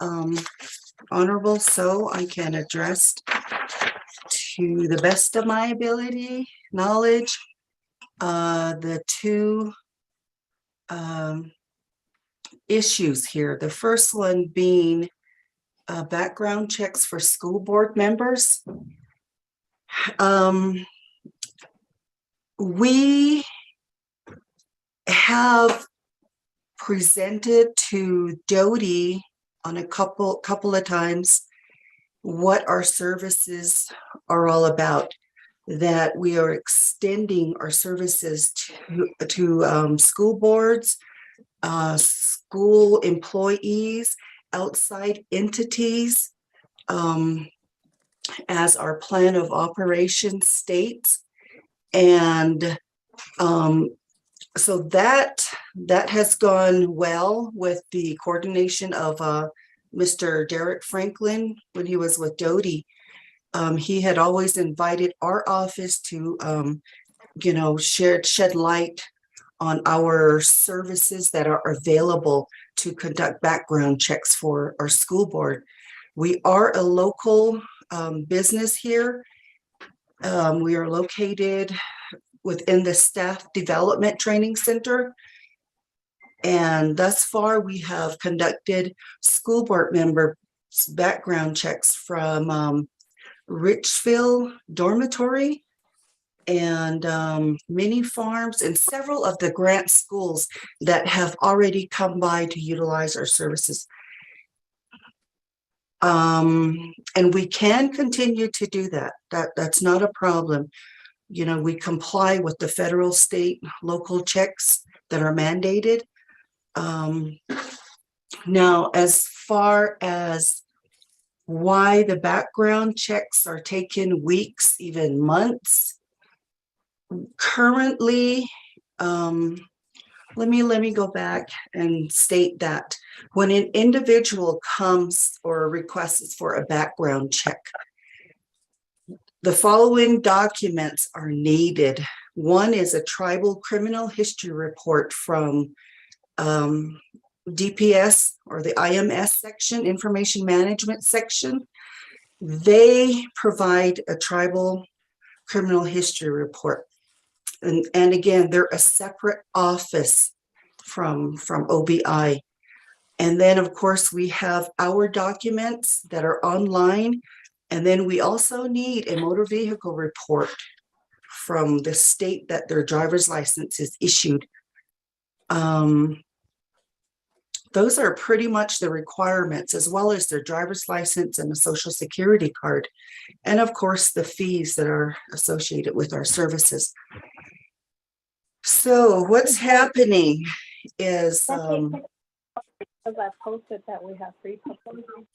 honorable, so I can address to the best of my ability, knowledge, the two issues here. The first one being background checks for school board members. We have presented to Jody on a couple of times what our services are all about, that we are extending our services to school boards, school employees, outside entities, as our plan of operations states. And so that has gone well with the coordination of Mr. Derek Franklin when he was with Jody. He had always invited our office to, shed light on our services that are available to conduct background checks for our school board. We are a local business here. We are located within the Staff Development Training Center. And thus far, we have conducted school board member background checks from Richville Dormitory and mini farms and several of the grant schools that have already come by to utilize our services. And we can continue to do that. That's not a problem. We comply with the federal, state, local checks that are mandated. Now, as far as why the background checks are taking weeks, even months, currently, let me go back and state that when an individual comes or requests for a background check, the following documents are needed. One is a tribal criminal history report from DPS or the IMS section, information management section. They provide a tribal criminal history report. And again, they're a separate office from OBI. And then, of course, we have our documents that are online. And then we also need a motor vehicle report from the state that their driver's license is issued. Those are pretty much the requirements, as well as their driver's license and a social security card. And of course, the fees that are associated with our services. So what's happening is because I posted that we have 3 proposals.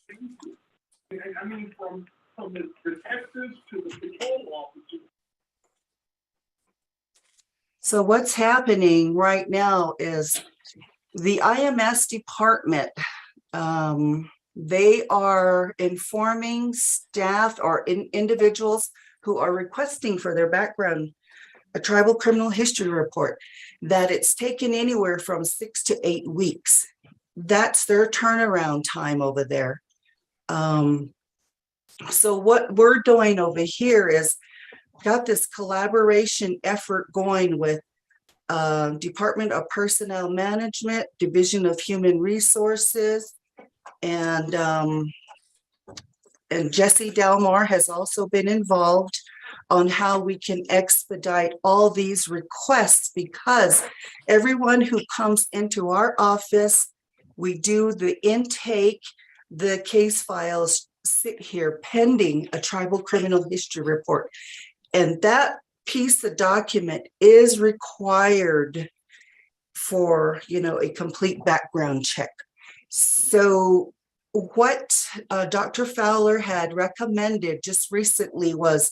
I mean, from the detectives to the patrol officers. So what's happening right now is the IMS department, they are informing staff or individuals who are requesting for their background, a tribal criminal history report, that it's taken anywhere from 6 to 8 weeks. That's their turnaround time over there. So what we're doing over here is got this collaboration effort going with Department of Personnel Management, Division of Human Resources, and Jesse Delmar has also been involved on how we can expedite all these requests, because everyone who comes into our office, we do the intake, the case files sit here pending a tribal criminal history report. And that piece of document is required for, a complete background check. So what Dr. Fowler had recommended just recently was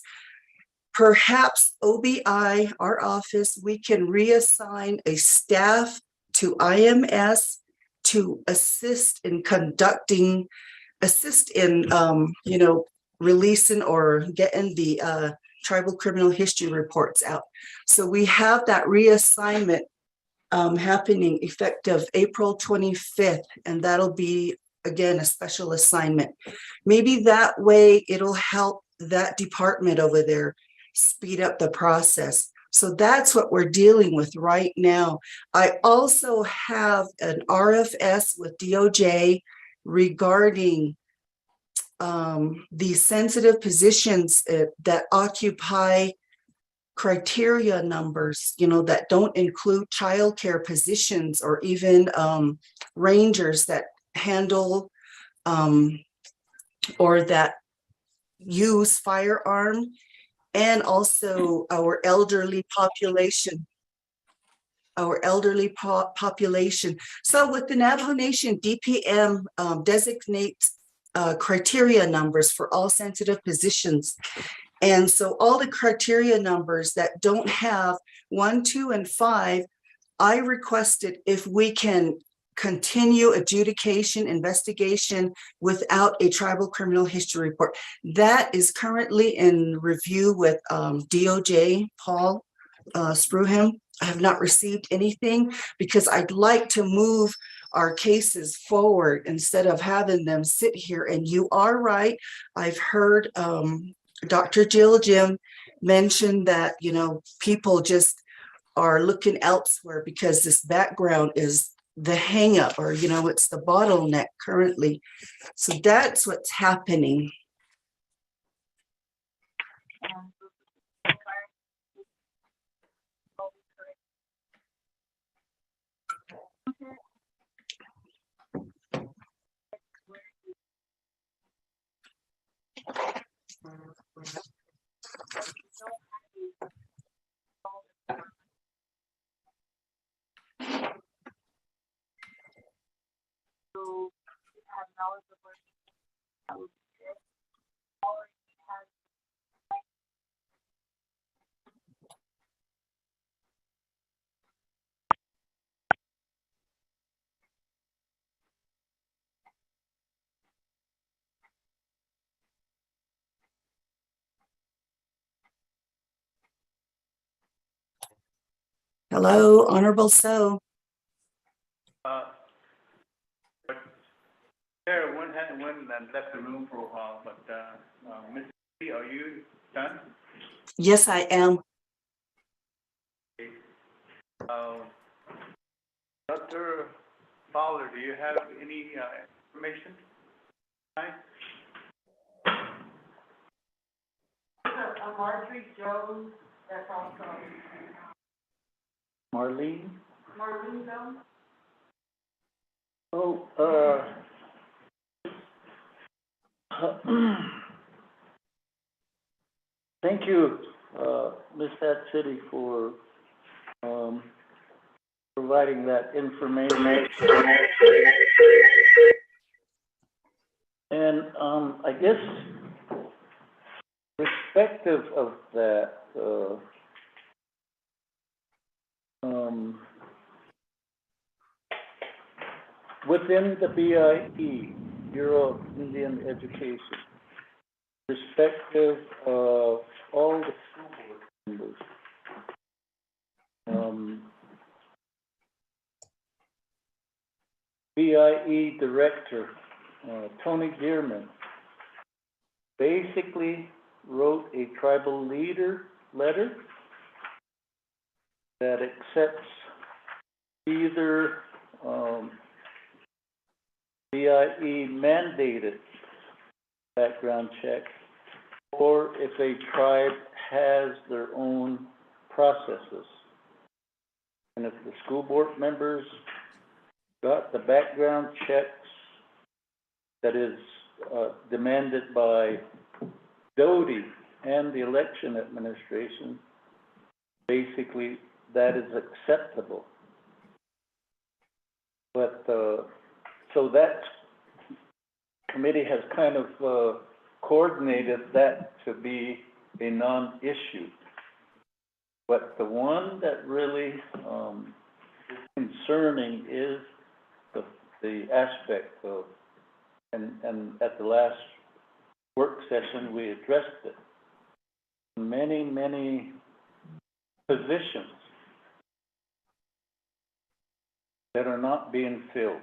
perhaps OBI, our office, we can reassign a staff to IMS to assist in releasing or getting the tribal criminal history reports out. So we have that reassignment happening effective April 25th, and that'll be again, a special assignment. Maybe that way it'll help that department over there speed up the process. So that's what we're dealing with right now. I also have an RFS with DOJ regarding these sensitive positions that occupy criteria numbers, that don't include childcare positions or even rangers that handle or that use firearm, and also our elderly population. So with the Navajo Nation, DPM designates criteria numbers for all sensitive positions. And so all the criteria numbers that don't have 1, 2, and 5, I requested if we can continue adjudication investigation without a tribal criminal history report. That is currently in review with DOJ, Paul Spruham. I have not received anything because I'd like to move our cases forward instead of having them sit here. And you are right. I've heard Dr. Jill Jim mention that, people just are looking elsewhere because this background is the hang up, or, it's the bottleneck currently. So that's what's happening. Hello, Honorable So. But Sarah, one left the room for a while, but Ms. Lee, are you done? Yes, I am. Dr. Fowler, do you have any information? Hi. Marjorie Jones, that's also. Marlene? Marlene Jones? Oh, thank you, Ms. Hat City, for providing that information. And I guess, respective of that, within the BIE, Bureau of Indian Education, respective of all the school board members, BIE Director Tony Dearman basically wrote a tribal leader letter that accepts either BIE mandated background check, or if a tribe has their own processes. And if the school board members got the background checks that is demanded by DOTI and the election administration, basically that is acceptable. But so that committee has kind of coordinated that to be a non-issue. But the one that really is concerning is the aspect of, and at the last work session we addressed it. Many positions that are not being filled.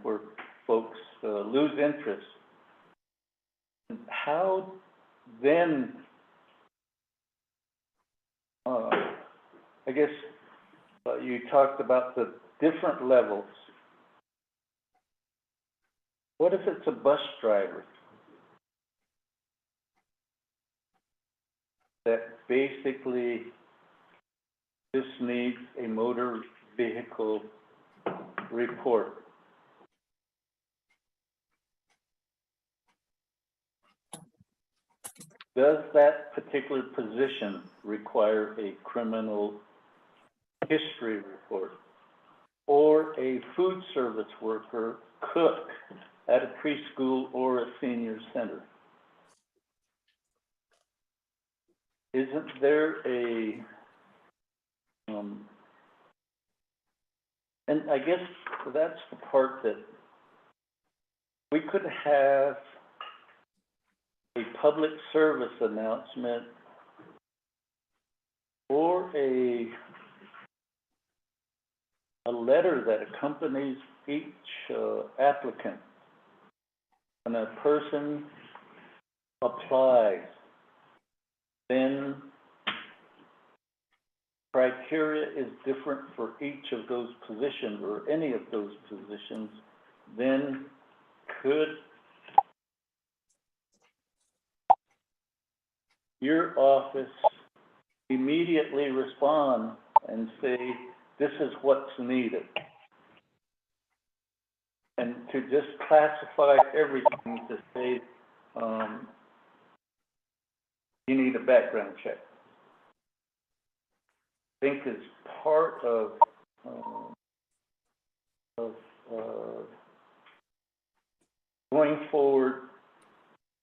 where folks lose interest. How then, I guess you talked about the different levels. What if it's a bus driver that basically just needs a motor vehicle report? Does that particular position require a criminal history report? Or a food service worker, cook at a preschool or a senior center? Isn't there a, and I guess that's the part that we could have a public service announcement or a letter that accompanies each applicant. When a person applies, then criteria is different for each of those positions or any of those positions, then could your office immediately respond and say, this is what's needed? And to just classify everything to say, you need a background check, I think is part of going forward,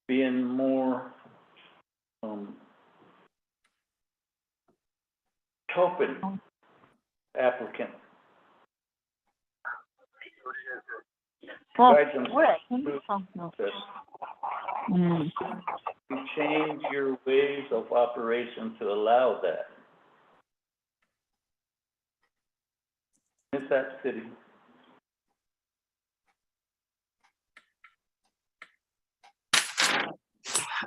being more helping applicants. Well, Guide them Rick, through no. this. Mm. You change your ways of operation to allow that. Is that city?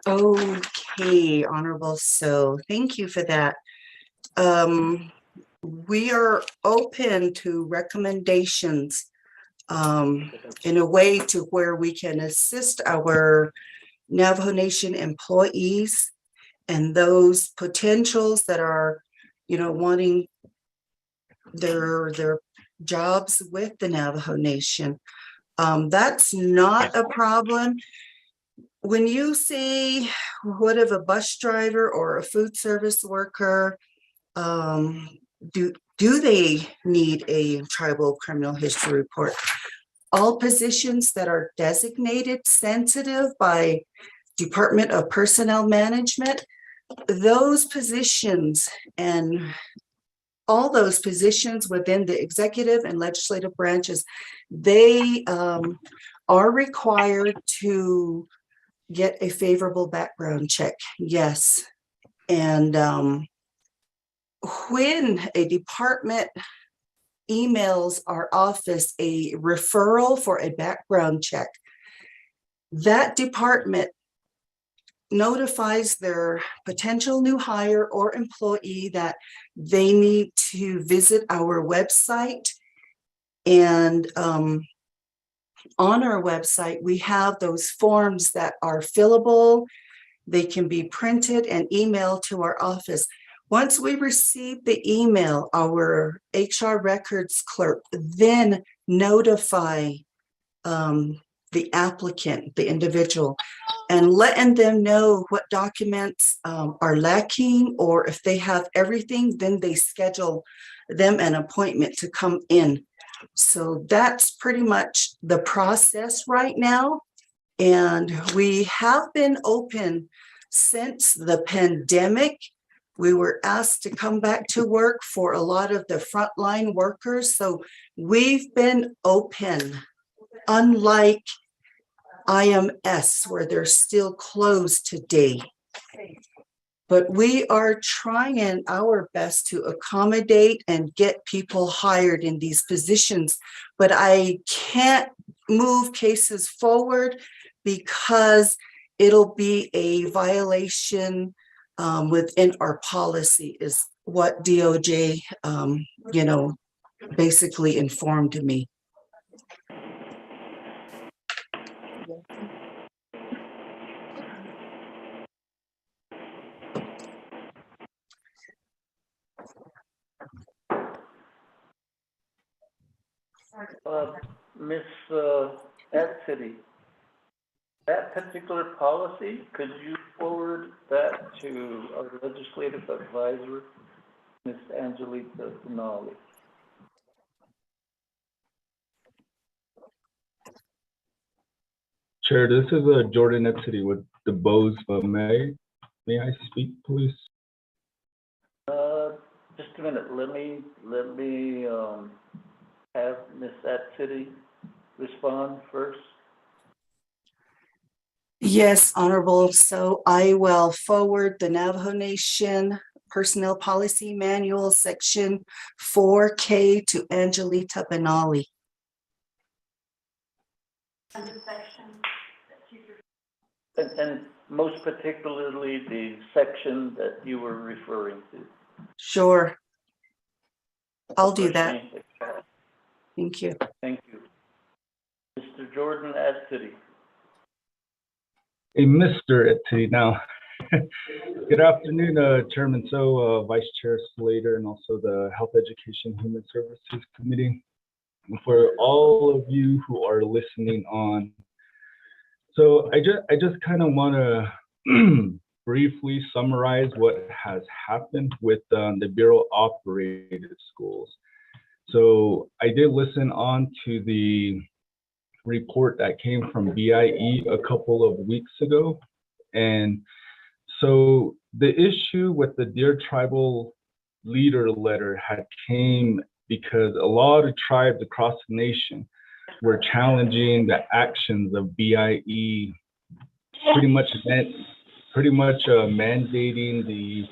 Okay, Honorable. So thank you for that. We are open to recommendations in a way to where we can assist our Navajo Nation employees and those potentials that are, wanting their jobs with the Navajo Nation. That's not a problem. When you say, what if a bus driver or a food service worker, do they need a tribal criminal history report? All positions that are designated sensitive by Department of Personnel Management, those positions and all those positions within the executive and legislative branches, they are required to get a favorable background check. Yes. And when a department emails our office a referral for a background check, that department notifies their potential new hire or employee that they need to visit our website. And on our website, we have those forms that are fillable. They can be printed and emailed to our office. Once we receive the email, our HR records clerk then notify the applicant, the individual, and letting them know what documents are lacking, or if they have everything, then they schedule them an appointment to come in. So that's pretty much the process right now. And we have been open since the pandemic. We were asked to come back to work for a lot of the frontline workers. So we've been open, unlike IMS, where they're still closed today. But we are trying our best to accommodate and get people hired in these positions. But I can't move cases forward because it'll be a violation within our policy is what DOJ, basically informed me. Miss City, that particular policy, could you forward that to our legislative advisor, Miss Angelita Finale? Chair, this is Jordan City with the Bows, but may I speak, please? Just a minute. Let me have Miss City respond first. Yes, Honorable. So I will forward the Navajo Nation Personnel Policy Manual, Section 4K to Angelita Benali. And most particularly the section that you were referring to. Sure. I'll do that. Appreciate it. Thank you. Thank you. Mr. Jordan City. Hey, Mr. City now. Good afternoon, Chairman Vice Chair Slater, and also the Health Education Human Services Committee. And for all of you who are listening on, so I just kind of want to briefly summarize what has happened with the Bureau operated schools. So I did listen on to the report that came from BIE a couple of weeks ago. And so the issue with the Dear Tribal Leader letter had came because a lot of tribes across the nation were challenging the actions of BIE, pretty much mandating the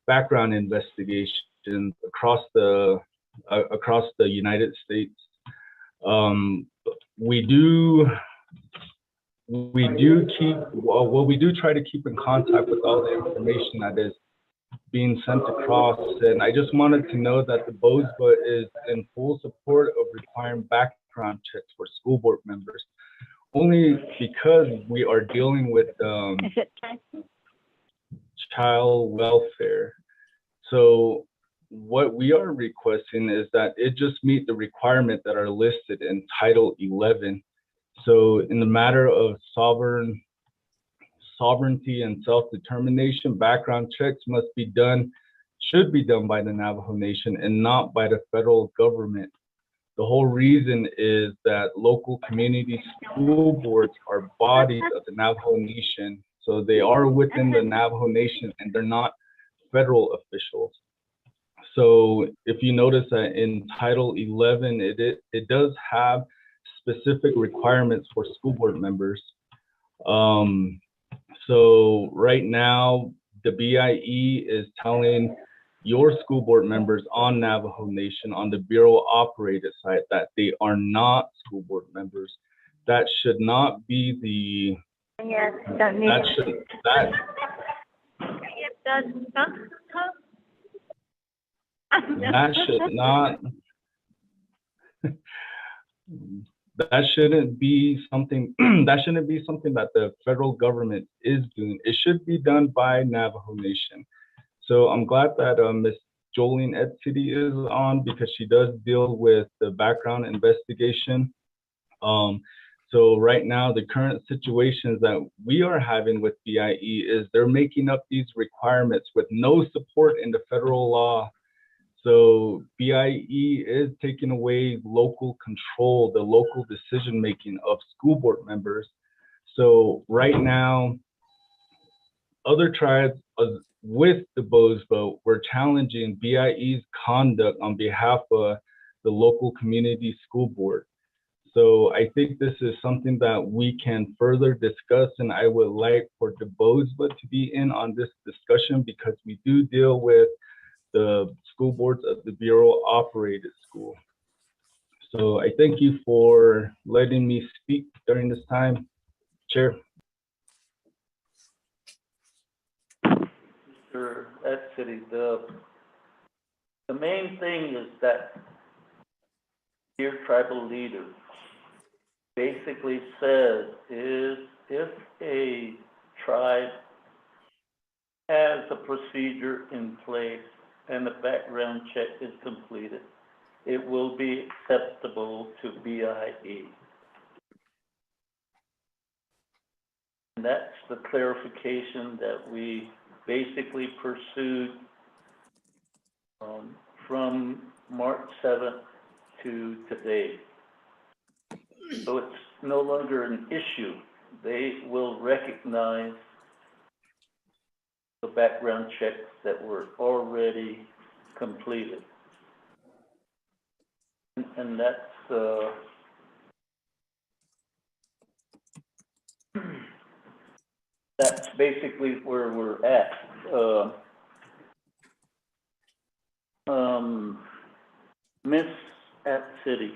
background investigations across the United States. We do try to keep in contact with all the information that is being sent across, and I just wanted to know that the BOSBA is in full support of requiring background checks for school board members, only because we are dealing with child welfare. So what we are requesting is that it just meet the requirement that are listed in Title 11. So in the matter of sovereignty and self-determination, background checks should be done by the Navajo Nation and not by the federal government. The whole reason is that local community school boards are bodies of the Navajo Nation. So they are within the Navajo Nation and they're not federal officials. So if you notice that in Title 11, it does have specific requirements for school board members. So right now, the BIE is telling your school board members on Navajo Nation on the Bureau operated side that they are not school board members. That should not be the, that shouldn't be something that the federal government is doing. It should be done by Navajo Nation. So I'm glad that Ms. Jolene City is on because she does deal with the background investigation. So right now, the current situations that we are having with BIE is they're making up these requirements with no support in the federal law. So BIE is taking away local control, the local decision-making of school board members. So right now, other tribes with the BOSBA were challenging BIE's conduct on behalf of the local community school board. So I think this is something that we can further discuss, and I would like for the BOSBA to be in on this discussion because we do deal with the school boards of the Bureau operated school. So I thank you for letting me speak during this time, Chair. Mr. Ed City, the main thing is that your tribal leader basically says is if a tribe has a procedure in place and the background check is completed, it will be acceptable to BIE. And that's the clarification that we basically pursued from March 7th to today. So it's no longer an issue. They will recognize the background checks that were already completed. And that's, that's basically where we're at. Miss at City,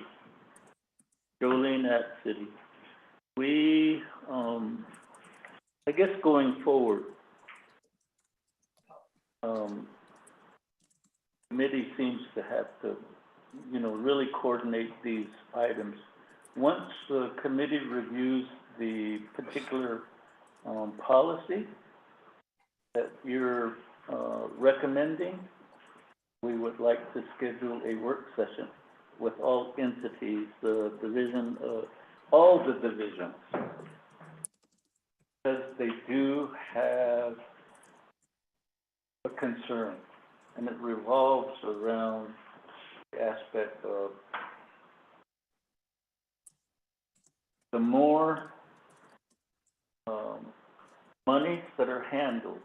Jolene at City, we, I guess going forward, committee seems to have to, really coordinate these items. Once the committee reviews the particular policy that you're recommending, we would like to schedule a work session with all entities, the division, all the divisions, because they do have a concern, and it revolves around the aspect of the more monies that are handled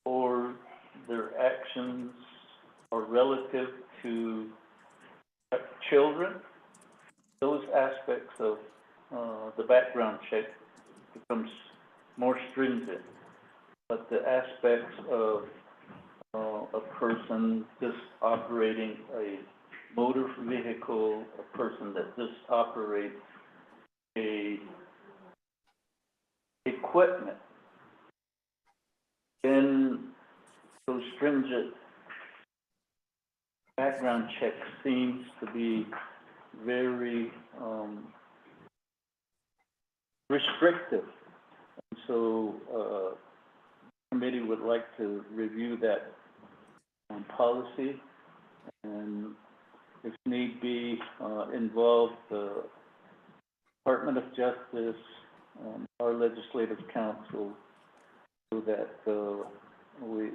or their actions are relative to children, those aspects of the background check becomes more stringent. But the aspects of a person just operating a motor vehicle, a person that just operates a equipment, then those stringent background check seems to be very restrictive. And so the committee would like to review that policy and, if need be, involve the Department of Justice, our legislative council, so that we,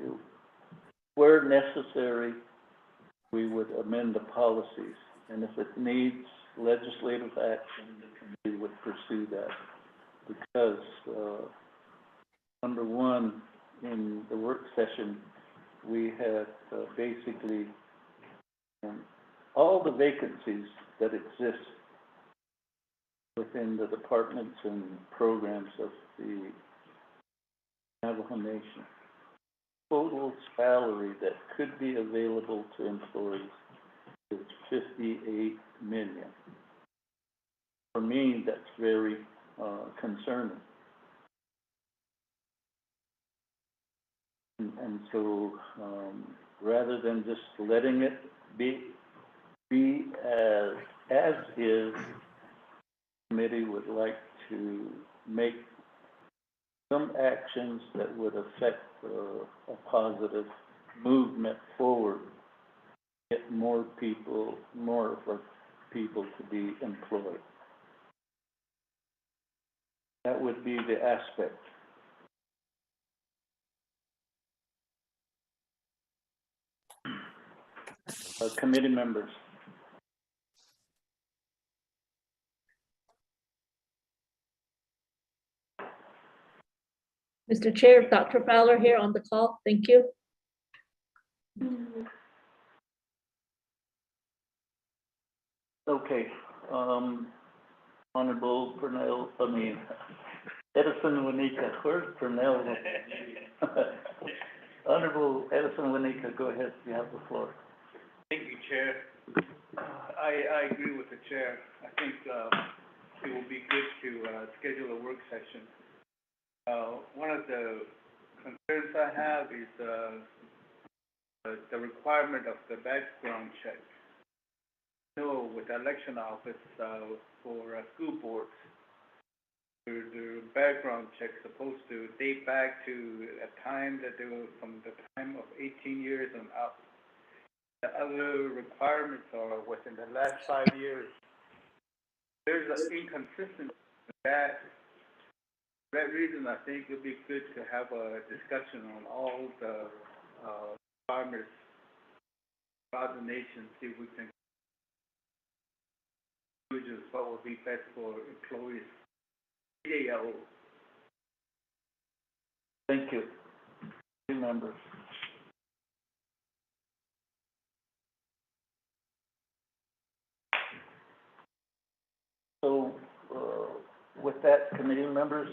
where necessary, we would amend the policies. And if it needs legislative action, the committee would pursue that. Because, number one, in the work session, we had basically all the vacancies that exist within the departments and programs of the Navajo Nation. Total salary that could be available to employees is $58 million. For me, that's very concerning. And so, rather than just letting it be as is, the committee would like to make some actions that would affect a positive movement forward, get more of our people to be employed. That would be the aspect. Committee members. Mr. Chair, Dr. Fowler here on the call. Thank you. Okay, Honorable Edison Winika, where's Purnell? Honorable Edison Winika, go ahead, you have the floor. Thank you, Chair. I agree with the chair. I think, it will be good to, schedule a work session. One of the concerns I have is, the requirement of the background check. No, with the election office, for, school boards, the background check supposed to date back to a time that they were from the time of 18 years and up. The other requirements are within the last 5 years. There's an inconsistency with that. For that reason, I think it'd be good to have a discussion on all the, requirements throughout the nation, see if we can choose what would be best for employees. CAO. Thank you. Committee members. So, with that, committee members,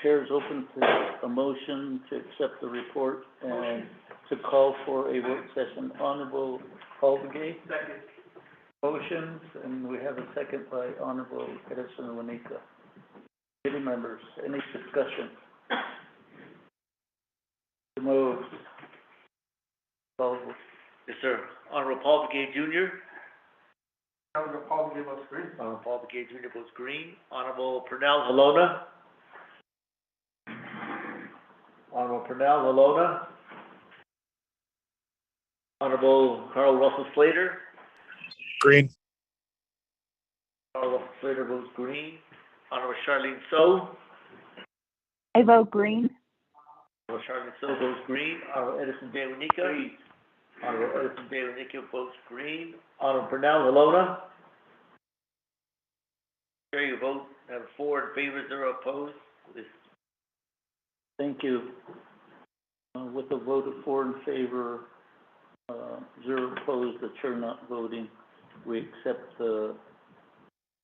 chair is open to a motion to accept the report and to call for a work session. Honorable Halvergate. Second. Motions, and we have a second by Honorable Edison Juanita. Committee members, any discussion? Moved. Call. Yes, sir. Honorable Paul Begay Jr. Honorable Paul give us green. Honorable Paul Begay Jr. votes green. Honorable Pernell Halona. Honorable Pernell Halona. Honorable Carl Russell Slater. Green. Carl Russell Slater votes green. Honorable Charlene So. I vote green. Honorable Charlene So votes green. Honorable Edison J. Wanika. Green. Honorable Edison J. Wanika votes green. Honorable Pernell Halona. Chair, you vote, have 4 in favor, 0 opposed. This Thank you. With a vote of 4 in favor, 0 opposed, the chair not voting, we accept the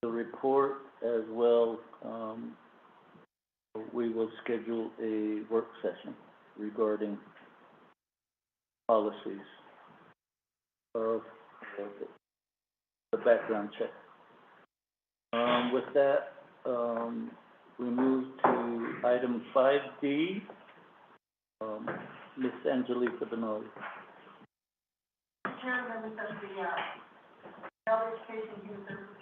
report as well. We will schedule a work session regarding policies of the background check. With that, we move to item 5D. Ms. Angelica Benoit. Chair, members of the, Health Education and Human Services.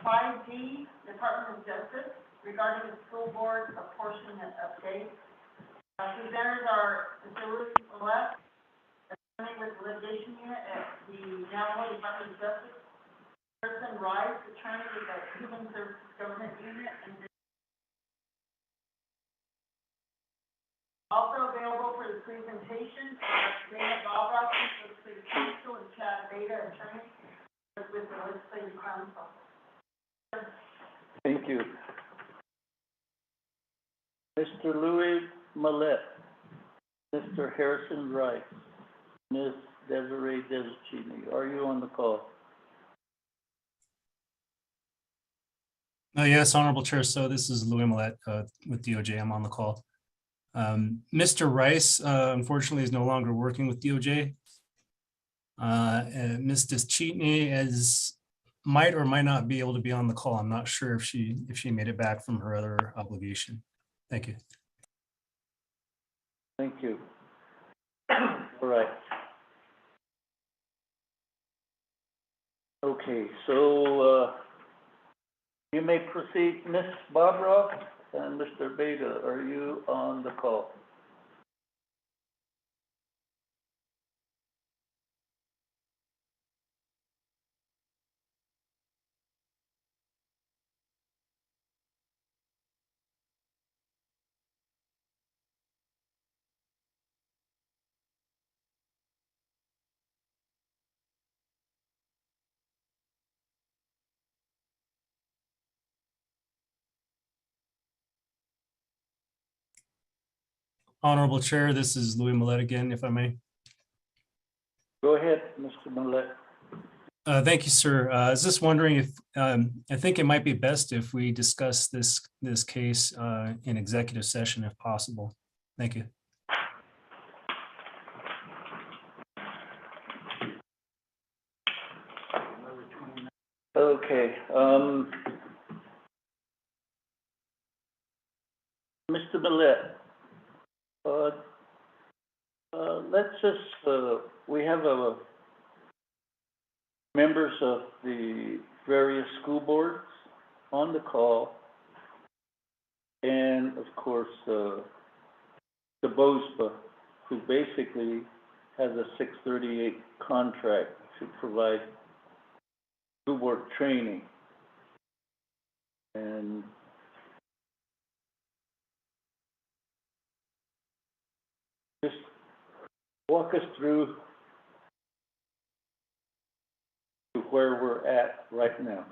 5D, Department of Justice, regarding the school board apportionment update. Presenters are Mr. Louis Millette, attorney with the litigation unit at the Navajo Department of Justice, Harrison Rice, attorney with the Human Services Government Unit, and also available for the presentation are Dana Bobrock, for the City Council, and Chad Beta, attorney with the Legislative Council. Thank you. Mr. Louis Millette, Mr. Harrison Rice, Ms. Desiree Desicini, are you on the call? Yes, Honorable Chair. So this is Louis Millette with DOJ. I'm on the call. Mr. Rice, unfortunately, is no longer working with DOJ. Ms. Desicini might or might not be able to be on the call. I'm not sure if she made it back from her other obligation. Thank you. Thank you. All right. Okay, so you may proceed, Ms. Barbara and Mr. Beta. Are you on the call? Honorable Chair, this is Louis Millette again, if I may. Go ahead, Mr. Millette. Thank you, sir. I was just wondering if, I think it might be best if we discuss this case in executive session if possible. Thank you. Mr. Millet, let's just, we have members of the various school boards on the call, and of course, the BOSPA, who basically has a 638 contract to provide school board training. And just walk us through to where we're at right now.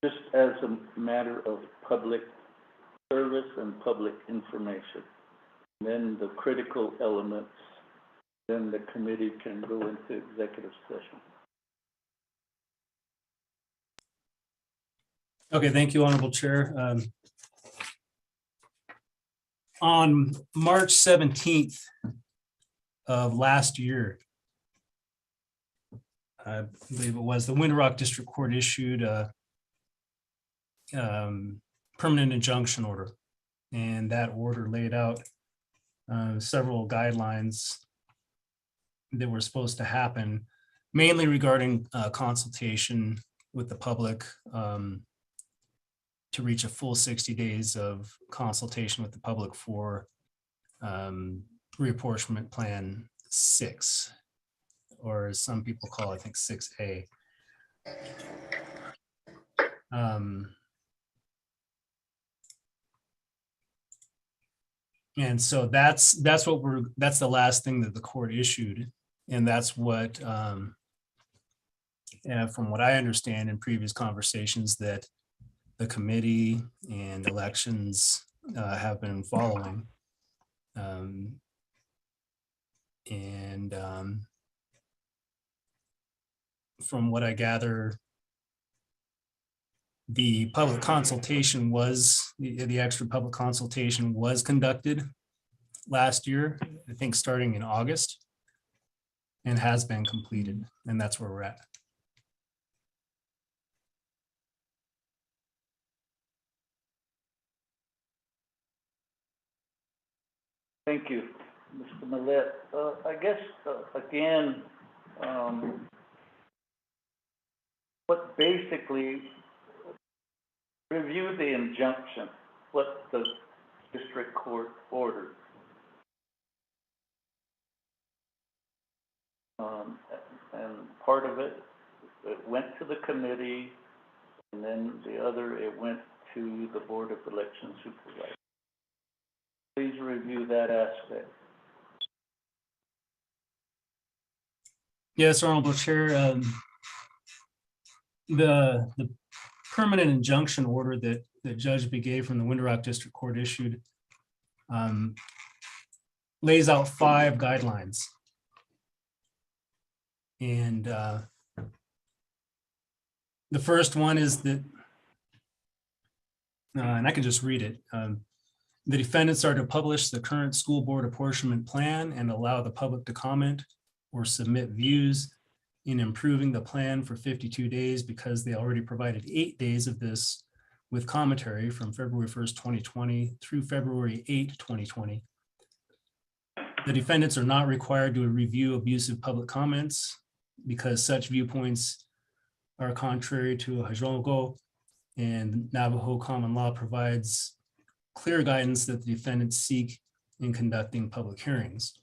Just as a matter of public service and public information. Then the critical elements, then the committee can go into executive session. Okay, thank you, Honorable Chair. On March 17th of last year, I believe it was, the Winter Rock District Court issued a permanent injunction order. And that order laid out several guidelines that were supposed to happen, mainly regarding consultation with the public, to reach a full 60 days of consultation with the public for reapportionment plan 6, or as some people call, I think 6A. And so that's the last thing that the court issued. And that's what, from what I understand in previous conversations, that the committee and elections have been following. From what I gather, the public consultation was, the extra public consultation was conducted last year, I think starting in August, and has been completed, and that's where we're at. Thank you, Mr. Millet. I guess, again, what basically review the injunction, what the district court ordered. And part of it went to the committee, and then the other, it went to the Board of Election Supervisors. Please review that aspect. Yes, Honorable Chair. The permanent injunction order that Judge Begay from the Winter Rock District Court issued lays out 5 guidelines. And the first one is that, and I can just read it. The defendants are to publish the current school board apportionment plan and allow the public to comment or submit views in improving the plan for 52 days because they already provided 8 days of this with commentary from February 1st, 2020 through February 8, 2020. The defendants are not required to review abusive public comments because such viewpoints are contrary to Hajongo, and Navajo common law provides clear guidance that the defendants seek in conducting public hearings.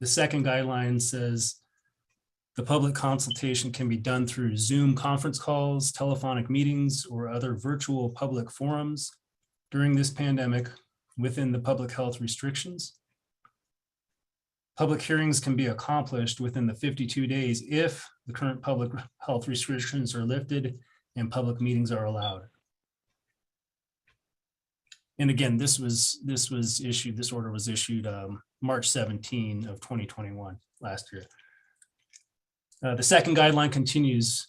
The second guideline says the public consultation can be done through Zoom conference calls, telephonic meetings, or other virtual public forums during this pandemic within the public health restrictions. Public hearings can be accomplished within the 52 days if the current public health restrictions are lifted and public meetings are allowed. And again, this order was issued March 17 of 2021, last year. The second guideline continues.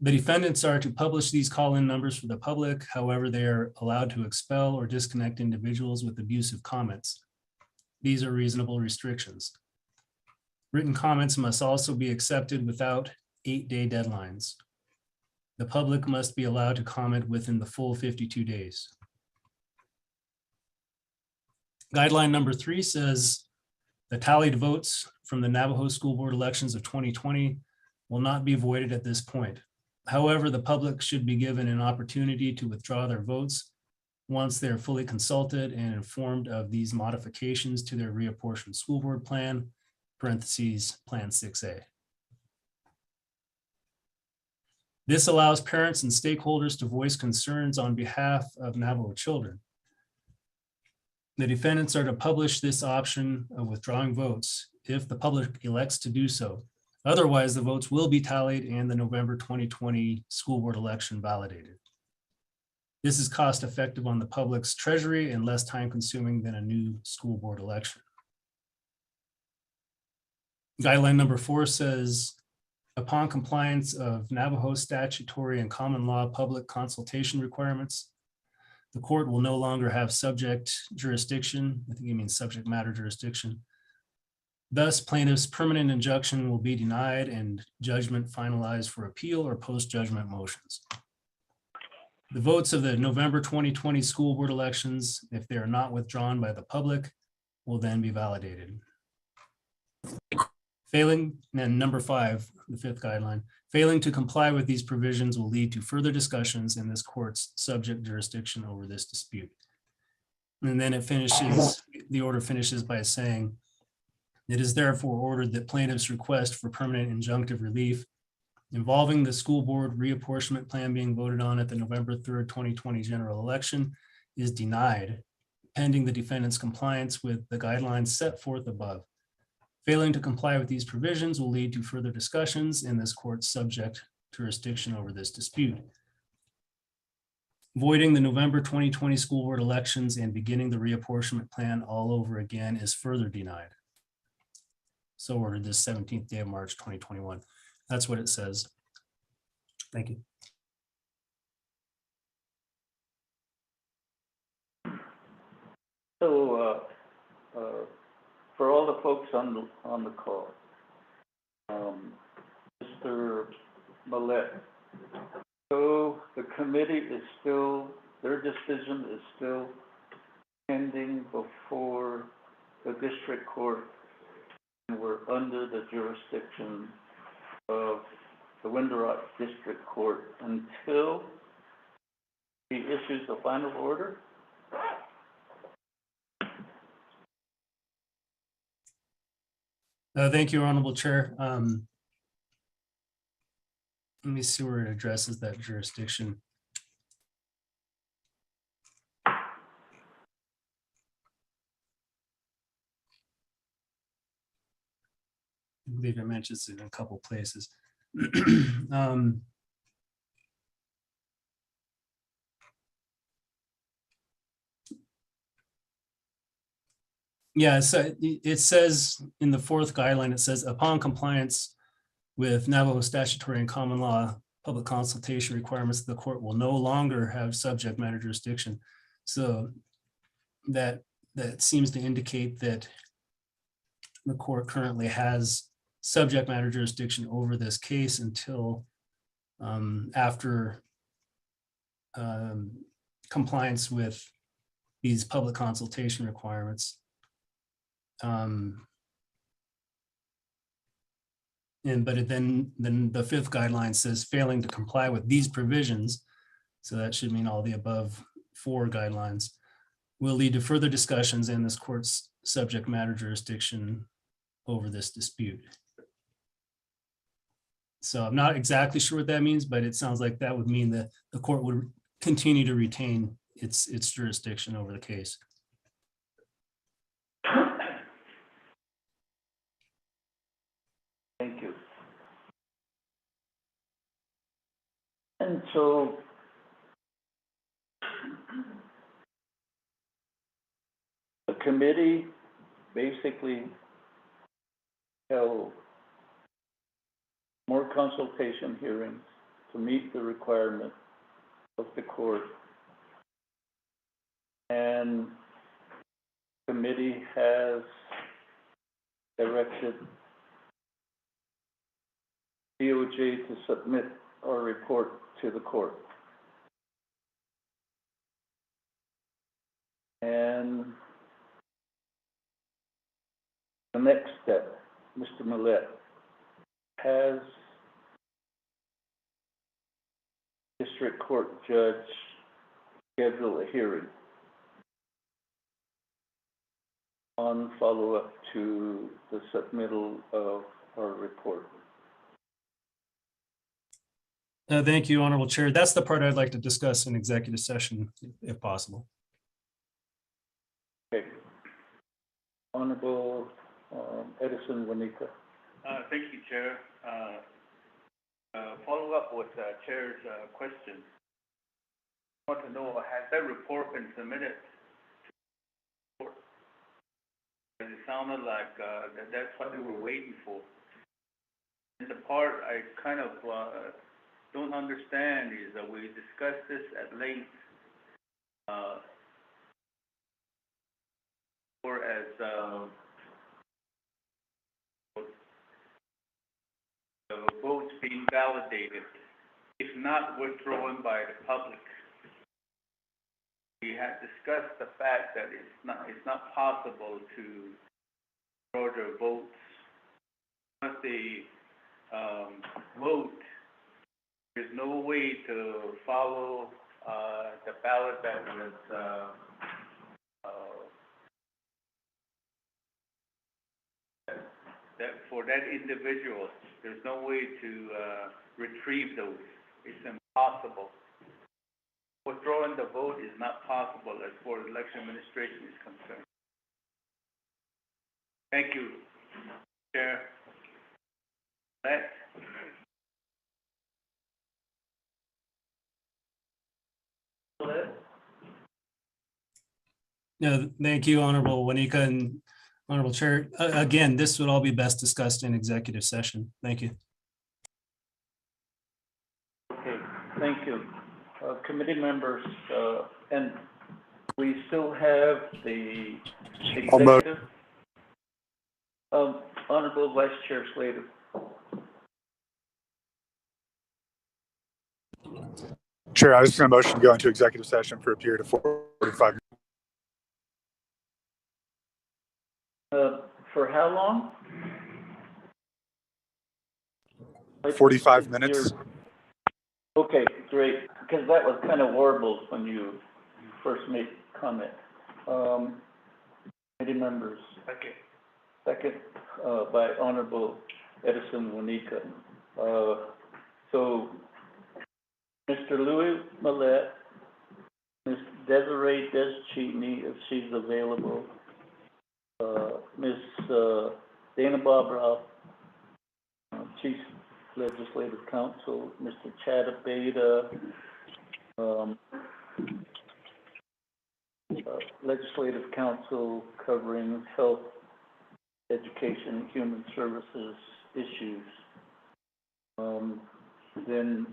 The defendants are to publish these call-in numbers for the public. However, they are allowed to expel or disconnect individuals with abusive comments. these are reasonable restrictions. Written comments must also be accepted without 8-day deadlines. The public must be allowed to comment within the full 52 days. Guideline number 3 says the tallied votes from the Navajo School Board elections of 2020 will not be voided at this point. However, the public should be given an opportunity to withdraw their votes once they're fully consulted and informed of these modifications to their reapportioned school board plan, parentheses, Plan 6A. This allows parents and stakeholders to voice concerns on behalf of Navajo children. The defendants are to publish this option of withdrawing votes if the public elects to do so. Otherwise, the votes will be tallied and the November 2020 school board election validated. This is cost effective on the public's treasury and less time consuming than a new school board election. Guideline number 4 says, upon compliance of Navajo statutory and common law public consultation requirements, the court will no longer have subject jurisdiction. I think you mean subject matter jurisdiction. Thus, plaintiff's permanent injunction will be denied and judgment finalized for appeal or post-judgment motions. The votes of the November 2020 school board elections, if they are not withdrawn by the public, will then be validated. Failing, and number 5, the 5th guideline, failing to comply with these provisions will lead to further discussions in this court's subject jurisdiction over this dispute. And then it finishes, the order finishes by saying, it is therefore ordered that plaintiff's request for permanent injunctive relief involving the school board reapportionment plan being voted on at the November 3rd, 2020 general election is denied, pending the defendant's compliance with the guidelines set forth above. Failing to comply with these provisions will lead to further discussions in this court's subject jurisdiction over this dispute. Voiding the November 2020 school board elections and beginning the reapportionment plan all over again is further denied. So ordered this 17th day of March, 2021. That's what it says. Thank you. So, for all the folks on the call, Mr. Millett, so the committee is still, their decision is still pending before the district court, and we're under the jurisdiction of the Window Rock District Court until he issues the final order? Thank you, Honorable Chair. Let me see where it addresses that jurisdiction. I believe it mentions it in a couple places. Yeah, so it says in the 4th guideline, it says upon compliance with Navajo statutory and common law public consultation requirements, the court will no longer have subject matter jurisdiction. So that seems to indicate that the court currently has subject matter jurisdiction over this case until after compliance with these public consultation requirements. But then the 5th guideline says failing to comply with these provisions, so that should mean all the above 4 guidelines, will lead to further discussions in this court's subject matter jurisdiction over this dispute. So I'm not exactly sure what that means, but it sounds like that would mean that the court would continue to retain its jurisdiction over the case. Thank you. And so the committee basically held more consultation hearings to meet the requirement of the court. And committee has directed DOJ to submit our report to the court. And the next step, Mr. Millett, has district court judge schedule a hearing on follow-up to the submittal of our report. Thank you, Honorable Chair. That's the part I'd like to discuss in executive session, if possible. Okay. Honorable Edison Juanita. Thank you, Chair. Follow up with Chair's question. I want to know, has that report been submitted to the court? It sounded like that's what they were waiting for. And the part I kind of don't understand is that we discussed this at length, or as the votes being validated, if not withdrawn by the public. We had discussed the fact that it's not possible to draw their votes. Once they vote, there's no way to follow the ballot that was that for that individual. There's no way to retrieve those. It's impossible. Withdrawing the vote is not possible as far as election administration is concerned. Thank you, Chair. Next. No, thank you, Honorable Wanika and Honorable Chair. Again, this would all be best discussed in executive session. Thank you. Okay, thank you. Committee members, and we still have the executive. Honorable Vice Chair Slater. Chair, I was just going to motion to go into executive session for a period of 45 minutes. For how long? 45 minutes. Okay, great, because that was kind of warbled when you first made comment. Committee members. Okay. Second, by Honorable Edison Juanita. So, Mr. Louis Millett, Ms. Desiree Deschini, if she's available, Ms. Dana Barbara, Chief Legislative Counsel, Mr. Chad Abeda, Legislative Counsel covering health, education, human services issues. Then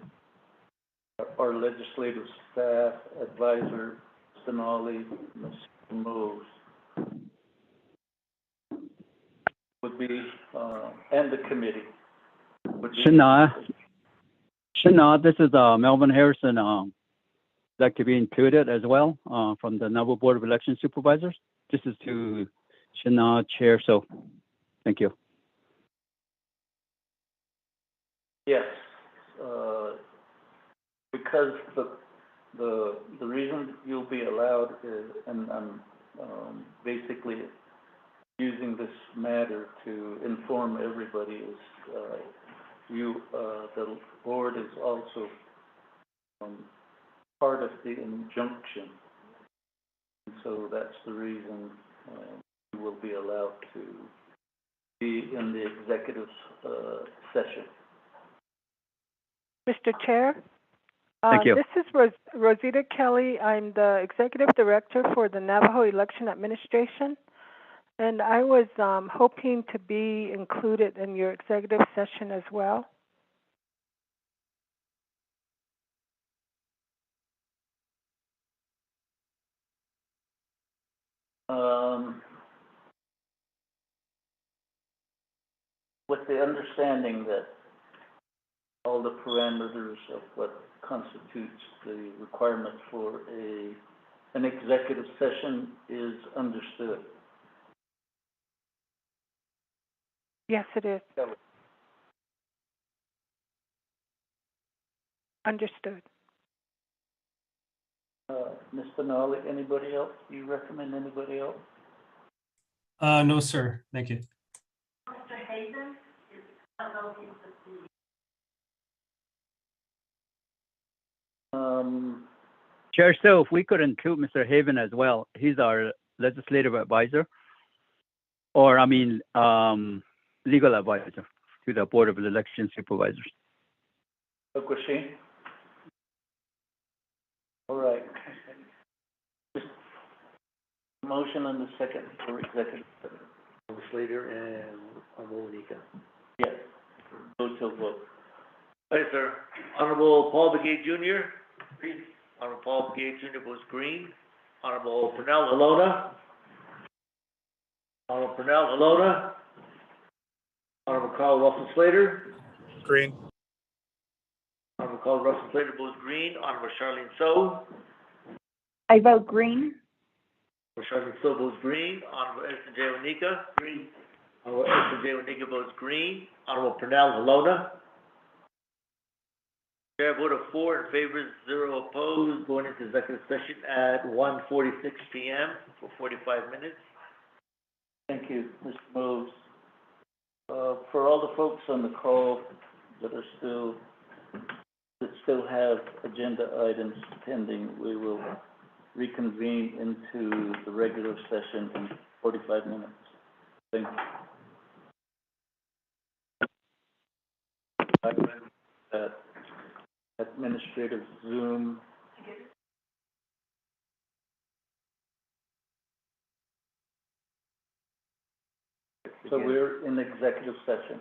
our legislative staff advisor, Sonali, Ms. Moes, would be, and the committee. Shana, this is Melvin Harrison. Like to be included as well from the Navajo Board of Election Supervisors. This is to Shana Chair, so thank you. Yes, because the reason you'll be allowed is, and I'm basically using this matter to inform everybody, is the board is also part of the injunction, and so that's the reason you will be allowed to be in the executive session. Mr. Chair? Thank you. This is Rosita Kelly. I'm the Executive Director for the Navajo Election Administration, and I was hoping to be included in your executive session as well. With the understanding that all the parameters of what constitutes the requirement for an executive session is understood. Yes, it is. Understood. Ms. Benali, anybody else? Do you recommend anybody else? No, sir. Thank you. Mr. Hazen, I don't know if he's the Chair, so if we could include Mr. Haven as well, he's our legislative advisor, or legal advisor to the Board of Election Supervisors. Okushi? All right. Motion on the second for executive. Slater and Monica. Yes. Go to a vote. Yes, sir. Honorable Paul Begay Jr. Green. Honorable Paul Begay Jr. votes green. Honorable Pernell Alona. Honorable Pernell Alona. Honorable Carl Russell Slater. Green. Honorable Carl Russell Slater votes green. Honorable Charlene So. I vote green. Honorable Charlene So votes green. Honorable Edison J. Wanika. Green. Honorable Edison J. Wanika votes green. Honorable Pernell Alona. Chair vote of 4 in favor, 0 opposed, going into executive session at 1:46 p.m. for 45 minutes. Thank you, Mr. Moves. For all the folks on the call that still have agenda items pending, we will reconvene into the regular session in 45 minutes. Thank you. Administrative Zoom. So we're in executive session.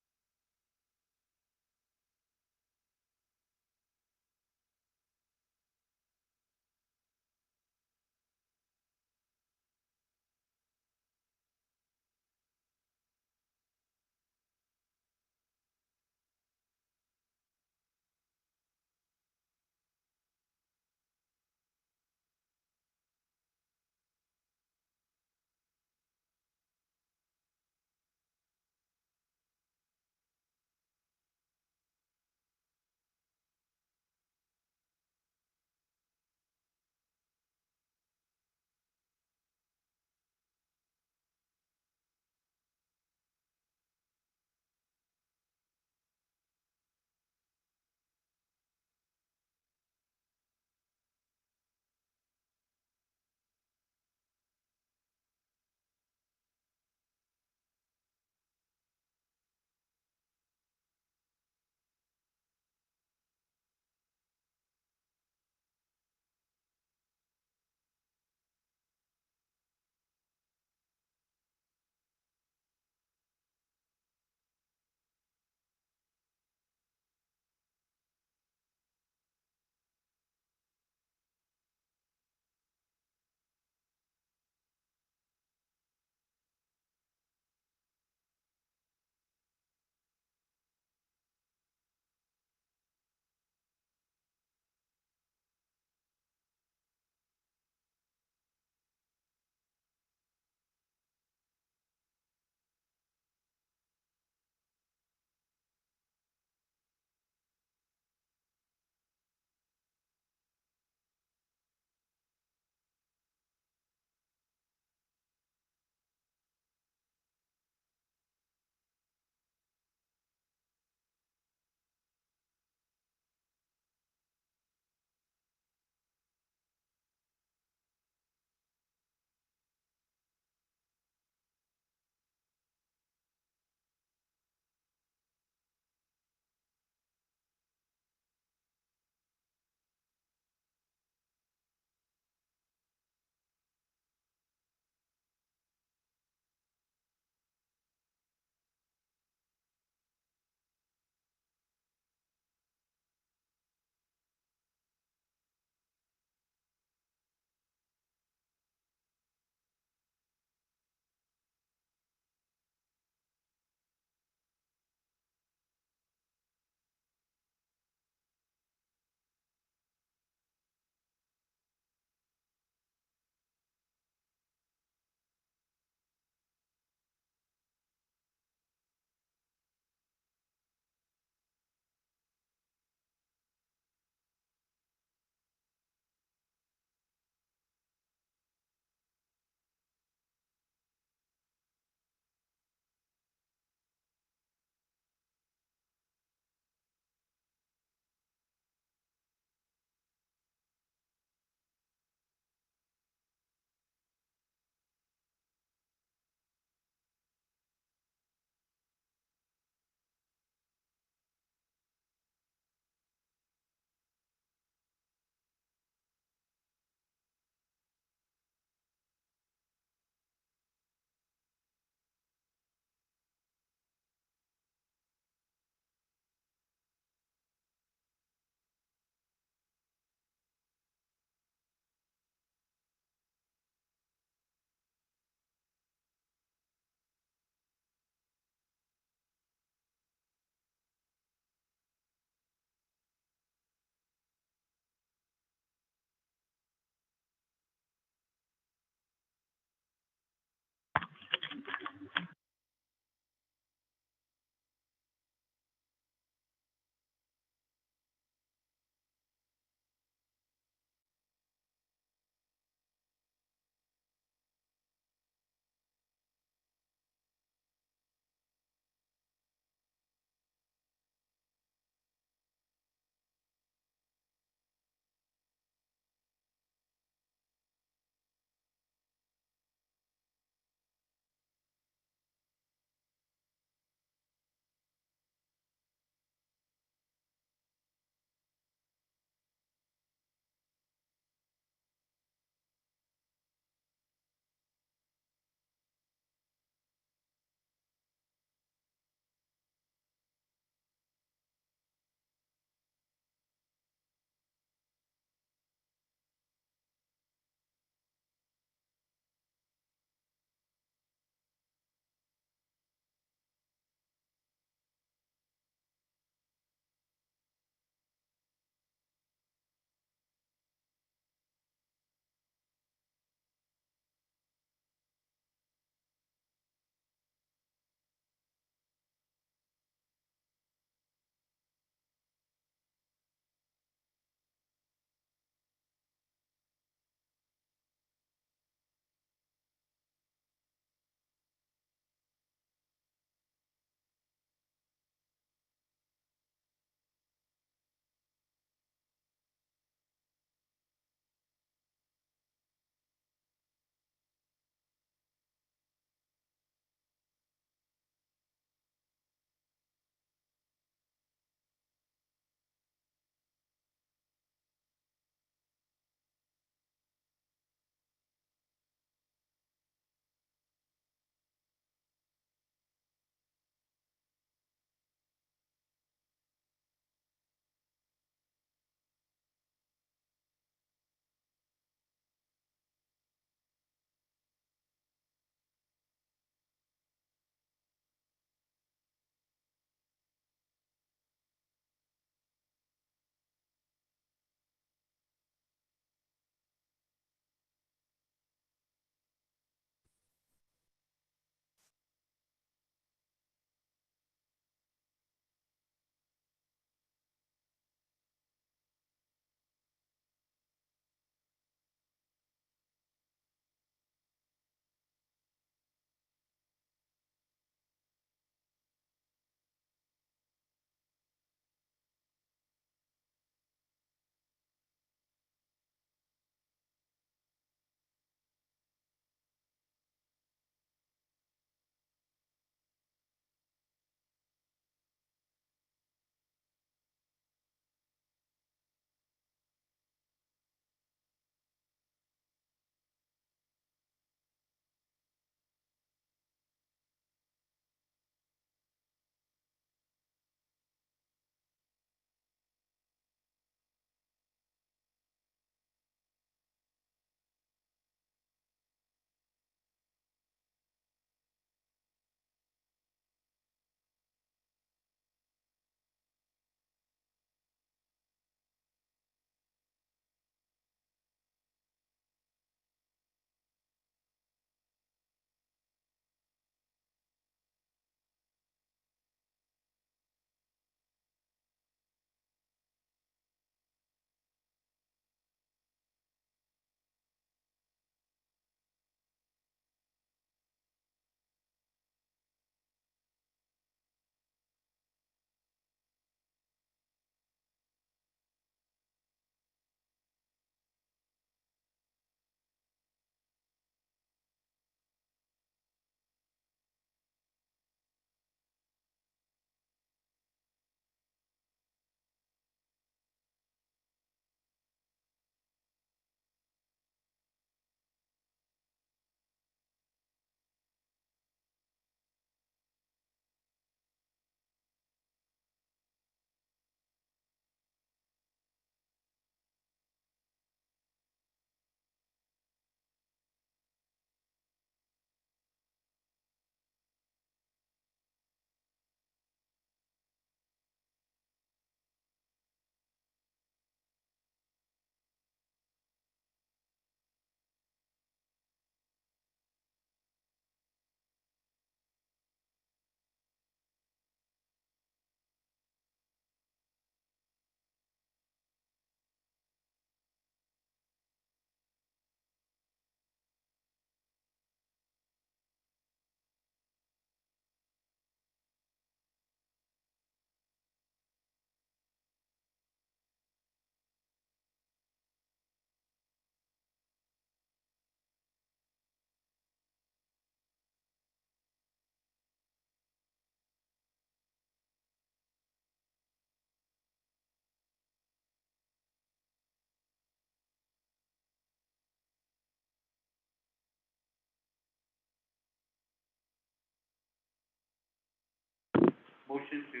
motion to,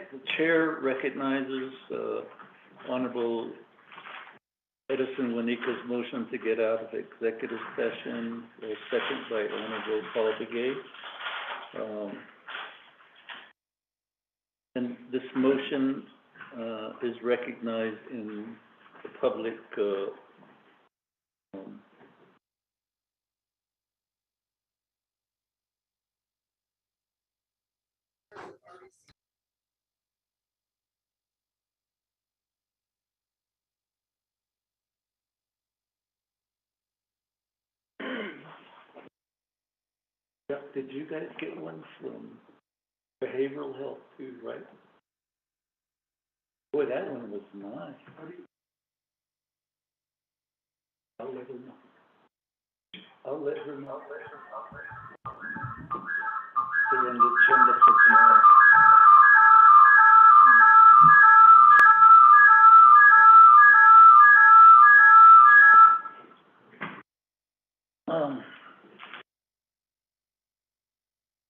The chair recognizes, Honorable Edison Wanika's motion to get out of executive session, second by Honorable Paul Begay. And this motion, is recognized in the public, yeah, did you guys get one from behavioral health too, right? Boy, that one was nice. I'll let her know. I'll let her know. They're on the agenda for tomorrow.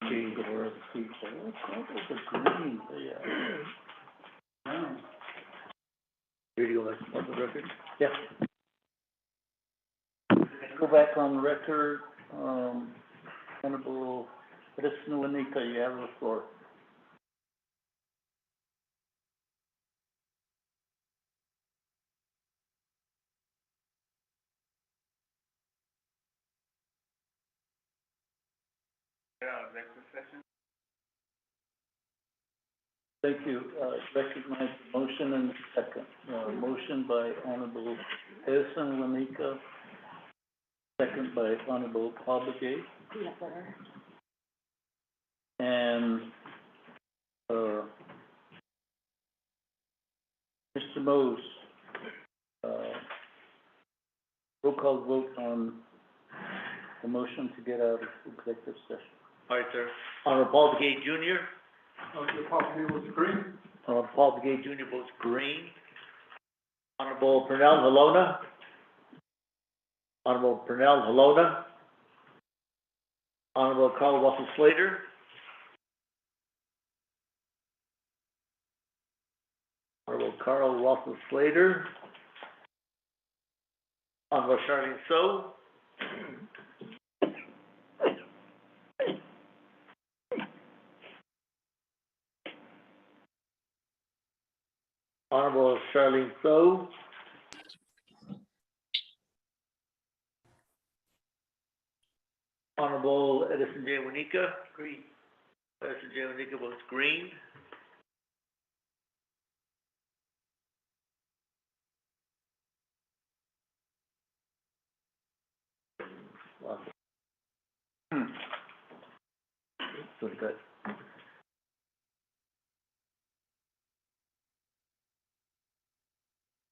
Okay, go over the people. What's that? The green, yeah. Here you go, that's on the record. Yeah. Go back on record, Honorable Edison Wanika, you have the floor. executive session. Thank you. Recognize the motion and second. Motion by Honorable Edison Wanika, second by Honorable Paul Begay. And, Mr. Mose, roll call vote on the motion to get out of executive session. All right, sir. Honorable Paul Begay Jr. Your property was green. Honorable Paul Begay Jr. votes green. Honorable Pernell Halona. Honorable Pernell Halona. Honorable Carl Russell Slater. Honorable Carl Russell Slater. Honorable Charlene So. Honorable Charlene So. Honorable Edison J. Wanika. Green. Edison J. Wanika votes green. So good.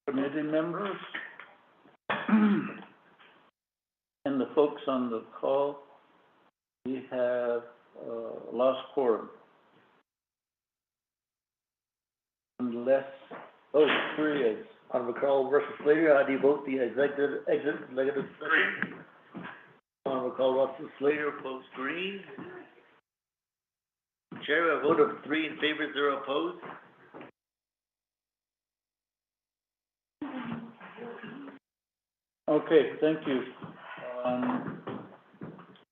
Committee members and the folks on the call, we have lost quorum. Unless, three is. Honorable Carl versus Slater, how do you vote the executive session? Honorable Carl Russell Slater votes green. Chair, a vote of 3 in favor, 0 opposed. Okay, thank you.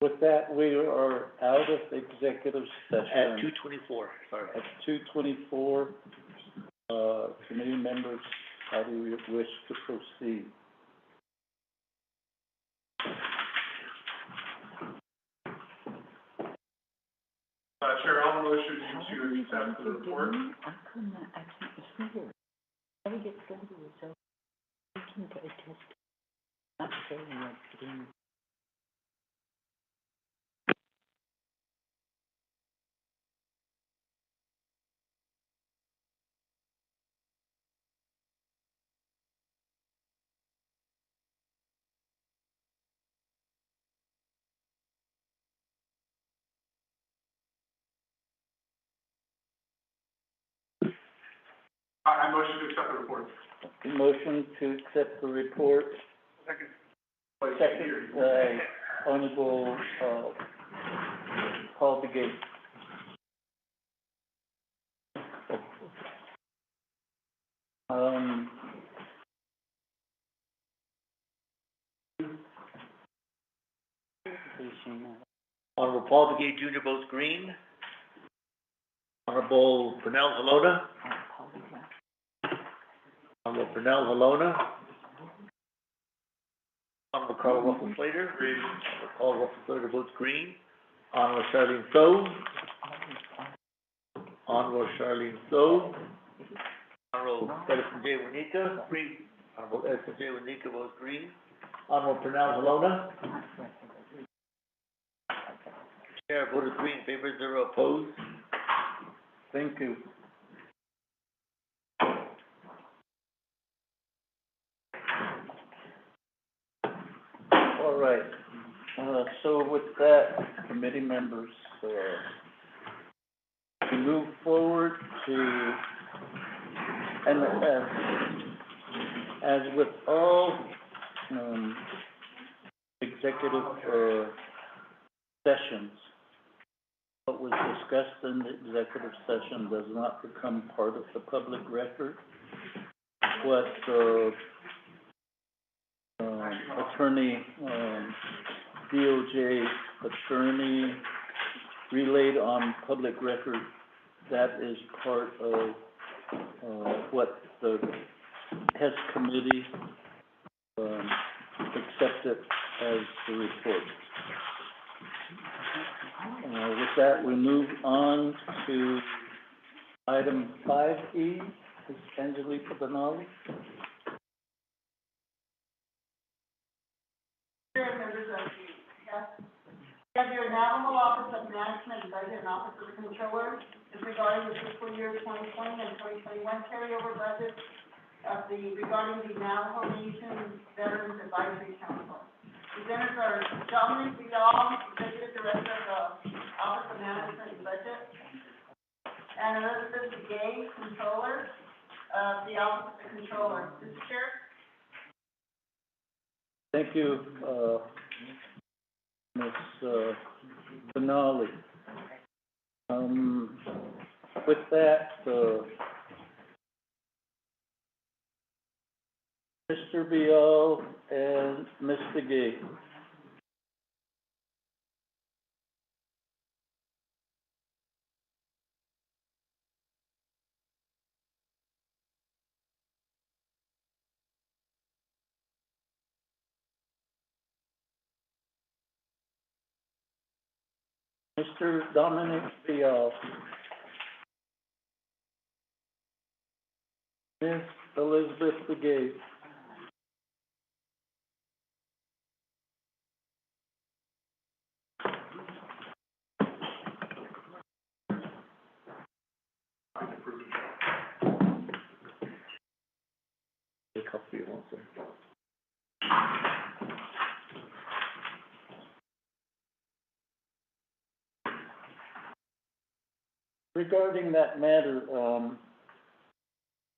With that, we are out of executive session. At 2:24, sorry. At 2:24, committee members, how do you wish to proceed? Chair, I'll motion you to accept the report. I can't hear. Never get started with so. I can go test. Not saying what's getting. I motion to accept the report. Motion to accept the report. Second by Honorable, Paul Begay. Honorable Paul Begay Jr. votes green. Honorable Pernell Halona. Honorable Pernell Halona. Honorable Carl Ruffle Slater. Honorable Carl Ruffle Slater votes green. Honorable Charlene So. Honorable Charlene So. Honorable Edison J. Wanika. Green. Honorable Edison J. Wanika votes green. Honorable Pernell Halona. Chair voted 3 in favor, 0 opposed. Thank you. All right, so with that, committee members, we move forward to, and as with all, executive, sessions, what was discussed in the executive session does not become part of the public record. What, attorney, DOJ attorney relayed on public record, that is part of, what the HES committee, accepted as the report. With that, we move on to item 5E, is Angelica Benali. Members of the, you have your Navajo Office of Management and Budget and Office of the Controller is regarding the fiscal year 2020 and 2021 carryover budget of regarding the Navajo Nation Veterans Advisory Council. Presenters are Dominic Vidal, Executive Director of the Office of Management and Budget, and Elizabeth Gay, Controller of the Office of the Controller. Mr. Chair? Thank you, Ms. Benali. With that, Mr. Bial and Mr. Gay. Mr. Dominic Bial. Ms. Elizabeth Begay. A copy of also. Regarding that matter,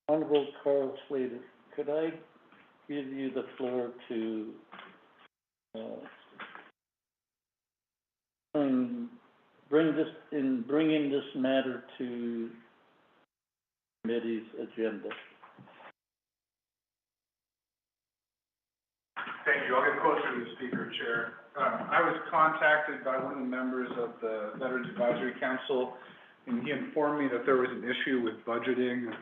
Honorable Carl Slater, could I give you the floor to bringing this matter to committee's agenda? Thank you. I'll get closer to the speaker, Chair. I was contacted by one of the members of the Veterans Advisory Council, and he informed me that there was an issue with budgeting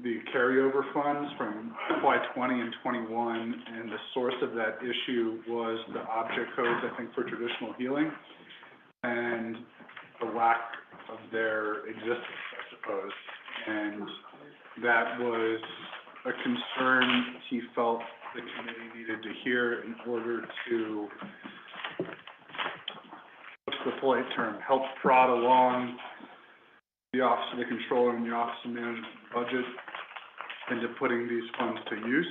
the carryover funds from FY 20 and 21, and the source of that issue was the object codes, I think, for traditional healing, and the lack of their existence, I suppose. And that was a concern he felt the committee needed to hear in order to, what's the polite term, help prod along the Office of the Controller and the Office of Management and Budget into putting these funds to use.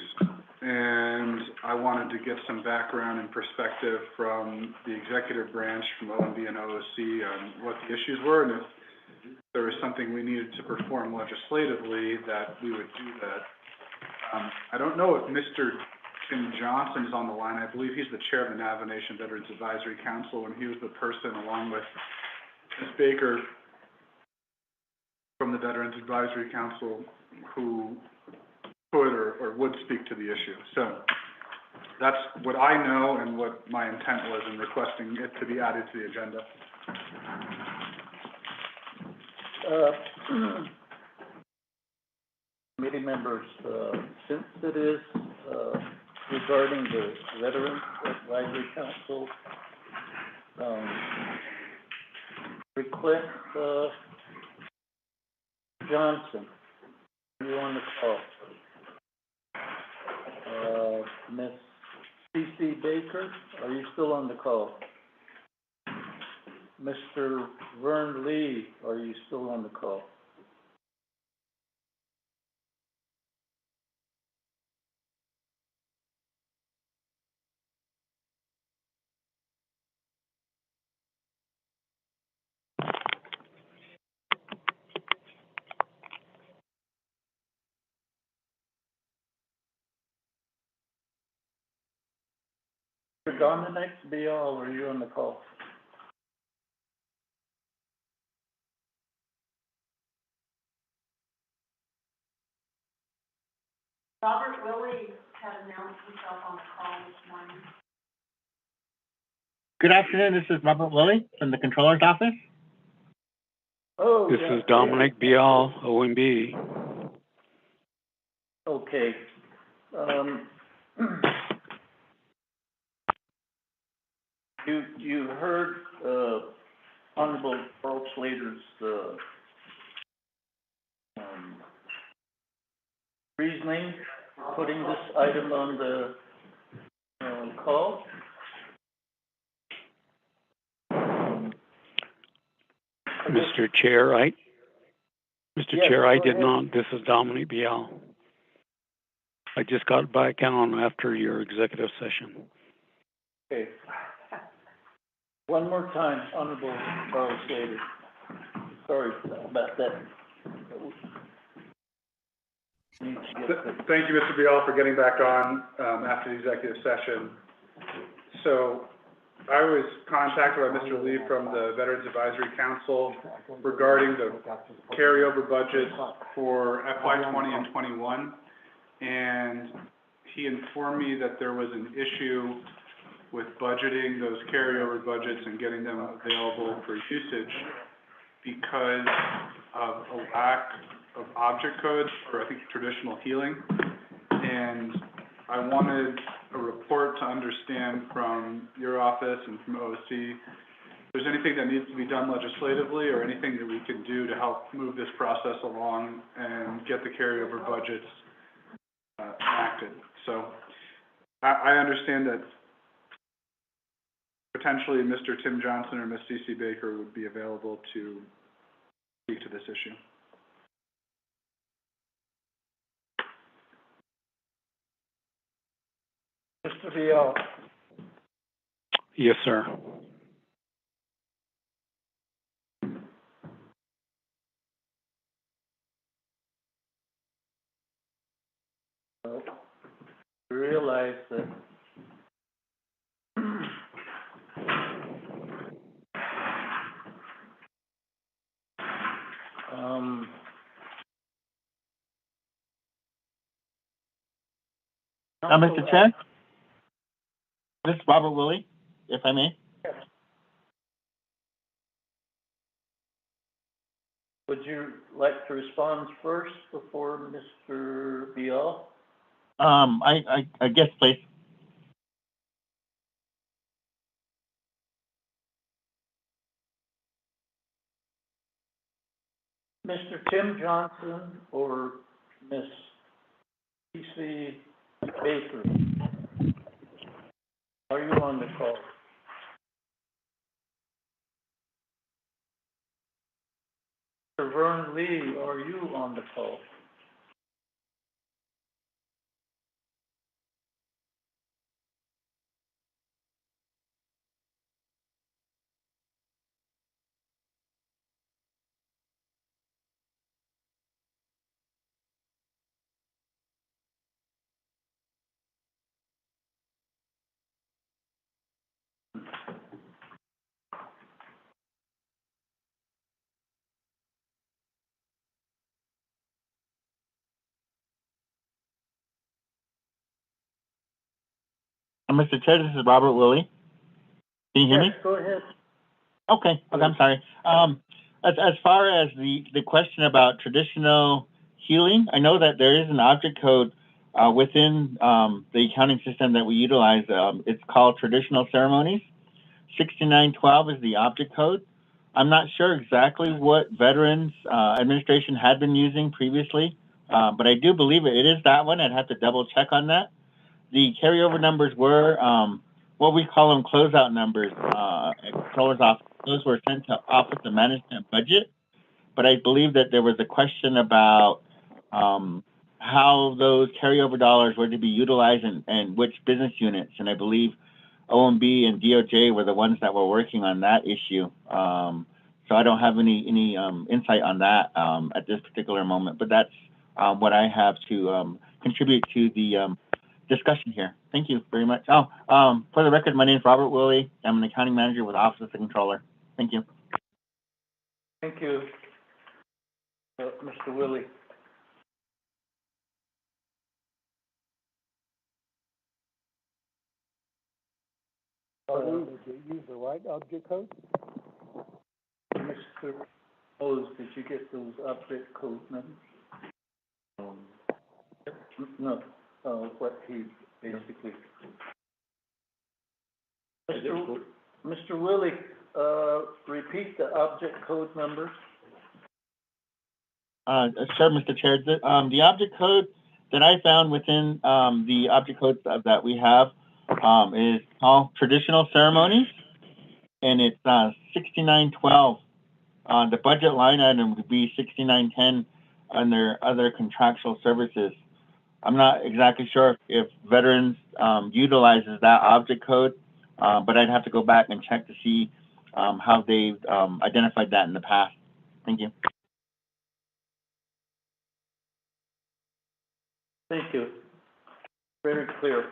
And I wanted to get some background and perspective from the executive branch, from OMB and OOC, on what the issues were, and if there was something we needed to perform legislatively, that we would do that. I don't know if Mr. Tim Johnson is on the line. I believe he's the chair of the Navajo Nation Veterans Advisory Council, and he was the person, along with Ms. Baker from the Veterans Advisory Council who could or would speak to the issue. So that's what I know and what my intent was in requesting it to be added to the agenda. Committee members, since it is, regarding the Veterans Advisory Council, request, Johnson, are you on the call? Ms. C.C. Baker, are you still on the call? Mr. Vern Lee, are you still on the call? Mr. Dominic Bial, are you on the call? Robert Willie had announced himself on the call this morning. Good afternoon, this is Robert Willie from the Controller's Office. Oh, This yeah. is Dominic Bial, OMB. Okay. You heard, Honorable Carl Slater's, reasoning, putting this item on the, call. Mr. Chair, Yes, I go did ahead. not. This is Dominic Bial. I just got back on after your executive session. Okay. One more time, Honorable Carl Slater. Sorry about that. Thank you, Mr. Bial, for getting back on after the executive session. So I was contacted by Mr. Lee from the Veterans Advisory Council regarding the carryover budgets for FY 20 and 21. And he informed me that there was an issue with budgeting those carryover budgets and getting them available for usage because of a lack of object codes for, I think, traditional healing. And I wanted a report to understand from your office and from OC if there's anything that needs to be done legislatively or anything that we can do to help move this process along and get the carryover budgets enacted. So I understand that potentially Mr. Tim Johnson or Ms. C.C. Baker would be available to speak to this issue. Mr. Bial. Yes, sir. Realize that Mr. Chair, this is Robert Willie, if I may. would you like to respond first before Mr. Bial? I guess, please. Mr. Tim Johnson or Ms. C.C. Baker? Are you on the call? Mr. Vern Lee, are you on the call? Mr. Chair, this is Robert Willie. Can you hear me? Yes, go ahead. Okay, I'm sorry. As far as the question about traditional healing, I know that there is an object code within the accounting system that we utilize. It's called traditional ceremonies. 6912 is the object code. I'm not sure exactly what Veterans Administration had been using previously, but I do believe it is that one. I'd have to double check on that. The carryover numbers were what we call them closeout numbers at Controller's Office. Those were sent to Office of Management Budget, but I believe that there was a question about how those carryover dollars were to be utilized and which business units, and I believe OMB and DOJ were the ones that were working on that issue. So I don't have any insight on that at this particular moment, but that's what I have to contribute to the discussion here. Thank you very much. For the record, my name is Robert Willie. I'm an accounting manager with Office of the Controller. Thank you. Thank you, Mr. Willie. Did you use the right object code? Mr. Rose, did you get those object code numbers? No, what he basically. Mr. Willie, repeat the object code numbers. Sure, Mr. Chair. The object code that I found within the object codes that we have is called traditional ceremonies, and it's 6912. The budget line item would be 6910 under other contractual services. I'm not exactly sure if Veterans utilizes that object code, but I'd have to go back and check to see how they've identified that in the past. Thank you. Thank you. Very clear.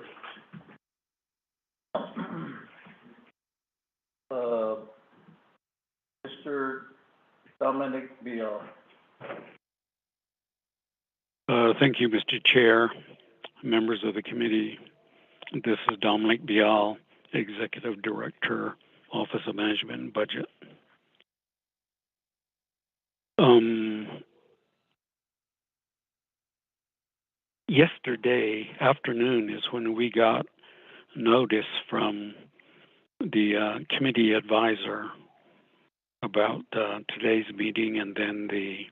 Mr. Dominic Bial. Thank you, Mr. Chair, members of the committee. This is Dominic Bial, Executive Director, Office of Management and Budget. Yesterday afternoon is when we got notice from the committee advisor about today's meeting and then the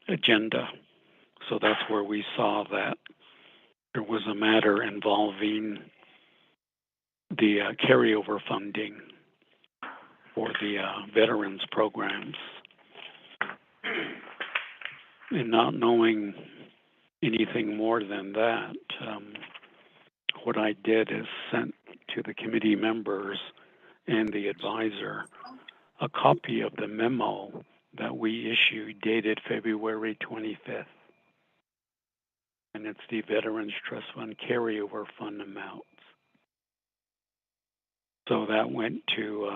agenda. So that's where we saw that there was a matter involving the carryover funding for the veterans programs. And not knowing anything more than that, what I did is sent to the committee members and the advisor a copy of the memo that we issued dated February 25th. And it's the Veterans Trust Fund carryover fund amounts. So that went to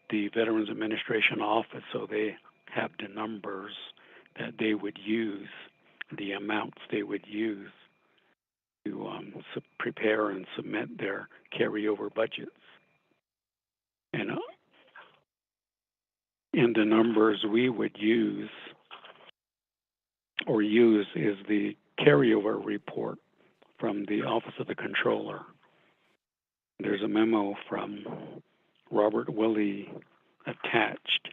the Veterans Administration office, so they have the numbers that they would use, the amounts they would use to prepare and submit their carryover budgets. And the numbers we would use is the carryover report from the Office of the Controller. There's a memo from Robert Willie attached,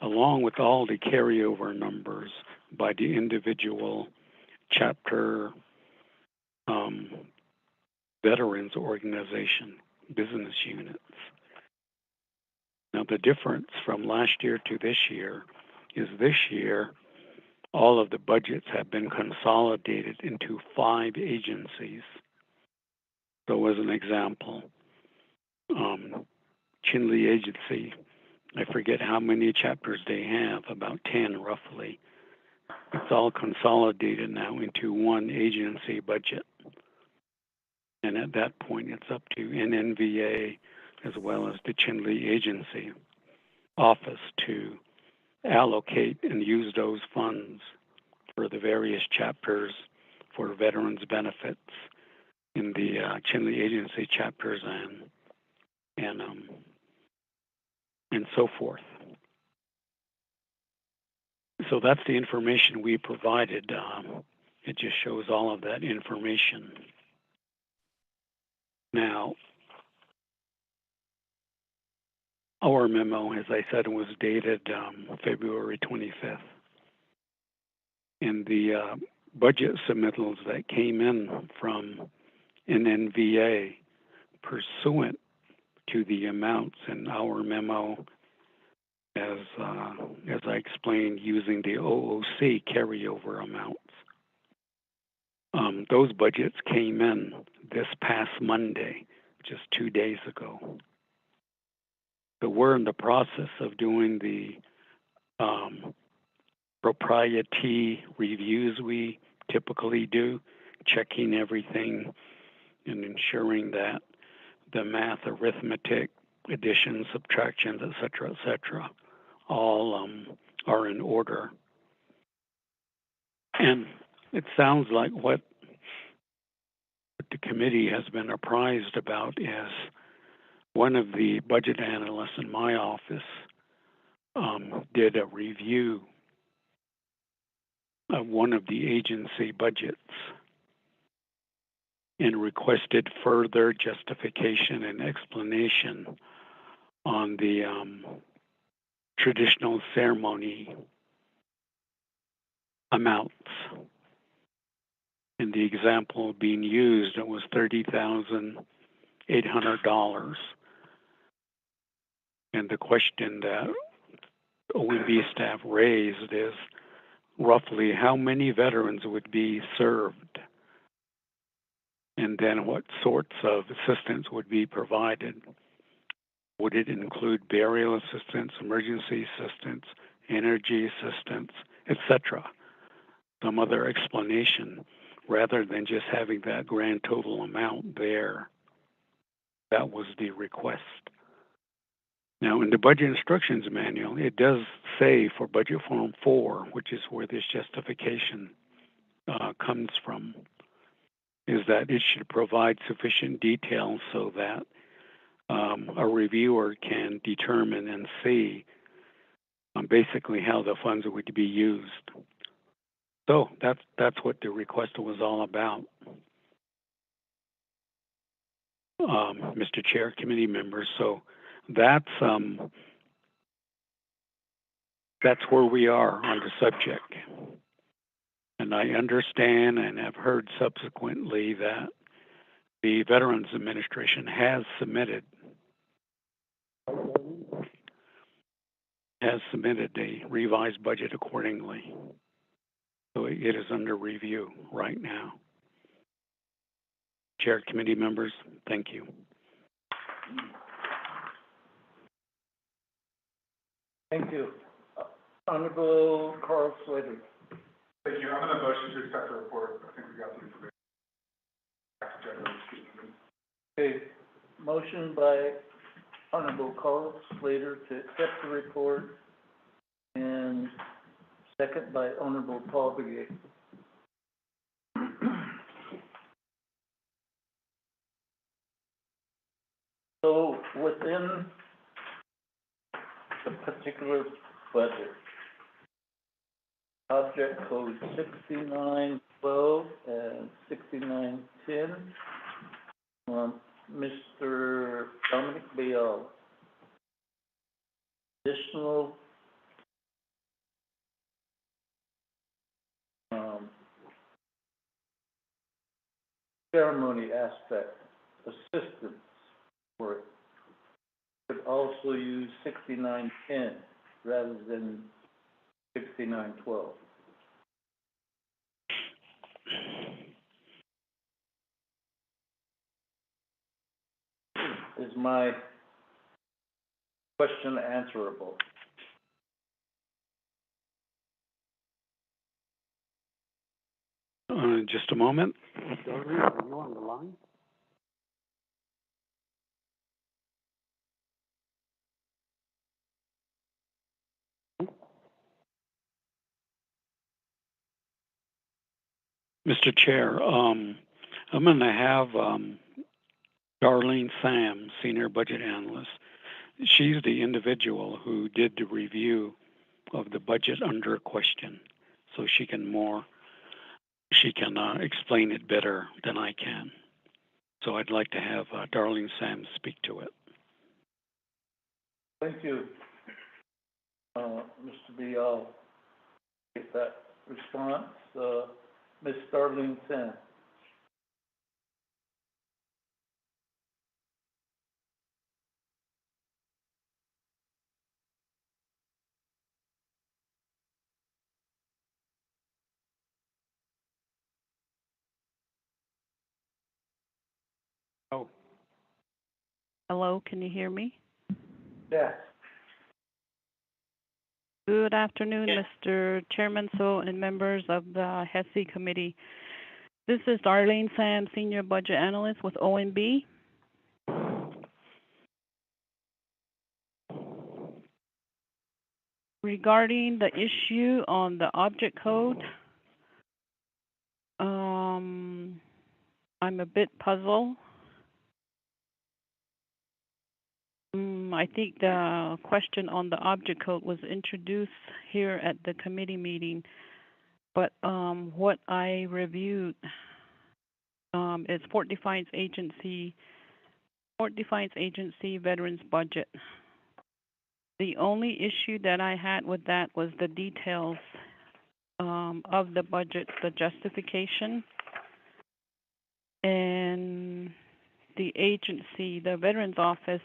along with all the carryover numbers by the individual chapter veterans organization business units. Now, the difference from last year to this year is this year, all of the budgets have been consolidated into 5 agencies. So as an example, Chinle Agency, I forget how many chapters they have, about 10 roughly. It's all consolidated now into one agency budget. And at that point, it's up to NNVA as well as the Chinle Agency office to allocate and use those funds for the various chapters for veterans benefits in the Chinle agency chapters and so forth. So that's the information we provided. It just shows all of that information. Now, our memo, as I said, was dated February 25th. And the budget submittals that came in from NNVA pursuant to the amounts in our memo, as I explained, using the OOC carryover amounts. Those budgets came in this past Monday, just 2 days ago. So we're in the process of doing the propriety reviews we typically do, checking everything and ensuring that the math, arithmetic, addition, subtractions, et cetera, all are in order. And it sounds like what the committee has been apprised about is one of the budget analysts in my office did a review of one of the agency budgets and requested further justification and explanation on the traditional ceremony amounts. In the example being used, it was $30,800. And the question that OMB staff raised is roughly how many veterans would be served, and then what sorts of assistance would be provided. Would it include burial assistance, emergency assistance, energy assistance, etc.? Some other explanation rather than just having that grand total amount there. That was the request. Now, in the budget instructions manual, it does say for budget form 4, which is where this justification comes from, is that it should provide sufficient detail so that a reviewer can determine and see basically how the funds would be used. So that's what the request was all about. Mr. Chair, committee members, so that's where we are on the subject. And I understand and have heard subsequently that the Veterans Administration has submitted a revised budget accordingly. So it is under review right now. Chair, committee members, thank you. Thank you. Honorable Carl Slater. Thank you. I'm in a motion to accept the report. I think we got the information. Okay, motion by Honorable Carl Slater to accept the report, and second by Honorable Paul Begay. So within the particular budget, object code 6912 and 6910, Mr. Dominic Bayal, additional ceremony aspect, assistance for it. Could also use 6910 rather than 6912. Is my question answerable? Just a moment. Are you on the line? Mr. Chair, I'm going to have Darlene Sam, Senior Budget Analyst. She's the individual who did the review of the budget under question, so she can explain it better than I can. So I'd like to have Darlene Sam speak to it. Thank you. Mr. B, I'll get that response. Ms. Darlene Sam. Oh. Hello, can you hear me? Yeah. Good afternoon, Mr. Chairman, and members of the HESI committee. This is Darlene Sam, Senior Budget Analyst with OMB. Regarding the issue on the object code, I'm a bit puzzled. I think the question on the object code was introduced here at the committee meeting, but what I reviewed is Fort Defiance Agency Veterans Budget. The only issue that I had with that was the details of the budget, the justification, and the agency, the Veterans Office.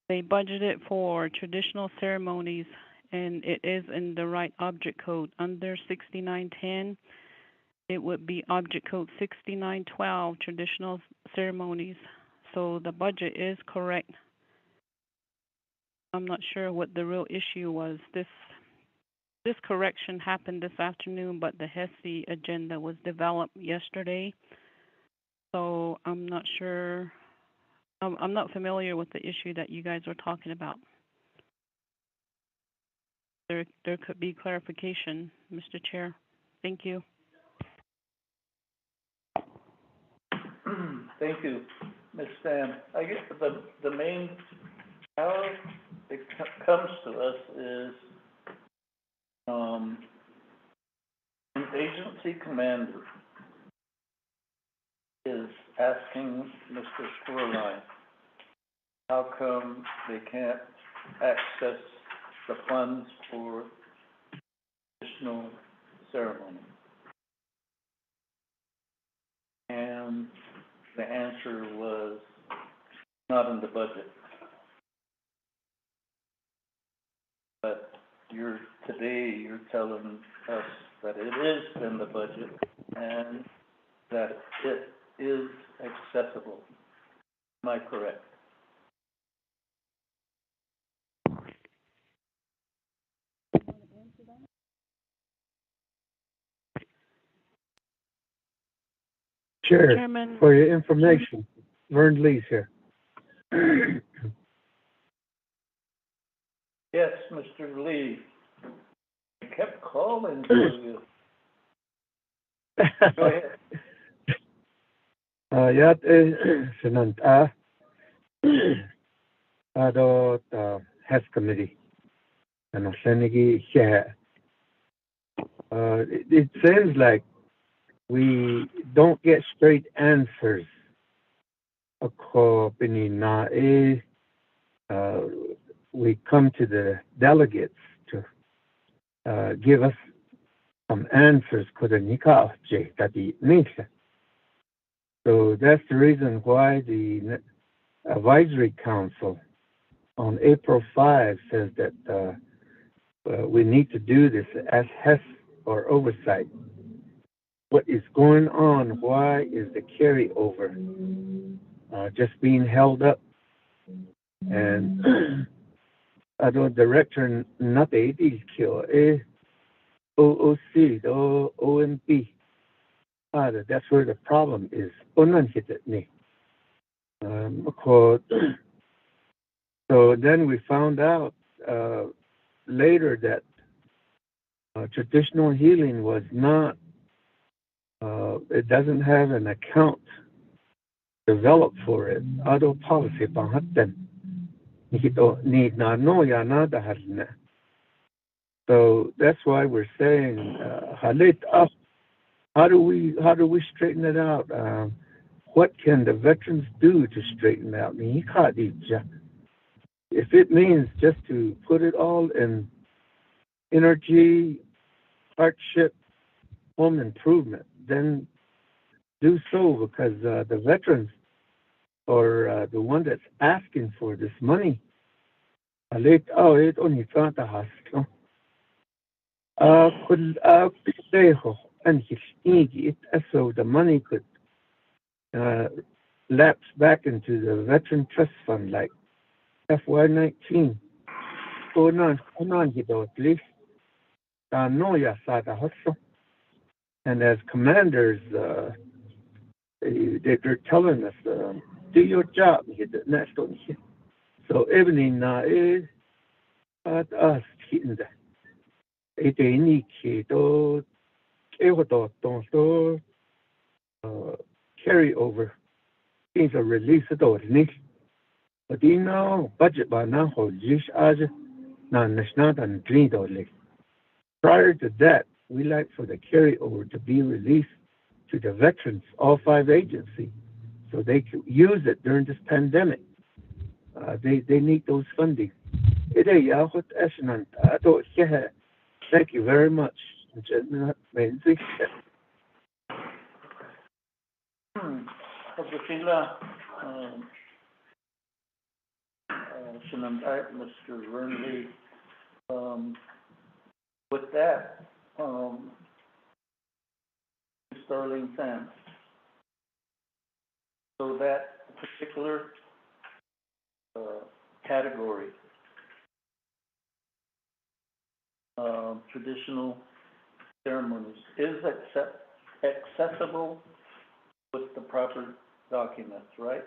They budgeted for traditional ceremonies, and it is in the right object code. Under 6910, it would be object code 6912, traditional ceremonies. So the budget is correct. I'm not sure what the real issue was. This correction happened this afternoon, but the HESI agenda was developed yesterday. So I'm not sure. I'm not familiar with the issue that you guys were talking about. There could be clarification, Mr. Chair. Thank you. Thank you, Ms. Sam. I guess the main how it comes to us is an agency commander is asking Mr. Shoreline, how come they can't access the funds for additional ceremony? And the answer was not in the budget. But today you're telling us that it is in the budget and that it is accessible. Am I correct? Chair, Chairman. for your information, Vern Lee's here. Yes, Mr. Lee. I kept calling for you. Go ahead. Jag senant då HES committee and senigi here. It seems like we don't get straight answers. We come to the delegates to give us some answers. So that's the reason why the advisory council on April 5 says that we need to do this as HES or oversight. What is going on? Why is the carryover just being held up? And I don't director not a kill OOC, the OMB. That's where the problem is. So then we found out later that traditional healing was not it doesn't have an account developed for it. Auto policy panghatan. Need not know ya nada harna. So that's why we're saying, how do we straighten it out? What can the veterans do to straighten it out? If it means just to put it all in energy, hardship, home improvement, then do so, because the veterans or the one that's asking for this money, it only thought the hospital. So the money could lapse back into the Veteran Trust Fund, like FY19. And as commanders, they're telling us, do your job. So evening is at us hitting that. It ain't to carryover. Things are released at all. But you know, budget by now, prior to that, we like for the carryover to be released to the veterans, all 5 agencies, so they can use it during this pandemic. They need those funding. Thank you very much. Mr. Vernley, with that, Sterling Sam. So that particular category, traditional ceremonies, is accessible with the proper documents, right?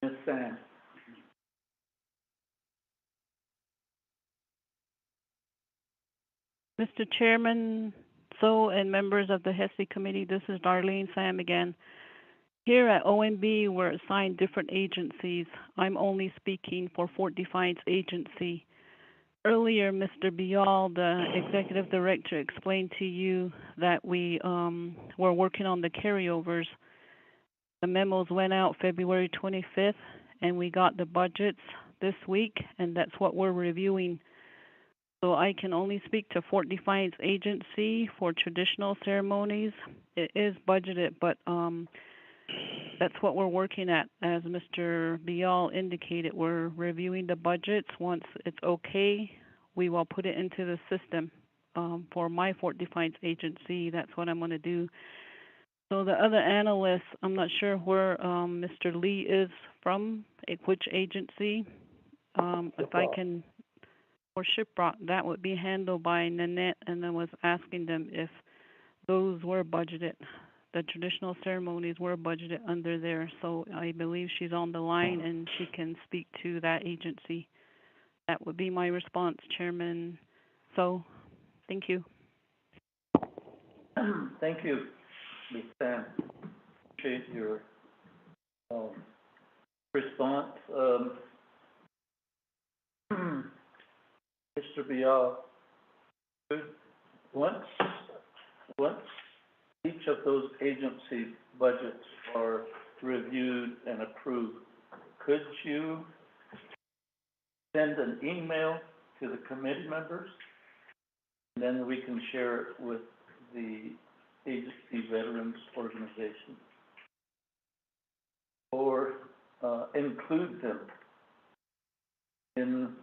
Ms. Sam. Mr. Chairman, and members of the HESI committee, this is Darlene Sam again. Here at OMB, we're assigned different agencies. I'm only speaking for Fort Defiance Agency. Earlier, Mr. Bial, the executive director, explained to you that we were working on the carryovers. The memos went out February 25th, and we got the budgets this week, and that's what we're reviewing. So I can only speak to Fort Defiance Agency for traditional ceremonies. It is budgeted, but that's what we're working at. As Mr. Bial indicated, we're reviewing the budgets. Once it's okay, we will put it into the system. For my Fort Defiance Agency, that's what I'm going to do. So the other analysts, I'm not sure where Mr. Lee is from, which agency. If I can, or Shiprock, that would be handled by Nanette, and I was asking them if those were budgeted. The traditional ceremonies were budgeted under there, so I believe she's on the line and she can speak to that agency. That would be my response, Chairman. So, thank you. Thank you, Ms. Sam. Appreciate your response. Mr. Bial, once each of those agency budgets are reviewed and approved, could you send an email to the committee members? And then we can share it with the agency veterans organization, or include them in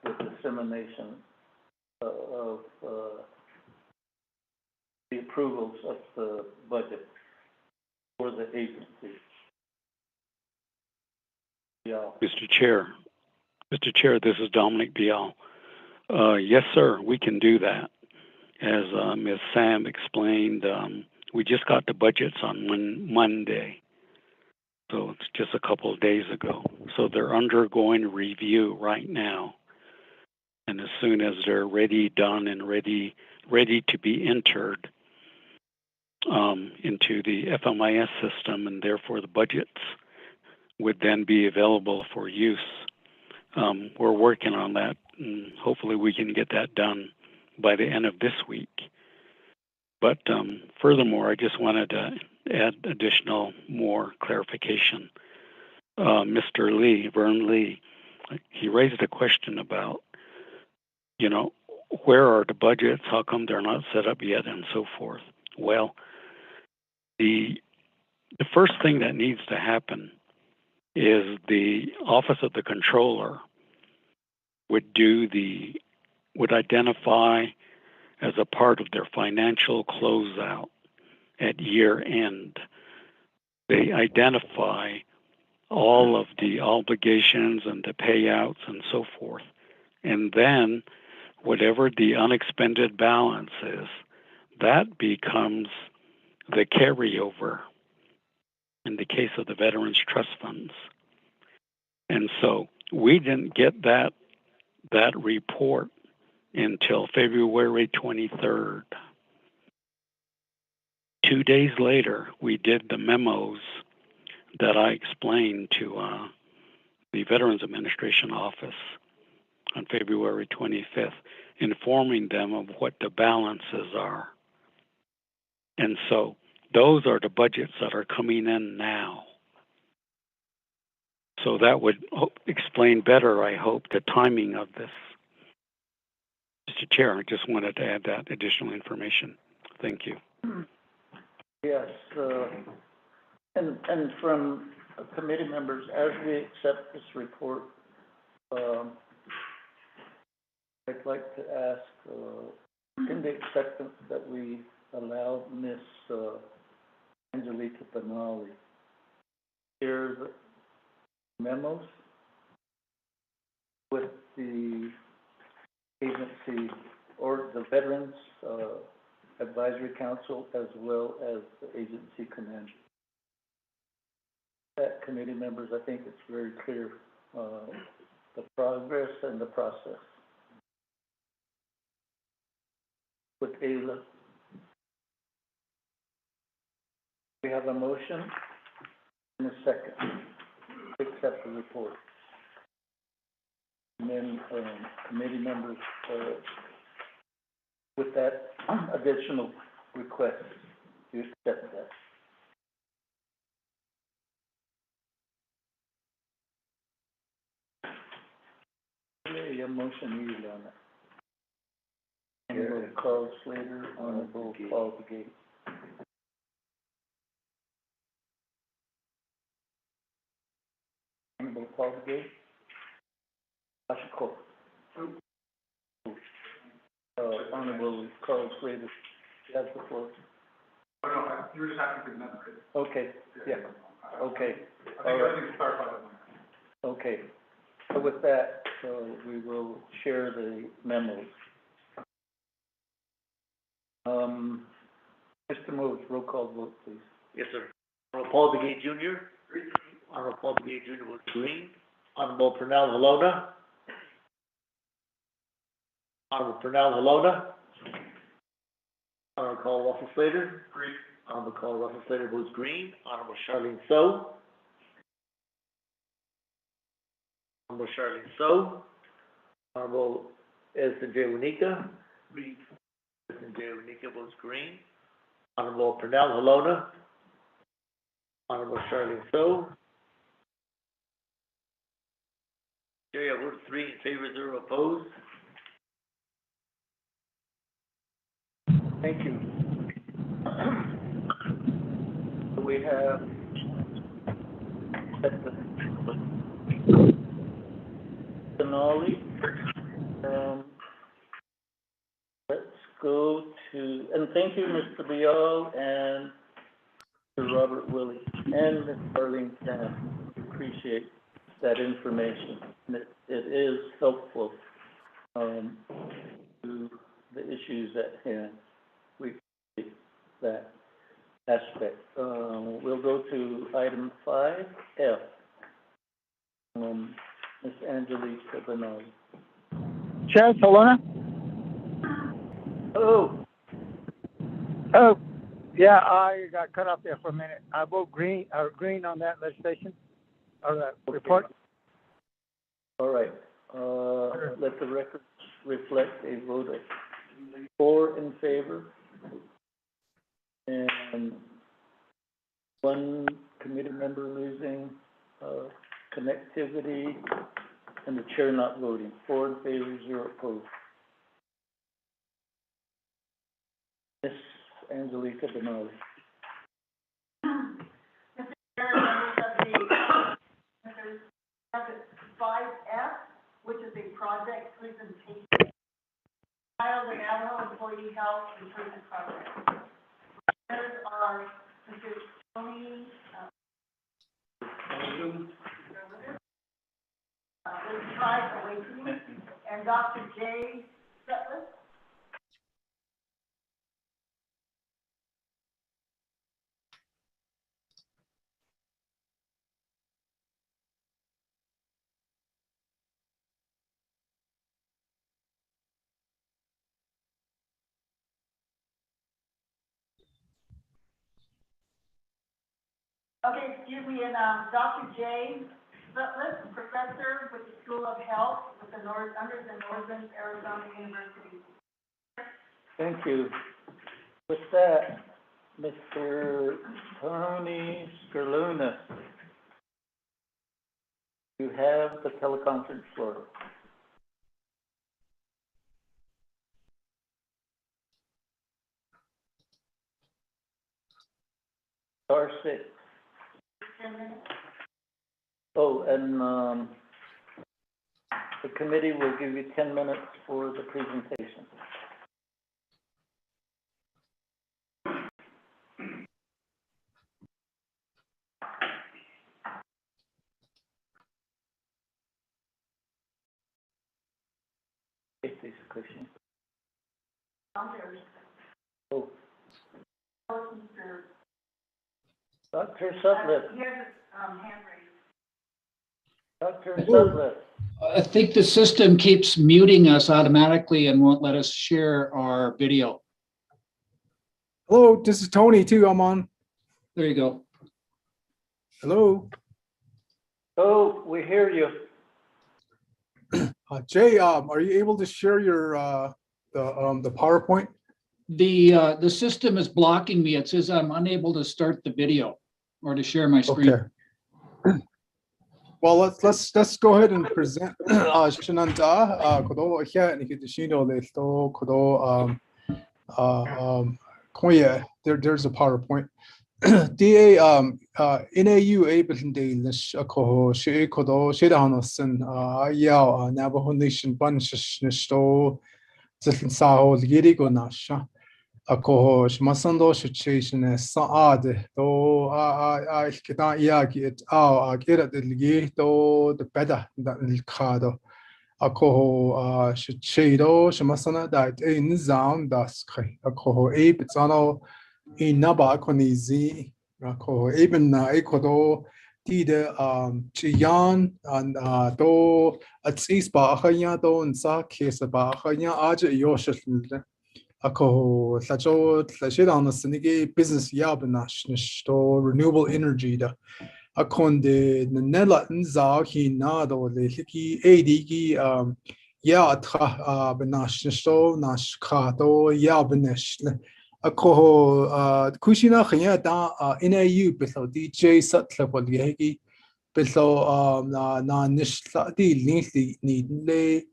the dissemination of the approvals of the budget for the agency. Yeah. Mr. Chair, this is Dominic Bial. Yes, sir, we can do that. As Ms. Sam explained, we just got the budgets on Monday. So it's just a couple of days ago. So they're undergoing review right now. And as soon as they're ready, done, and ready to be entered into the FMIS system, and therefore the budgets would then be available for use. We're working on that, and hopefully we can get that done by the end of this week. But furthermore, I just wanted to add more clarification. Mr. Lee, Vern Lee, he raised a question about, where are the budgets? How come they're not set up yet, and so forth? Well, the first thing that needs to happen is the Office of the Controller would identify as a part of their financial closeout at year end. They identify all of the obligations and the payouts and so forth. And then whatever the unexpended balance is, that becomes the carryover in the case of the Veterans Trust Funds. And so we didn't get that report until February 23rd. 2 days later, we did the memos that I explained to the Veterans Administration office on February 25th, informing them of what the balances are. And so those are the budgets that are coming in now. So that would explain better, I hope, the timing of this. Mr. Chair, I just wanted to add that additional information. Thank you. Yes, and from committee members, as we accept this report, I'd like to ask, in the acceptance that we allow Ms. Angelica Benali share the memos with the agency or the Veterans Advisory Council, as well as the agency commander. That committee members, I think it's very clear, the progress and the process. With Ayla, we have a motion and a second to accept the report. And then committee members, with that additional request, you accept that. Okay, a motion needed on that. Honorable Carl Slater, Honorable Paul Begay. Honorable Paul Begay. Ashiko. Honorable Carl Slater, you have the floor. Oh, no, you were just asking for the number. Okay, yeah, okay. I think everything's clarified. Okay, so with that, we will share the memos. Mr. Moves, roll call vote, please. Yes, sir. Honorable Paul Begay Jr. Honorable Paul Begay Jr. votes green. Honorable Pernell Halona. Honorable Pernell Halona. Honorable Carl Russell Slater. Green. Honorable Carl Russell Slater votes green. Honorable Charlene So. Honorable Charlene So. Honorable Edson J. Wanika. Green. Edson J. Wanika votes green. Honorable Pernell Halona. Honorable Charlene So. Chair, I vote 3 in favor, 0 opposed. Thank you. We have Denali. Let's go to, and thank you, Mr. Bial and Mr. Robert Willie and Ms. Arlene Tan. Appreciate that information. And it is helpful to the issues at hand. We appreciate that. aspect. We'll go to item 5F. Ms. Angelica Bernal. Chair Solana? Oh, Oh, yeah, I got cut off there for a minute. I vote green on that legislation, or that report. all right. Let the record reflect a vote of 4 in favor and 1 committee member losing connectivity and the chair not voting. 4 in favor, 0 opposed. Ms. Angelica Benali. Mr. Chair, members of the 5F, which is a project presentation. File the Navajo Employee Health Improvement Project. Members are Mr. Tony, Liz Tribe Awakening, and Dr. Jay Sutliff. Okay, excuse me, and Dr. Jay Sutliff, professor with the School of Health with the under the Northern Arizona University. Thank you. With that, Mr. Tony Scarluna, you have the teleconference floor. Star 6. 10 minutes. Oh, and the committee will give you 10 minutes for the presentation. Safety question. Oh. Dr. Sutliff. He has his hand raised. Dr. Sutliff. I think the system keeps muting us automatically and won't let us share our video. Hello, this is Tony too. I'm on. There you go. Hello. Oh, we hear you. Jay, are you able to share your the PowerPoint? The system is blocking me. It says I'm unable to start the video or to share my screen. Okay. Well, let's go ahead and present. Shenanda, kodo here ni kitishino le sto kodo koye. There's a PowerPoint. DA NAU able to ko she kodo she hanosen yao Navajo Nation bunch sto zilin sao ligiri go nasha. Ako masando situation saad to kita iagi it akira dilgi to the better that kado ako shido shamasana that in zam das kai ako bitsano inaba konizi ako even ekodo tide chiyan and to at least ba khanya to nsa case ba khanya aj yoshil ako sacho sashidana sinigi business yabnash to renewable energy da akonde nela nza hi nado le hiki adigi ya tra bnash to nash khato yabnesh ako kushina khanya da NAU beso DJ satla pol yegi beso na nish di ni le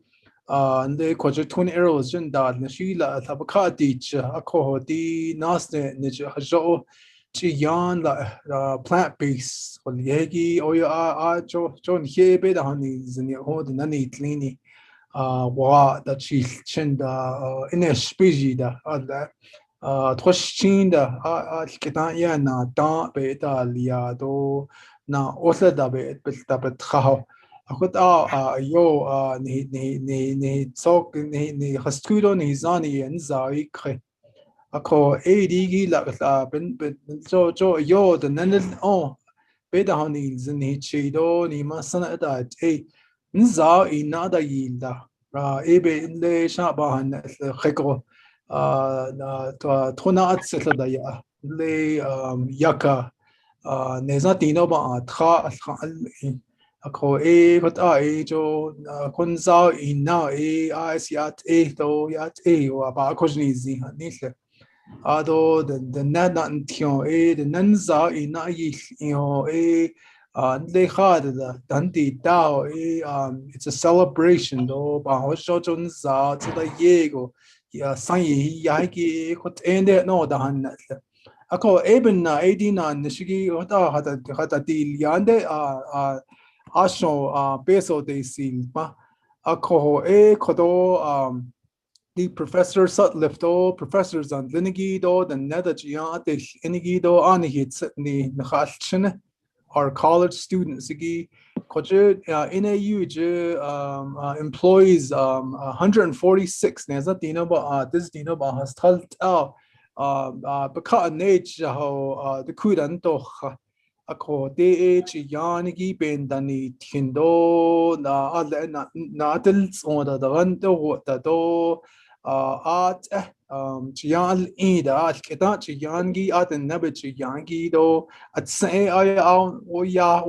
the quadrant 20 arrows in that Nashila Tabaka teach Ako di Nasne Nij Hajo Chiyan la plant base or Yegi or John Hebe the honeys in your hold nani tlini wa that she chinda in a species da twashin da Kitanya na da beta liado na also da bit how أخذ يو ني صوك ني خستكودو ني زاني نزاي كخي ako digi la ben jo yo the nan oh be da hani zini chido ni masana da nza ina da yinda be le sha ba han kheko na tona at setla da ya le yaka neza tino ba tra ako kot jo kun za ina as yat to yat wa ba ko ni zi ni le ado the net not tio the nanza ina le khad da danti dao it's a celebration do ba ho sho chun za to the yego ya san yi ya ki kot ende no da han ako eben na 89 nishigi hata til yande asho peso de silpa ako kodo the professor sat lifto professors on linigi do the neda jian de inigi do anihit ni nakhalchne our college students igi koje NAU je employees 146 neza dino ba this dino ba hostal baka nature how the kudan to ako de yanigi ben dani tindo na adults on the rando da do at chiyan ida kita chiyangi at nabe chiyangi do at say I o ya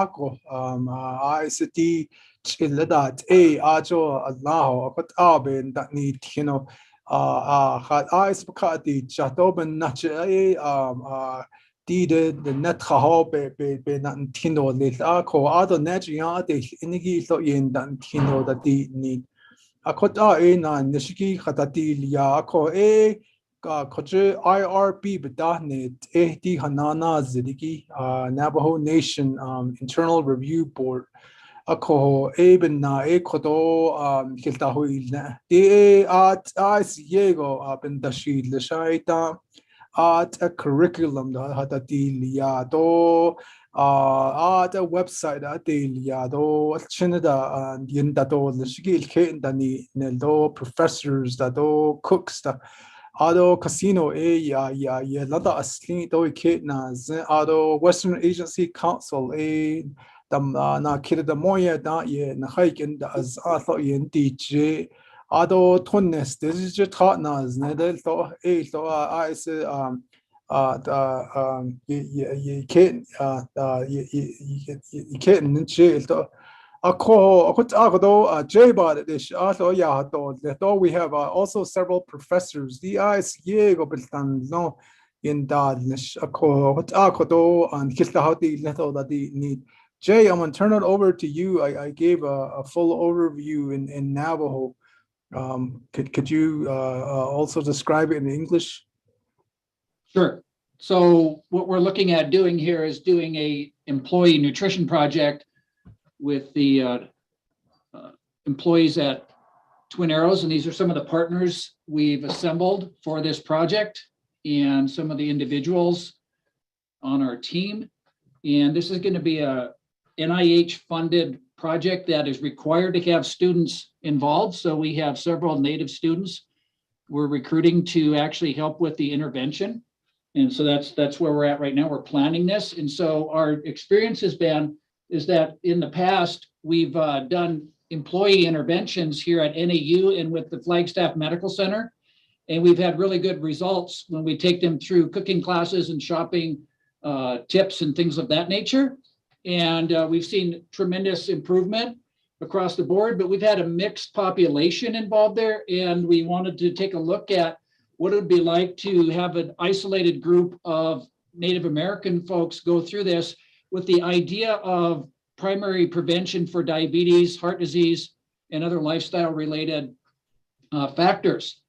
ko ICT chiladat ajo Allah but ben dani tino had eyes bakati chatoben nache the net haho be nan tino le ko ado net ya de inigi so yin dan tino da di ni akota na nishiki khatati ya ko ka khoje IRP bedahnet di hanana zidiki Navajo Nation Internal Review Board ako eben na kodo kilta huilna at yego ben dashid le shaita at a curriculum da hatatilya do at a website atilya do chinada and yinda do the shigil ken dani neldo professors da do cooks da ado casino ya lada asli do ket na ado Western Agency Council na kira da moya da ye na haikin da az atho yen DJ ado tonnes this is just hot nas ne del to I say you can't you can't nche to ako J bot this also ya to we have also several professors the is yego biltan no in da ako do and kilta hoti leto that the need Jay, I'm going to turn it over to you. I gave a full overview in Navajo. Could you also describe it in English? Sure. So what we're looking at doing here is doing a employee nutrition project with the employees at Twin Arrows. And these are some of the partners we've assembled for this project and some of the individuals on our team. And this is going to be a NIH-funded project that is required to have students involved. So we have several Native students we're recruiting to actually help with the intervention. And so that's where we're at right now. We're planning this. And so our experience has been is that in the past, we've done employee interventions here at NAU and with the Flagstaff Medical Center. And we've had really good results when we take them through cooking classes and shopping tips and things of that nature. And we've seen tremendous improvement across the board, but we've had a mixed population involved there. And we wanted to take a look at what it would be like to have an isolated group of Native American folks go through this with the idea of primary prevention for diabetes, heart disease, and other lifestyle related factors.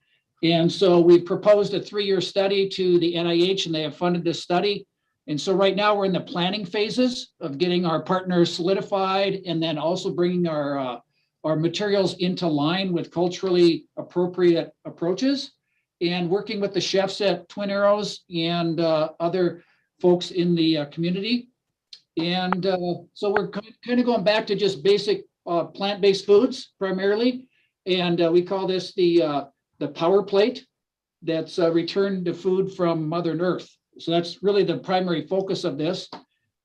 And so we proposed a 3-year study to the NIH and they have funded this study. And so right now we're in the planning phases of getting our partners solidified and then also bringing our materials into line with culturally appropriate approaches and working with the chefs at Twin Arrows and other folks in the community. And so we're kind of going back to just basic plant-based foods primarily. And we call this the power plate. that's returned to food from Mother Earth. So that's really the primary focus of this.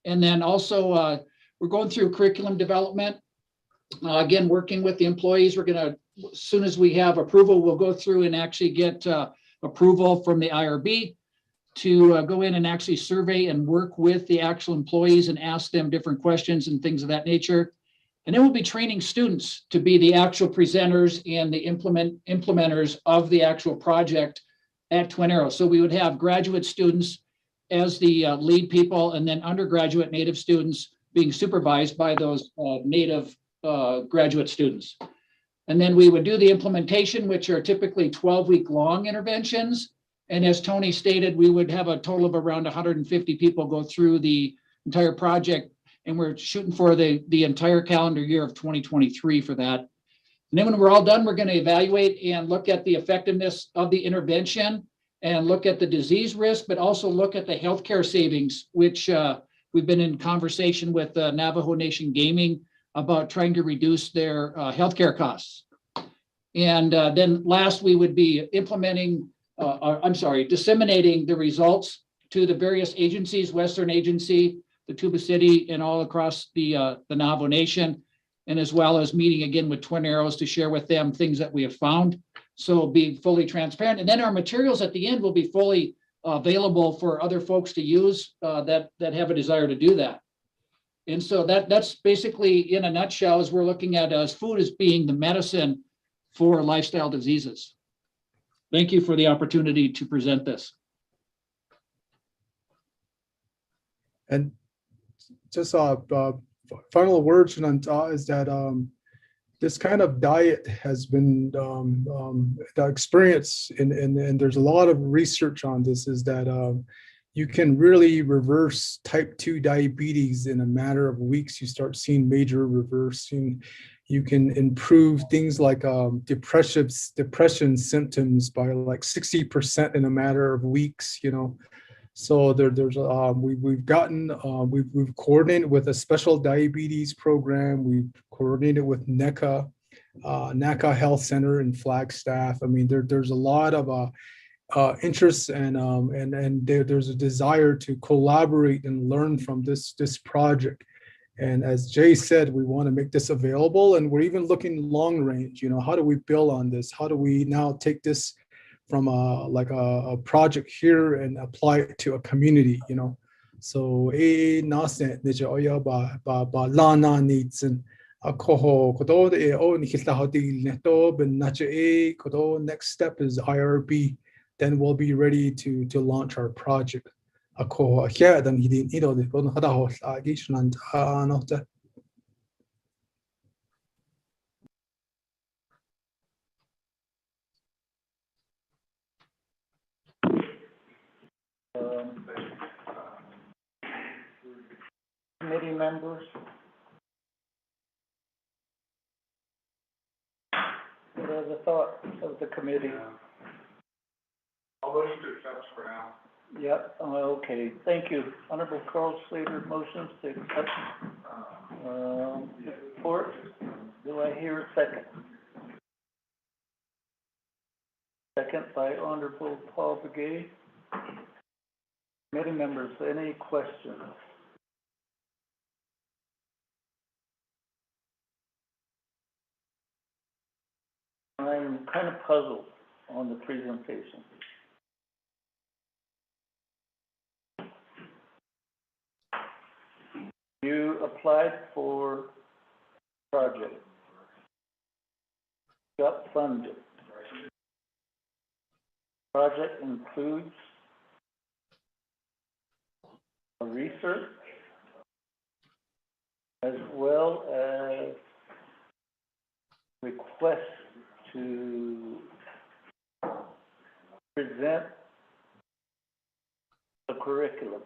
And then also, we're going through curriculum development. Again, working with the employees, we're gonna, as soon as we have approval, we'll go through and actually get approval from the IRB to go in and actually survey and work with the actual employees and ask them different questions and things of that nature. And then we'll be training students to be the actual presenters and the implementers of the actual project at Twin Arrows. So we would have graduate students as the lead people, and then undergraduate Native students being supervised by those Native graduate students. And then we would do the implementation, which are typically 12-week long interventions. And as Tony stated, we would have a total of around 150 people go through the entire project. And we're shooting for the entire calendar year of 2023 for that. And then when we're all done, we're going to evaluate and look at the effectiveness of the intervention and look at the disease risk, but also look at the healthcare savings, which we've been in conversation with Navajo Nation Gaming about trying to reduce their healthcare costs. And then last, we would be disseminating the results to the various agencies, Western Agency, the Tuba City, and all across the Navajo Nation, and as well as meeting again with Twin Arrows to share with them things that we have found. So be fully transparent. And then our materials at the end will be fully available for other folks to use that have a desire to do that. And so that's basically, in a nutshell, as we're looking at as food as being the medicine for lifestyle diseases. Thank you for the opportunity to present this. And just final words is that this kind of diet has been the experience, and there's a lot of research on this, is that you can really reverse type 2 diabetes in a matter of weeks. You start seeing major reversing. You can improve things like depression symptoms by like 60% in a matter of weeks, you know. So we've coordinated with a special diabetes program. We've coordinated with NECA, NACA Health Center in Flagstaff. I mean, there's a lot of interest and there's a desire to collaborate and learn from this project. And as Jay said, we want to make this available, and we're even looking long range. You know, how do we build on this? How do we now take this from a project here and apply it to a community? You know, so next step is IRB. Then we'll be ready to launch our project. Committee members? What are the thoughts of the committee? I'll motion to accept for now. Yep, okay, thank you. Honorable Carl Slater motions to accept report. Do I hear a second? Second by Honorable Paul Begay. Committee members, any questions? I'm kind of puzzled on the presentation. You applied for project, got funded. Project includes a research as well as requests to present a curriculum.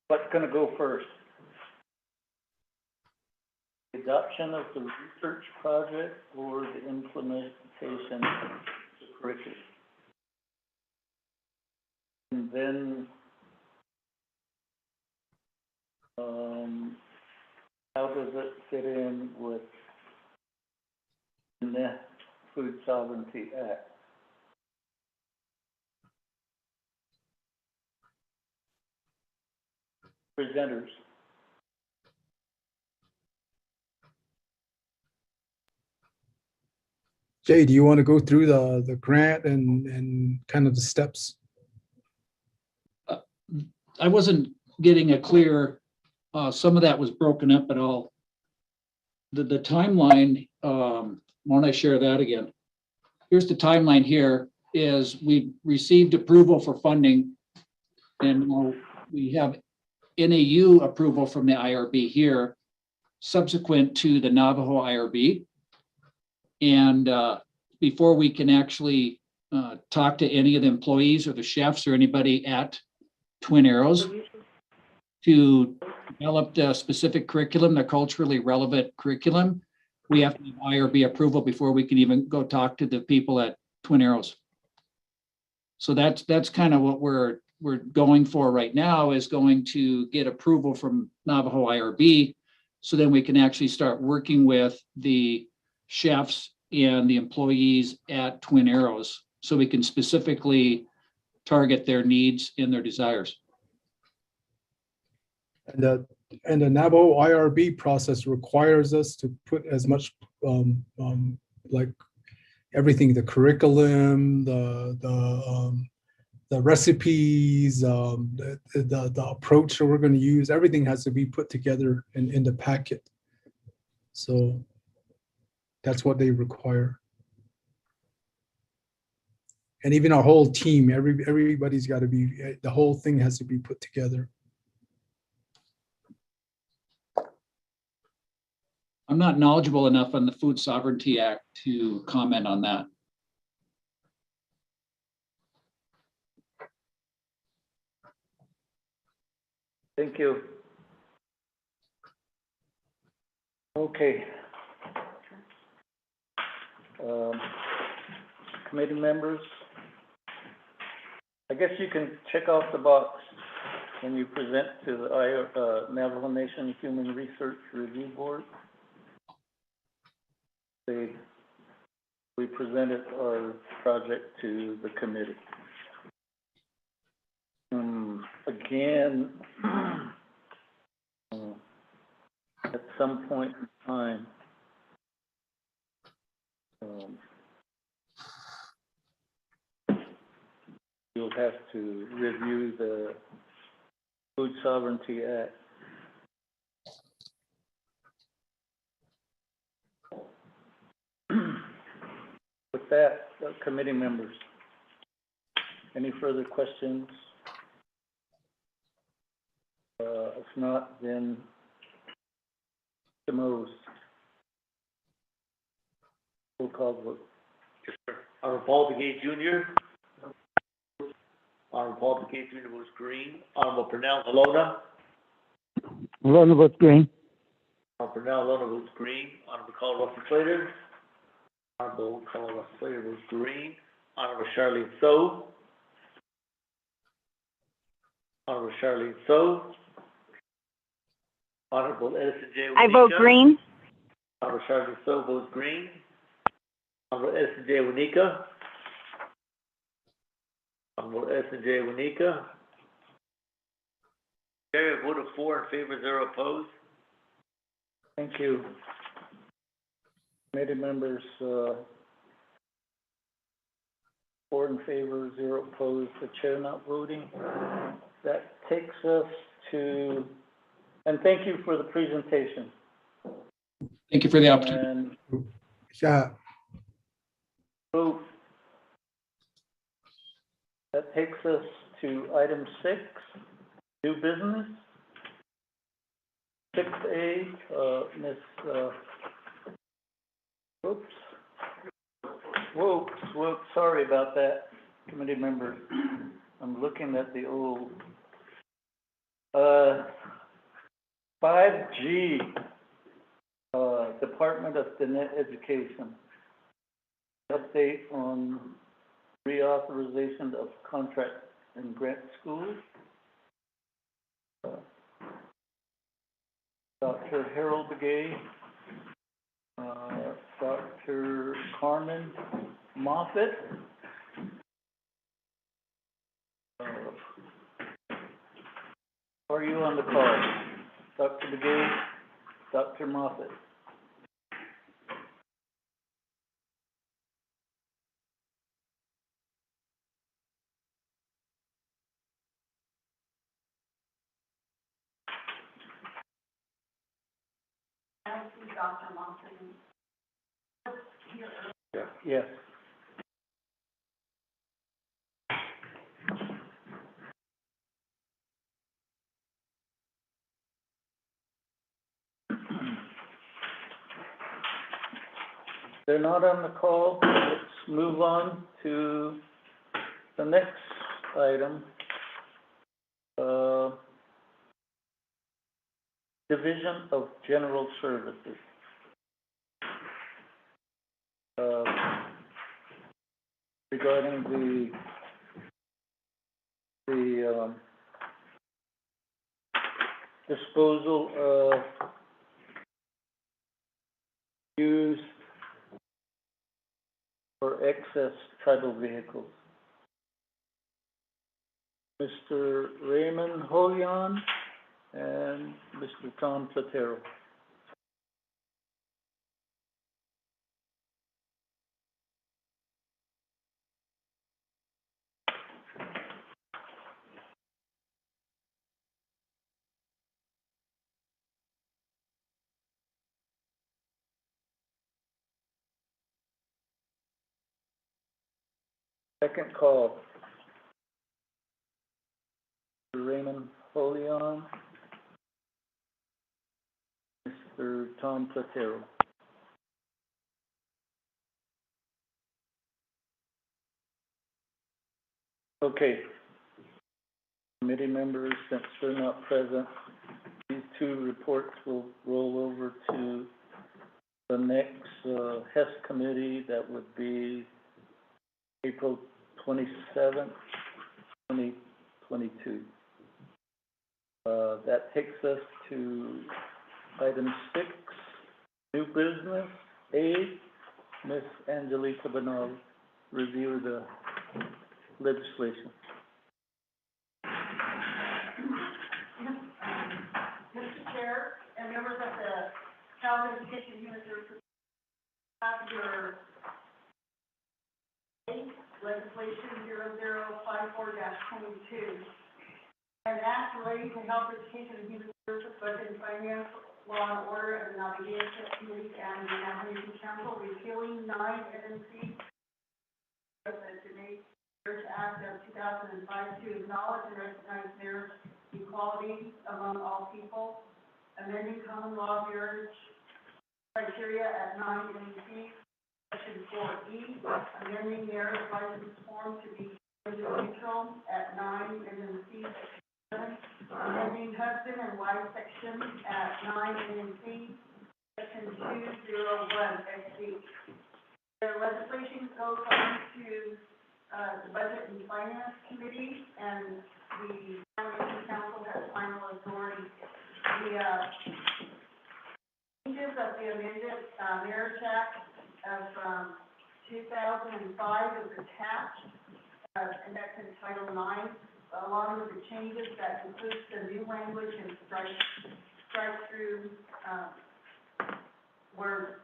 What's going to go first? The adoption of the research project or the implementation of the curriculum? And then how does it fit in with the Food Sovereignty Act? Presenters. Jay, do you want to go through the grant and kind of the steps? I wasn't getting a clear, some of that was broken up, but the timeline, why don't I share that again? Here's the timeline here is we received approval for funding and we have NAU approval from the IRB here subsequent to the Navajo IRB. And before we can actually talk to any of the employees or the chefs or anybody at Twin Arrows to develop the specific curriculum, the culturally relevant curriculum, we have to have IRB approval before we can even go talk to the people at Twin Arrows. So that's kind of what we're going for right now, is going to get approval from Navajo IRB, so then we can actually start working with the chefs and the employees at Twin Arrows, so we can specifically target their needs and their desires. And the Navajo IRB process requires us to put as much like everything, the curriculum, the recipes, the approach that we're going to use, everything has to be put together in the packet. So that's what they require. And even our whole team, everybody's got to be, the whole thing has to be put together. I'm not knowledgeable enough on the Food Sovereignty Act to comment on that. Thank you. Okay. Committee members, I guess you can check off the box when you present to the Navajo Nation Human Research Review Board. We presented our project to the committee. Again, at some point in time, you'll have to review the Food Sovereignty Act. With that, committee members, any further questions? If not, then the most. We'll call the vote. Yes, sir. Honorable Paul Begay Jr. Honorable Paul Begay Jr. votes green. Honorable Pernell Alona. Alona votes green. Honorable Pernell Alona votes green. Honorable Carl Russell Slater. Honorable Carl Russell Slater votes green. Honorable Charlene So. Honorable Charlene So. Honorable Edison J. Winika. I vote green. Honorable Charlene So votes green. Honorable Edison J. Winika. Honorable Edison J. Winika. Carry a vote of 4 in favor, 0 opposed. Thank you. Committee members, 4 in favor, 0 opposed, the chair not voting. That takes us to, and thank you for the presentation. Thank you for the opportunity. Yeah. So that takes us to item 6, new business. 6A, Ms. Whoops, sorry about that, committee members. I'm looking at the old 5G, Department of Education. Update on reauthorization of contract and grant schools. Dr. Harold Begay, Dr. Carmen Moffett, are you on the call? Dr. Begay, Dr. Moffett? I don't see Dr. Monson. Yeah. Yes. They're not on the call. Let's move on to the next item. Division of General Services. Regarding the disposal of used or excess tribal vehicles. Mr. Raymond Holian and Mr. Tom Platero. Second call. Mr. Raymond Holian, Mr. Tom Platero. Okay. Committee members, since they're not present, these two reports will roll over to the next HES committee. That would be April 27th, 2022. That takes us to item 6, new business. A, Ms. Angelica Bernal, review the legislation. Mr. Chair and members of the Child Education Human Services, have your legislation 0054-22. An act relating to health education and human services, budget and finance, law and order, and the navigation committee and the navigation council, repealing 9 NNC. The Marriage Act of 2005 to acknowledge and recognize marriage equality among all people, amending common law marriage criteria at 9 NNC, section 4E, amending marriage license form to be gender neutral at 9 NNC, amending husband and wife section at 9 NNC, section 201 SC. The legislation goes on to the Budget and Finance Committee, and the Navigation Council has final authority. The changes of the amended Marriage Act of 2005 is attached, and that's in Title 9. Along with the changes, that includes the new language and strike through words.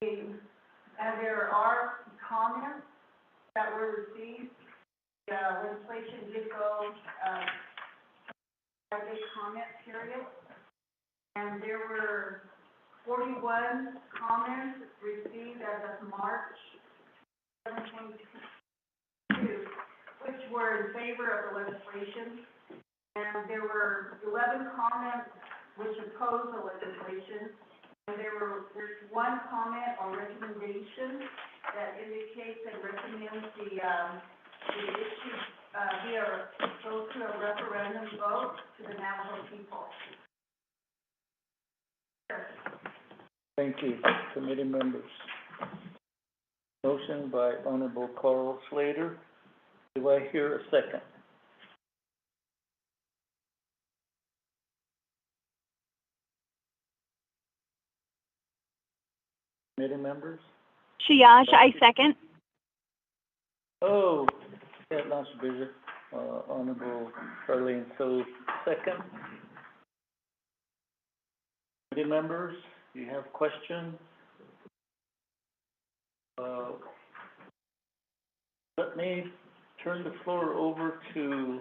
And there are comments that were received. The legislation did go a comment period, and there were 41 comments received as of March 2022. Which were in favor of the legislation, and there were 11 comments which opposed the legislation, and there's 1 comment or recommendation that indicates and recommends the issue go to a referendum vote to the Navajo people. Thank you, committee members. Motion by Honorable Carl Slater. Do I hear a second? Committee members? Shiash, I second. Oh, yeah, Lance Bishop, Honorable Charlene, so second. Committee members, you have questions? Let me turn the floor over to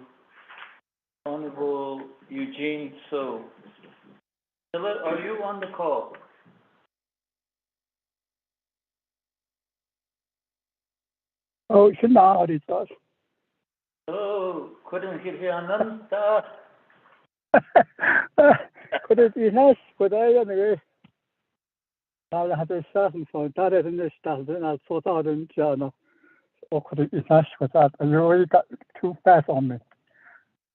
Honorable Eugene So. Philip, are you on the call? Oh, Shana, it does. Oh, couldn't hear Ananta. Could it be nice? Could I anyway? I had a certain for that in this stuff, then I thought out in journal. Or could it be nice with that? And you already got too fast on me.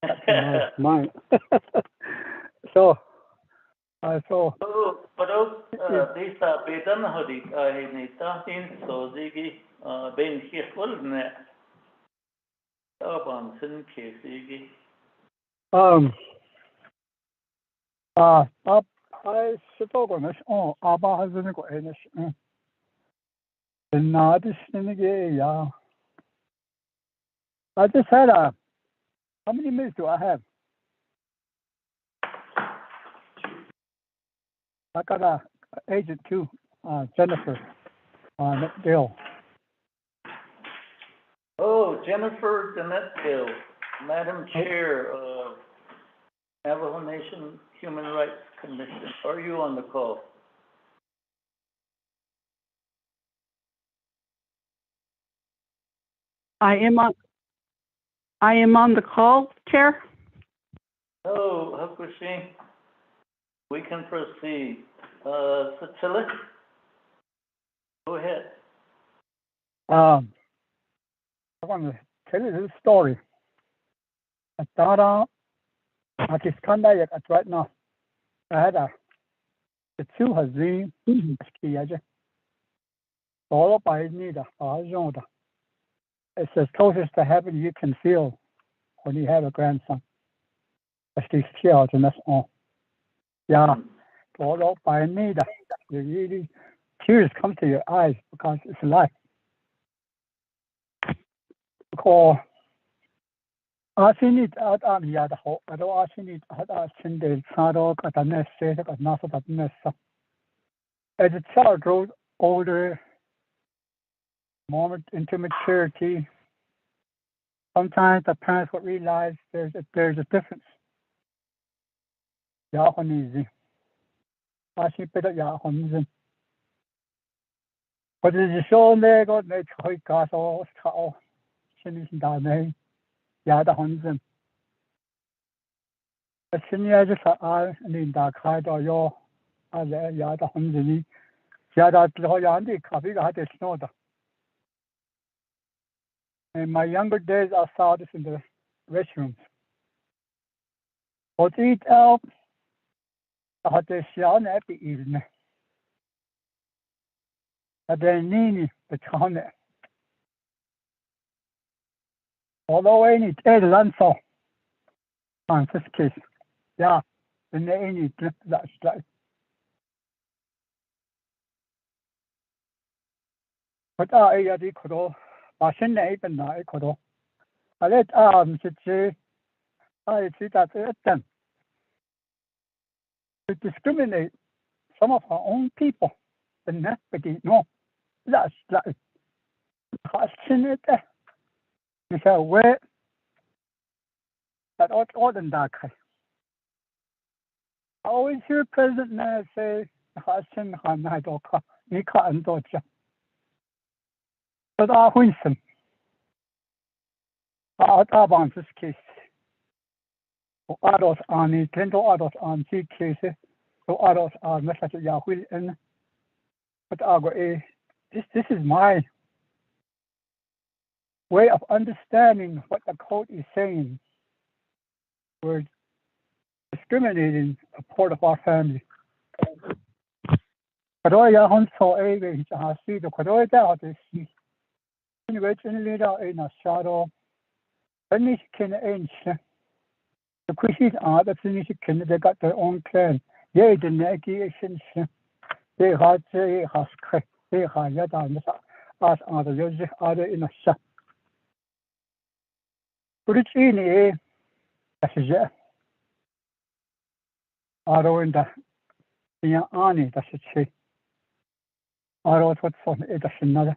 That's mine. So, I saw. Oh, but these are better hoodie. I need something so ziggy, Ben Hiffle net. Abansın kesigi. I suppose on this. Oh, Abba has been got in this. And now this thing again, yeah. I just had how many minutes do I have? I got a agent too, Jennifer, Bill. Oh, Jennifer Denettville, Madam Chair of Navajo Nation Human Rights Commission. Are you on the call? I am on the call, Chair. Oh, Hakushi, we can proceed. Satilla, go ahead. I want to tell you this story. I thought I just come back at right now. I had the two has been ski. All by me the it's as closest to heaven you can feel when you have a grandson. Actually, skills and that's all. Yeah, all by me you really tears come to your eyes because it's life. Because I think it out on the other whole. I don't actually need to send the shadow at the nest, say that not at the nest. As a child grows older, moment into maturity, sometimes the parents will realize there's a difference. Yahonism. I think better Yahonism. But it's show there got no choice, gas or cow. Chinese down Yahonism. A senior just in the kind of your other Yahonism. Yada Yandi coffee had a snow. In my younger days, I saw this in the restrooms. But eat out, I had to show every evening. And then Nini, the town. Although I need a lunch on this case. Yeah, and they need that's like. But I could all, I shouldn't even know I could all. I let to say, I see that them to discriminate some of our own people. The next no, that's like passionate. You say, where that all in that case. I always hear President Nair say, Hassan Hanadoka, Nika and Dodja. But I win some. I want this case. Adults on it, 10 adults on G cases, so adults are message Yahweh and but I go, this is my way of understanding what the code is saying. We're discriminating a part of our family. But I want to see the code out is in which in a shadow. And this can end. The Christians are the Phoenicians, they got their own clan. They the negations. They had a husk. 세하 야다면서 아스아도 요지 아래 이나샤 우리치니 다시제 아로인다 그냥 아니 다시치 아로 톳손 에다신나다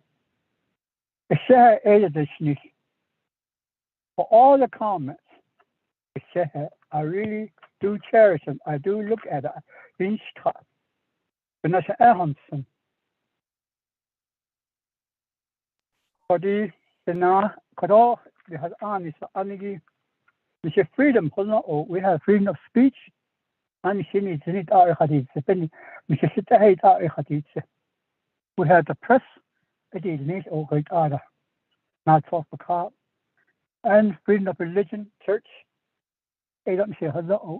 الشهر edition for all the comments. I really do cherish them. I do look at it. Each time. When I say Aronson, for the now, Kado, we have honest, Anigi, we have freedom, we have freedom of speech, and she needs it. We should sit the we have the press. It is neat or great order, not for the car, and freedom of religion, church. I don't say hello.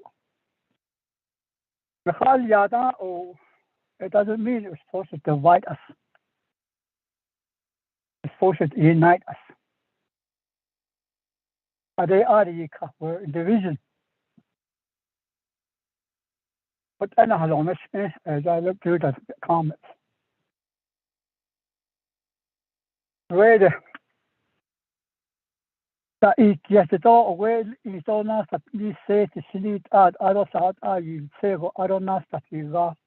It doesn't mean it's supposed to divide us. It's supposed to unite us. We're in division. But I know as I look through the comments. Where that yes, it's all where it's all not that you say to see I don't you say I don't know that you got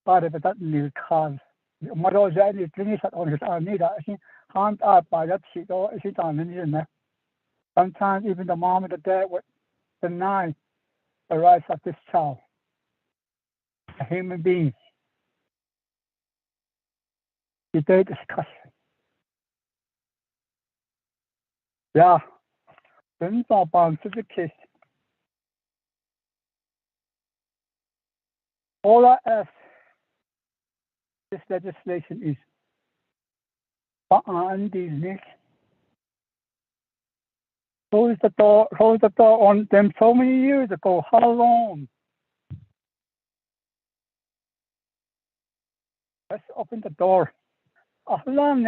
but if that new cause what was any things that on I need I think hand up by that shit or is it on in there. Sometimes even the mom and the dad would deny the rights of this child, a human being. They discuss. Yeah, then it's bound to the case. All I ask this legislation is on these next. Close the door on them so many years ago. How long? Let's open the door. How long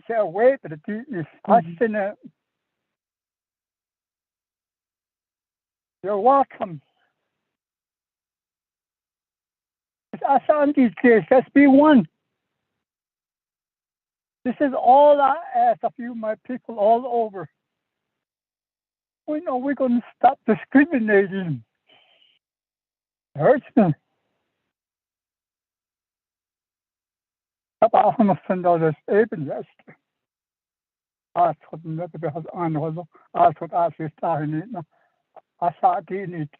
say away to the deepness. You're welcome. I saw these kids. Let's be one. This is all I ask of you, my people all over. We know we're going to stop discriminating. It hurts me. Aber auch noch von das eben ist. Hat nicht behas anholen. Hat alles da nicht. I saw it nicht.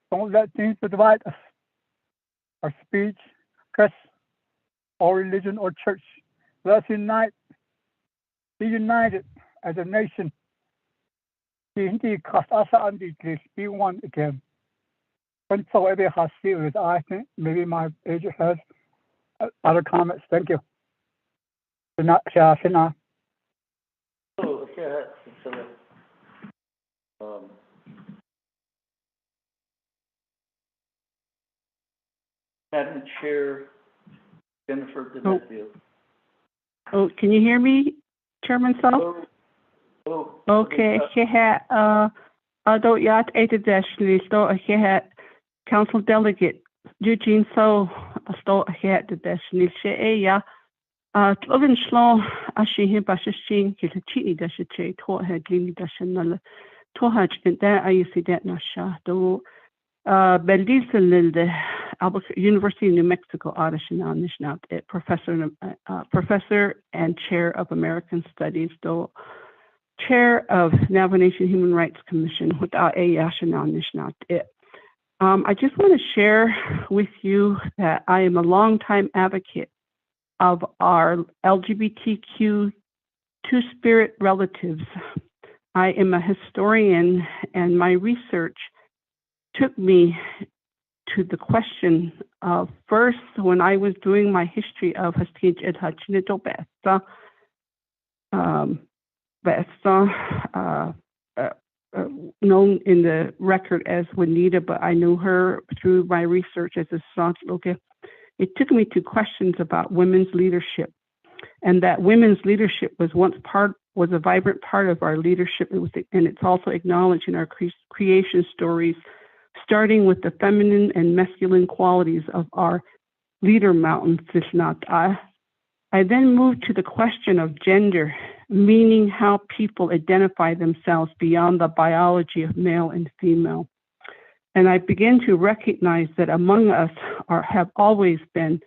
Don't let things divide us. Our speech, press, or religion, or church. Let's unite. Be united as a nation. Be one again. And so every has serious, I think maybe my agent has other comments. Thank you. Shana. So, Madam Chair, Jennifer D'Anethio. Oh, can you hear me, Chairman Sal? Okay, she had although yacht internationally so she had council delegate Eugene So sto had the destiny she ya Tlovin Slow she him bashing his chini dash che to had glini dashonal to hatch and then I see that nasha do Beldis the University of New Mexico National professor and chair of American Studies though chair of Navajo Nation Human Rights Commission without a national. I just want to share with you that I am a longtime advocate of our LGBTQ two-spirit relatives. I am a historian, and my research took me to the question of first when I was doing my history of Hastij Ed Hachinito Besta. Known in the record as Juanita, but I knew her through my research as a sociologist. It took me to questions about women's leadership, and that women's leadership was a vibrant part of our leadership, and it's also acknowledged in our creation stories, starting with the feminine and masculine qualities of our leader mountain, Sishnat. I then moved to the question of gender, meaning how people identify themselves beyond the biology of male and female. And I began to recognize that among us have always been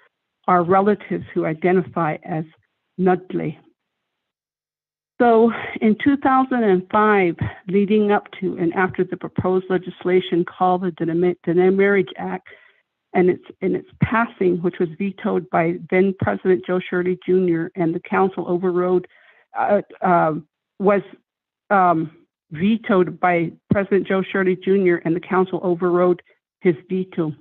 our relatives who identify as Nudle. So in 2005, leading up to and after the proposed legislation called the Dene Marriage Act and its passing, which was vetoed by then President Joe Shirley Jr. and the council overrode, was vetoed by President Joe Shirley Jr. and the council overrode his veto.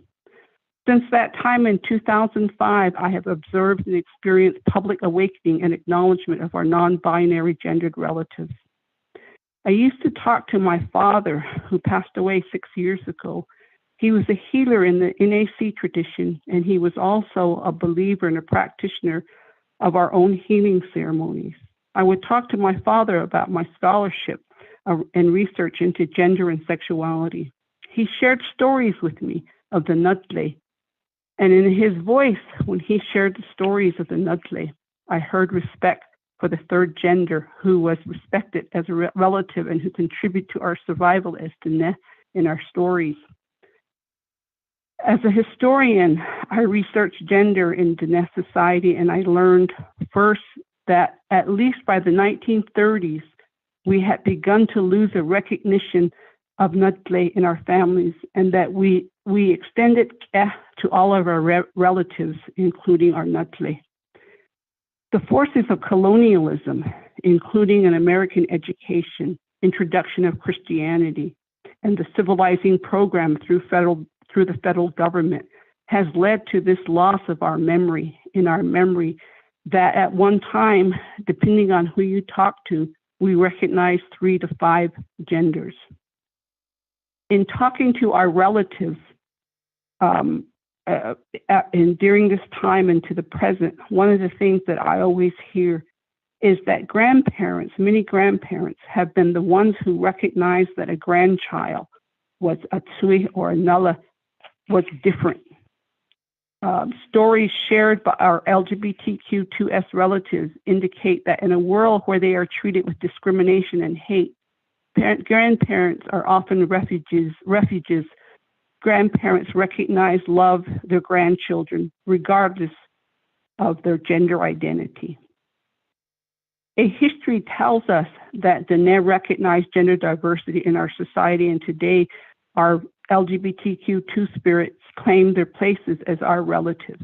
Since that time in 2005, I have observed and experienced public awakening and acknowledgement of our non-binary gendered relatives. I used to talk to my father, who passed away 6 years ago. He was a healer in the NAC tradition, and he was also a believer and a practitioner of our own healing ceremonies. I would talk to my father about my scholarship and research into gender and sexuality. He shared stories with me of the Nudle. And in his voice, when he shared the stories of the Nudle, I heard respect for the third gender, who was respected as a relative and who contributed to our survival as Dene in our stories. As a historian, I researched gender in Dene society, and I learned first that at least by the 1930s, we had begun to lose a recognition of Nudle in our families, and that we extended to all of our relatives, including our Nudle. The forces of colonialism, including an American education, introduction of Christianity, and the civilizing program through the federal government, has led to this loss of our memory, that at one time, depending on who you talk to, we recognize 3 to 5 genders. In talking to our relatives during this time and to the present, one of the things that I always hear is that many grandparents have been the ones who recognize that a grandchild was a Tsui or a Nulla was different. Stories shared by our LGBTQ2S relatives indicate that in a world where they are treated with discrimination and hate, grandparents are often refuges. Grandparents recognize, love their grandchildren, regardless of their gender identity. A history tells us that Dene recognized gender diversity in our society, and today our LGBTQ2 spirits claim their places as our relatives.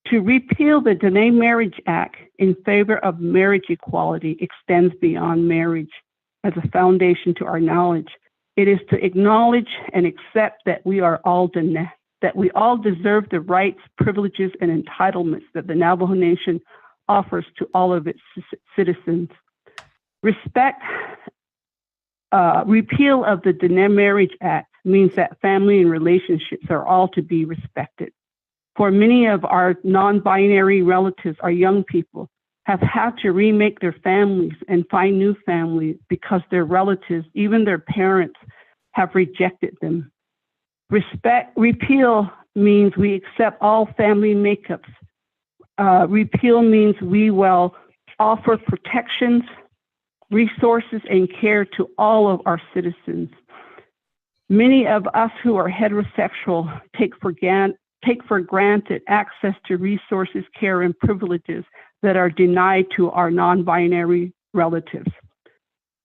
To repeal the Dene Marriage Act in favor of marriage equality extends beyond marriage as a foundation to our knowledge. It is to acknowledge and accept that we are all Dene, that we all deserve the rights, privileges, and entitlements that the Navajo Nation offers to all of its citizens. Repeal of the Dene Marriage Act means that family and relationships are all to be respected. For many of our non-binary relatives, our young people, have had to remake their families and find new families because their relatives, even their parents, have rejected them. Repeal means we accept all family makeups. Repeal means we will offer protections, resources, and care to all of our citizens. Many of us who are heterosexual take for granted access to resources, care, and privileges that are denied to our non-binary relatives.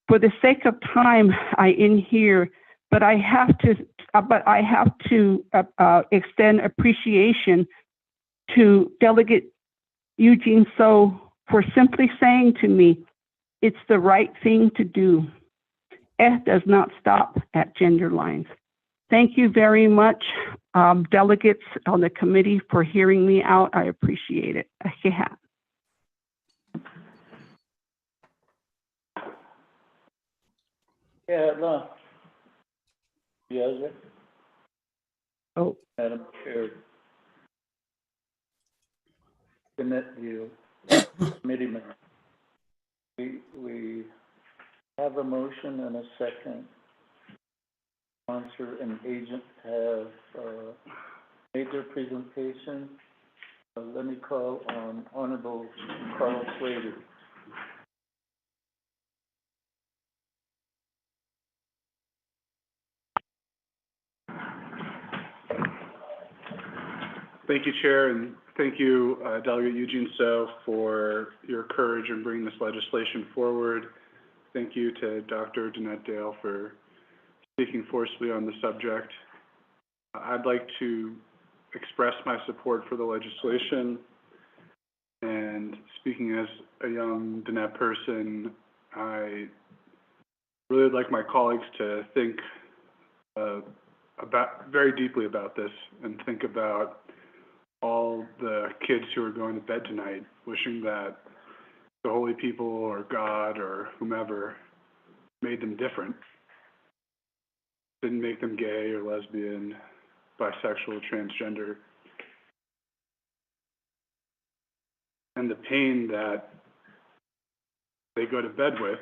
For the sake of time, I end here, but I have to extend appreciation to Delegate Eugene So for simply saying to me, it's the right thing to do. It does not stop at gender lines. Thank you very much, delegates on the committee, for hearing me out. I appreciate it. Yes. Oh. Madam Chair. Submit you, committee member. We have a motion and a second. Sponsor and agent have made their presentation. Let me call on Honorable Carl Slater. Thank you, Chair, and thank you, Delegate Eugene So, for your courage in bringing this legislation forward. Thank you to Dr. Danette Dale for speaking forcefully on the subject. I'd like to express my support for the legislation. And speaking as a young Danette person, I really would like my colleagues to think very deeply about this and think about all the kids who are going to bed tonight wishing that the holy people or God or whomever made them different, didn't make them gay or lesbian, bisexual, transgender. And the pain that they go to bed with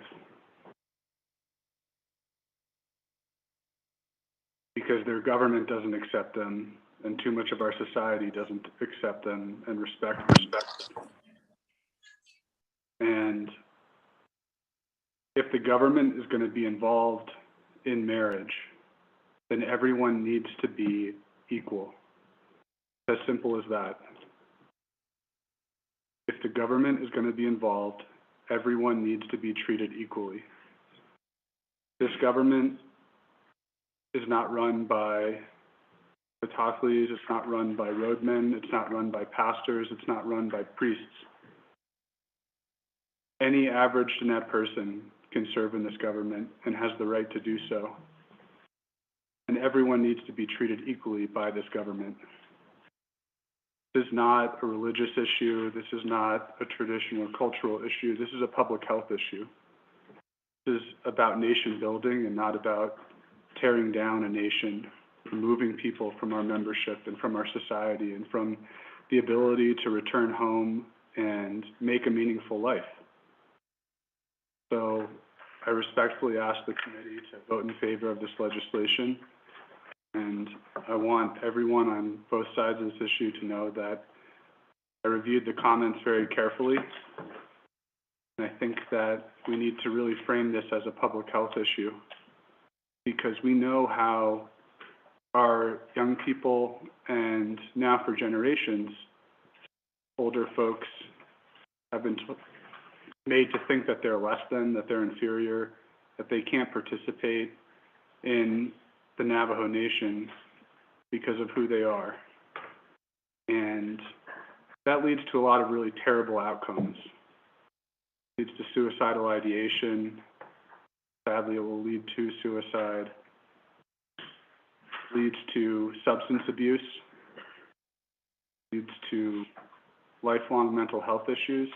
because their government doesn't accept them and too much of our society doesn't accept them and respect them. And if the government is going to be involved in marriage, then everyone needs to be equal. As simple as that. If the government is going to be involved, everyone needs to be treated equally. This government is not run by Patathlis, it's not run by roadmen, it's not run by pastors, it's not run by priests. Any average Danette person can serve in this government and has the right to do so. And everyone needs to be treated equally by this government. This is not a religious issue, this is not a traditional or cultural issue, this is a public health issue. This is about nation building and not about tearing down a nation, removing people from our membership and from our society and from the ability to return home and make a meaningful life. So I respectfully ask the committee to vote in favor of this legislation. And I want everyone on both sides of this issue to know that I reviewed the comments very carefully. And I think that we need to really frame this as a public health issue because we know how our young people and now for generations, older folks have been made to think that they're less than, that they're inferior, that they can't participate in the Navajo Nation because of who they are. And that leads to a lot of really terrible outcomes. It leads to suicidal ideation. Sadly, it will lead to suicide. Leads to substance abuse, leads to lifelong mental health issues.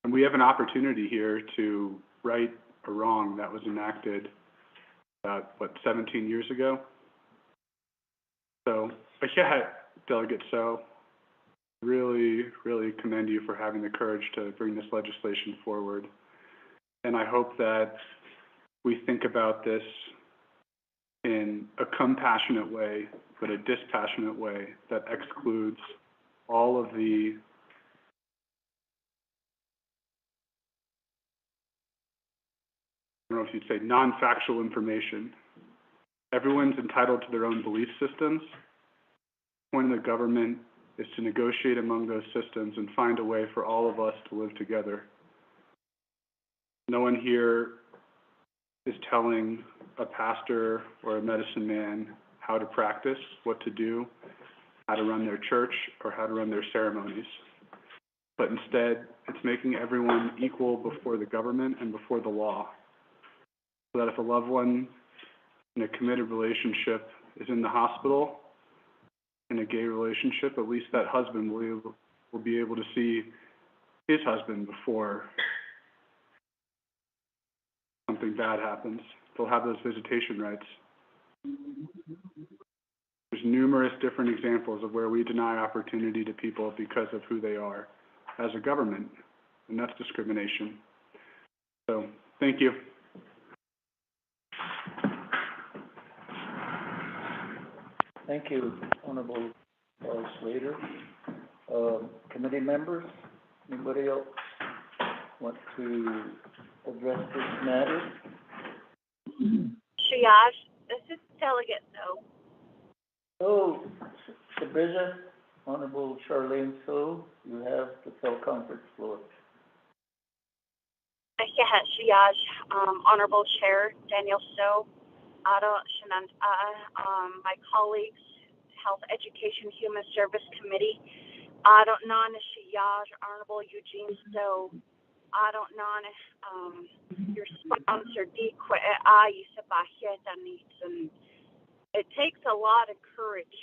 And we have an opportunity here to right a wrong that was enacted about, 17 years ago? So, but yeah, Delegate So, really, really commend you for having the courage to bring this legislation forward. And I hope that we think about this in a compassionate way, but a dispassionate way that excludes all of the I don't know if you'd say non-factual information. Everyone's entitled to their own belief systems. The point of the government is to negotiate among those systems and find a way for all of us to live together. No one here is telling a pastor or a medicine man how to practice, what to do, how to run their church, or how to run their ceremonies. But instead, it's making everyone equal before the government and before the law. So that if a loved one in a committed relationship is in the hospital, in a gay relationship, at least that husband will be able to see his husband before something bad happens. They'll have those visitation rights. There's numerous different examples of where we deny opportunity to people because of who they are as a government, and that's discrimination. So, thank you. Thank you, Honorable Slater. Committee members, anybody else want to address this matter? Triage, this is Delegate So. So, Division, Honorable Charlene So, you have the teleconference floor. Yeah, Triage, Honorable Chair Daniel So, my colleagues, Health Education Human Service Committee, Triage, Honorable Eugene So, your sponsor, and it takes a lot of courage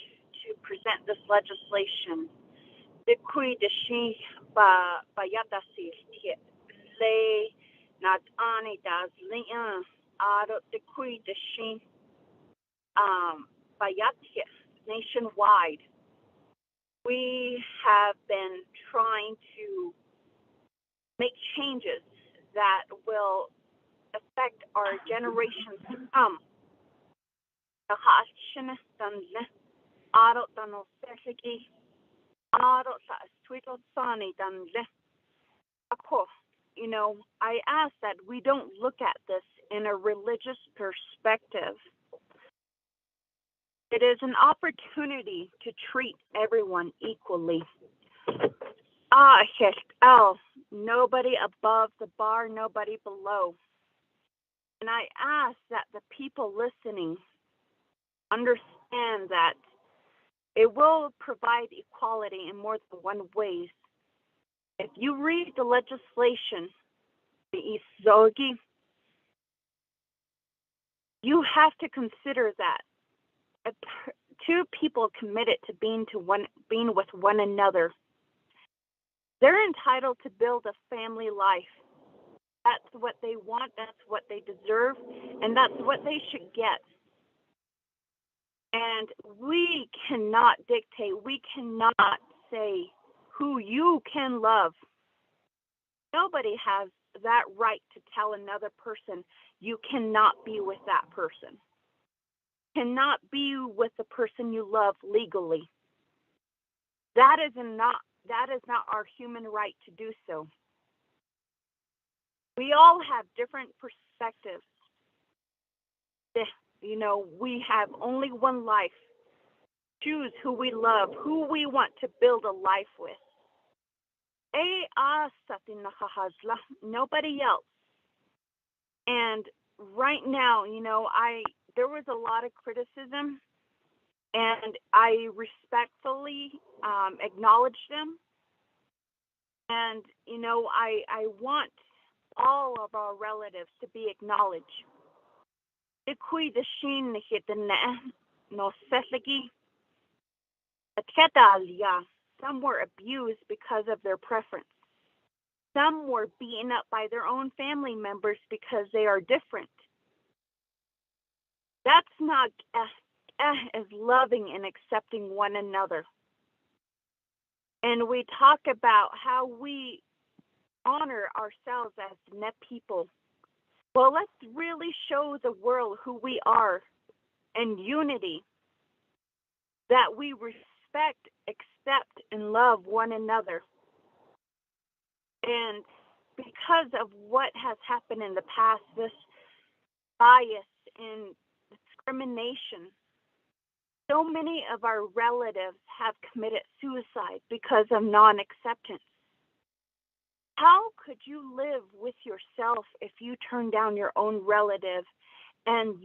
to present this legislation. Nationwide, we have been trying to make changes that will affect our generations to come. You know, I ask that we don't look at this in a religious perspective. It is an opportunity to treat everyone equally. Nobody above the bar, nobody below. And I ask that the people listening understand that it will provide equality in more than one ways. If you read the legislation, the Isogi, you have to consider that if two people committed to being with one another, they're entitled to build a family life. That's what they want, that's what they deserve, and that's what they should get. And we cannot dictate, we cannot say who you can love. Nobody has that right to tell another person you cannot be with that person. Cannot be with the person you love legally. That is not our human right to do so. We all have different perspectives. You know, we have only one life. Choose who we love, who we want to build a life with. Nobody else. And right now, you know, there was a lot of criticism, and I respectfully acknowledge them. And, you know, I want all of our relatives to be acknowledged. Some were abused because of their preference. Some were beaten up by their own family members because they are different. That's not as loving and accepting one another. And we talk about how we honor ourselves as net people. Well, let's really show the world who we are in unity, that we respect, accept, and love one another. And because of what has happened in the past, this bias and discrimination, so many of our relatives have committed suicide because of non-acceptance. How could you live with yourself if you turn down your own relative and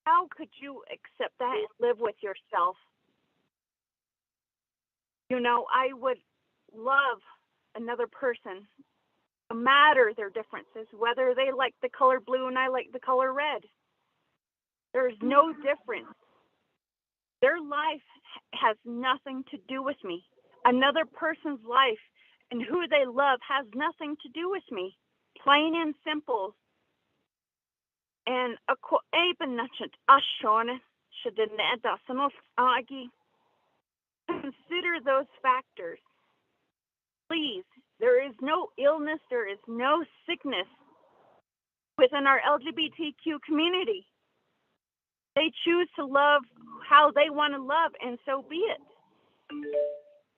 how could you accept that and live with yourself? You know, I would love another person, no matter their differences, whether they like the color blue and I like the color red. There's no difference. Their life has nothing to do with me. Another person's life and who they love has nothing to do with me. Plain and simple. And consider those factors. Please, there is no illness, there is no sickness within our LGBTQ community. They choose to love how they want to love, and so be it.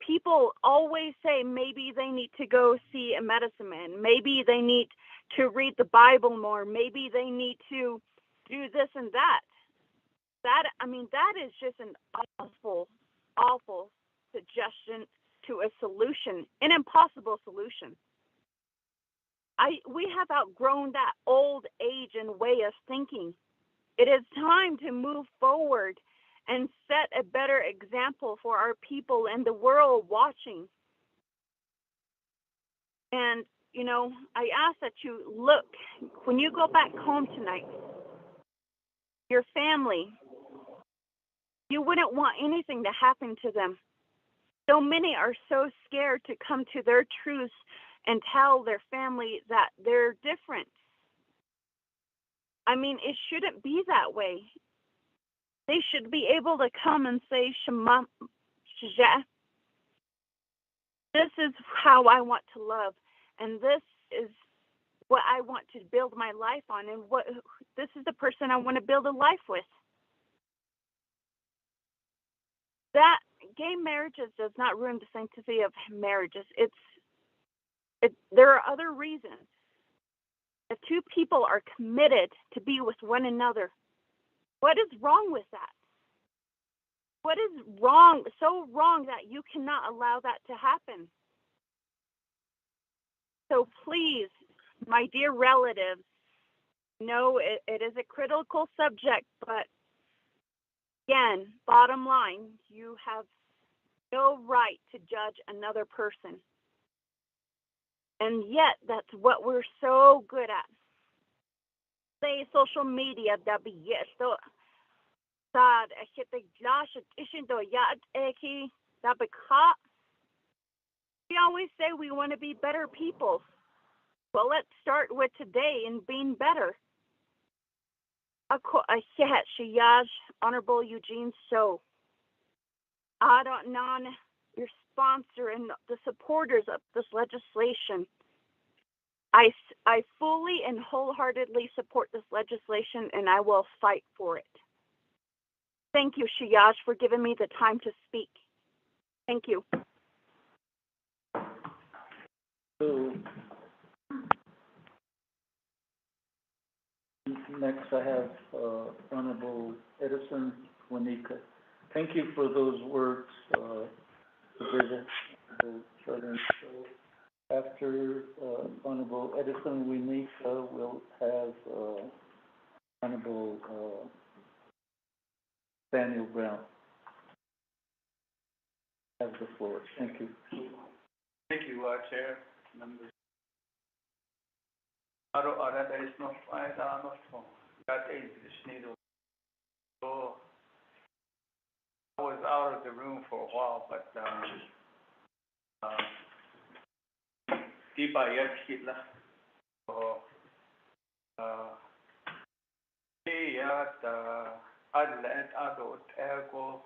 People always say maybe they need to go see a medicine man. Maybe they need to read the Bible more. Maybe they need to do this and that. That is just an awful, awful suggestion to a solution, an impossible solution. We have outgrown that old age and way of thinking. It is time to move forward and set a better example for our people and the world watching. And, I ask that you look, when you go back home tonight, your family, you wouldn't want anything to happen to them. So many are so scared to come to their truths and tell their family that they're different. It shouldn't be that way. They should be able to come and say, Shema, Shja. This is how I want to love, and this is what I want to build my life on, and this is the person I want to build a life with. That gay marriages does not ruin the sanctity of marriages. There are other reasons. If two people are committed to be with one another, what is wrong with that? What is wrong, so wrong that you cannot allow that to happen? So please, my dear relatives, know it is a critical subject, but again, bottom line, you have no right to judge another person. And yet, that's what we're so good at. Say social media, that be yes, so sad, we always say we want to be better people. Well, let's start with today and being better. Honorable Eugene So, your sponsor and the supporters of this legislation. I fully and wholeheartedly support this legislation, and I will fight for it. Thank you, Shiyash, for giving me the time to speak. Thank you. So, next I have Honorable Edison Wanika. Thank you for those words, Sabrina. After Honorable Edison Wanika, we'll have Honorable Daniel Brown. Have the floor. Thank you. Thank you, Chair, members. There is no that is so I was out of the room for a while, but Diba Yakila. So Adlet Adot Ergo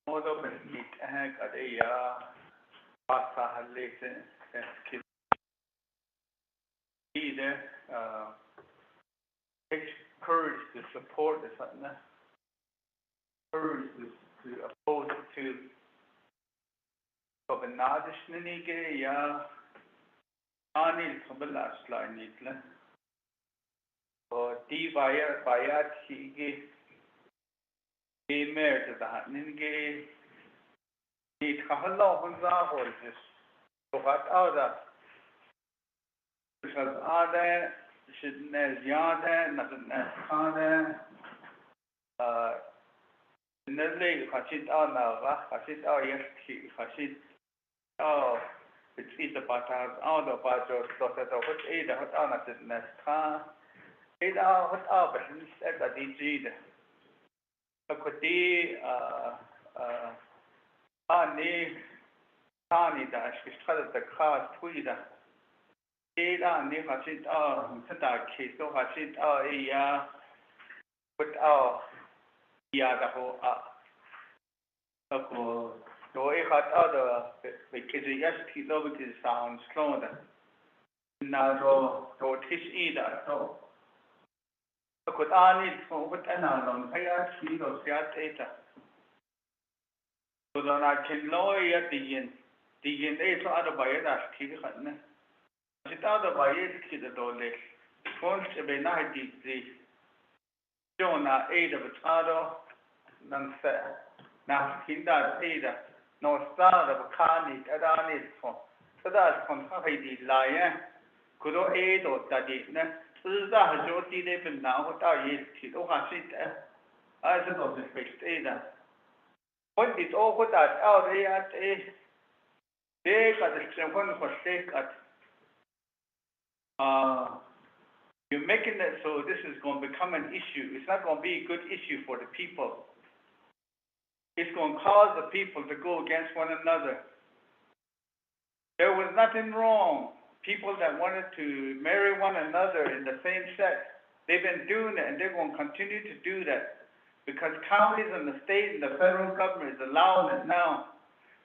Modo Benit Hank Adea Pasa Halese either takes courage to support this, courage to oppose it to Copenhagen, ya Anil Kabalas Lainitla or Divire Bayat Hige Emer to the Hatninge Need Kahala Honza horses. So what other because other shouldn't as yada, nothing as Kana Nelle Hashit Anava, Hashit Ayaki, Hashit. Oh, it's either Patas, out of Patos, Dota, what either hot on at the nest, either hot up, but instead that he a quati, Tani dash, which cut the car, Tweeder. Either Nick Hashit, Santa Kate, so Hashit, put out the whole up. So I had other because yes, because it sounds slower. Now, so teach either. So Ako ani ko what analon kaya sino siya eta. So then I can know ya digin so ada bayar as kiri kan na. Kita ada bayar kita dole. Kon se be na di Jona ada betado nang se na hinda ada no star of kani ada ni so. Sada kon ha di la ya. Kudo do tadi na. 是在很多地那边拿我到也提都还是的，是都是非的。我哋都覺得out there they got the one for sake you're making it so this is going to become an issue. It's not going to be a good issue for the people. It's going to cause the people to go against one another. There was nothing wrong. People that wanted to marry one another in the same sex, they've been doing it and they're going to continue to do that because counties and the state and the federal government is allowing it now.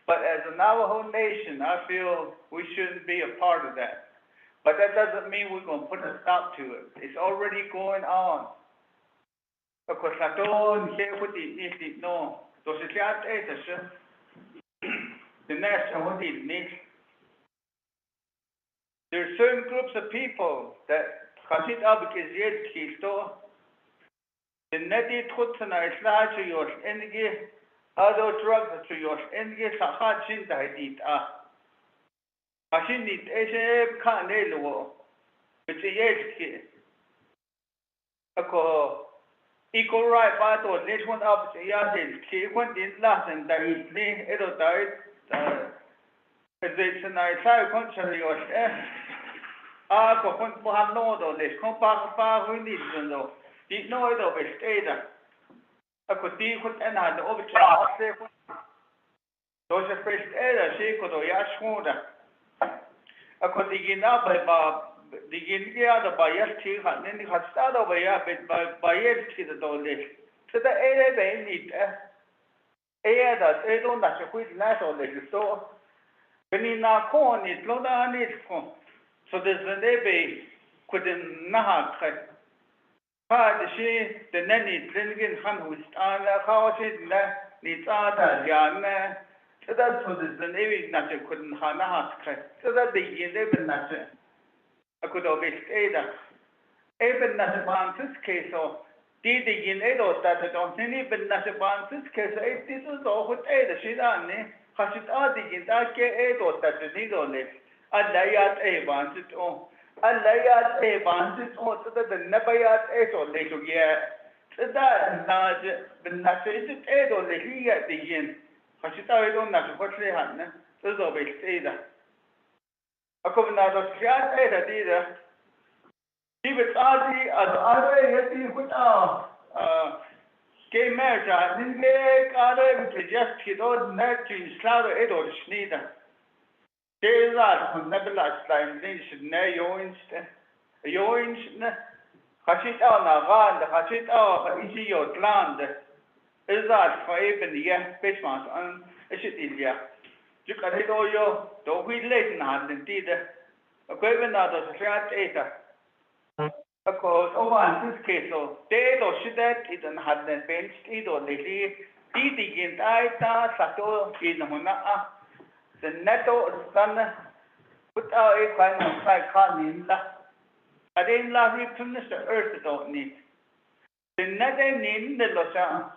But as a Navajo nation, I feel we shouldn't be a part of that. But that doesn't mean we're going to put a stop to it. It's already going on. Because I don't hear what it needs no. So it's the next what it needs. There are certain groups of people that Kashit Abikis Yed Kisto, the Neti Tutsana Isla to your Engi, other drugs to your Engi Sahatin Dahidita. Ashinit Esheb Kanelo, which is Yedki. Ako, equal right battle, this one up to Yadin, Ki, did last and Dahid, Edo died. It's an Isaiah contrary or go on Mohanodo, let's come back who needs to know. Did know it of a state. I could deal with and had over to those are first error, she could or Yashmoda. I could begin up the India by Yaski, and then it had started over by Yaski the Dole. So the area they need that they don't have to quit national store. When in our corn, it's not on it. So there's a nebe couldn't not have the nanny drinking hand with Anna, how she needs other Yana. So that's what the navy nature couldn't have. So that the even nature. I could always say that. Even Nasaban's case, or did the in Edo that I don't even Nasaban's case, it is all with Ada Shidani. Hashit adigin that ke ego that the needle lives. Alayat evansit on. Alayat evansit on so that the nebayat eto later yet. So that large the nasated edo lady at the yin. Hashit I don't know what they had. There's always Ada. A covenant Fiat Ada either. He was Adi as other yet with Gay marriage, didn't get other to just kid on net to slaughter it or sneeder. There is that from nebulous time, things ne yoins, Hashit on a van, the Hashit out, easy your land. Is that for even the Christmas and is it India? You can hit all your, though we late in hand indeed. A quiver not as a flat data. Of course, over this case, so they don't see that it and had the bench, it or the eating in Aita, Sato, in Hona, the netto sun, put out a kind of psychonin. I didn't love you to the earth don't need. The netting in the Losa,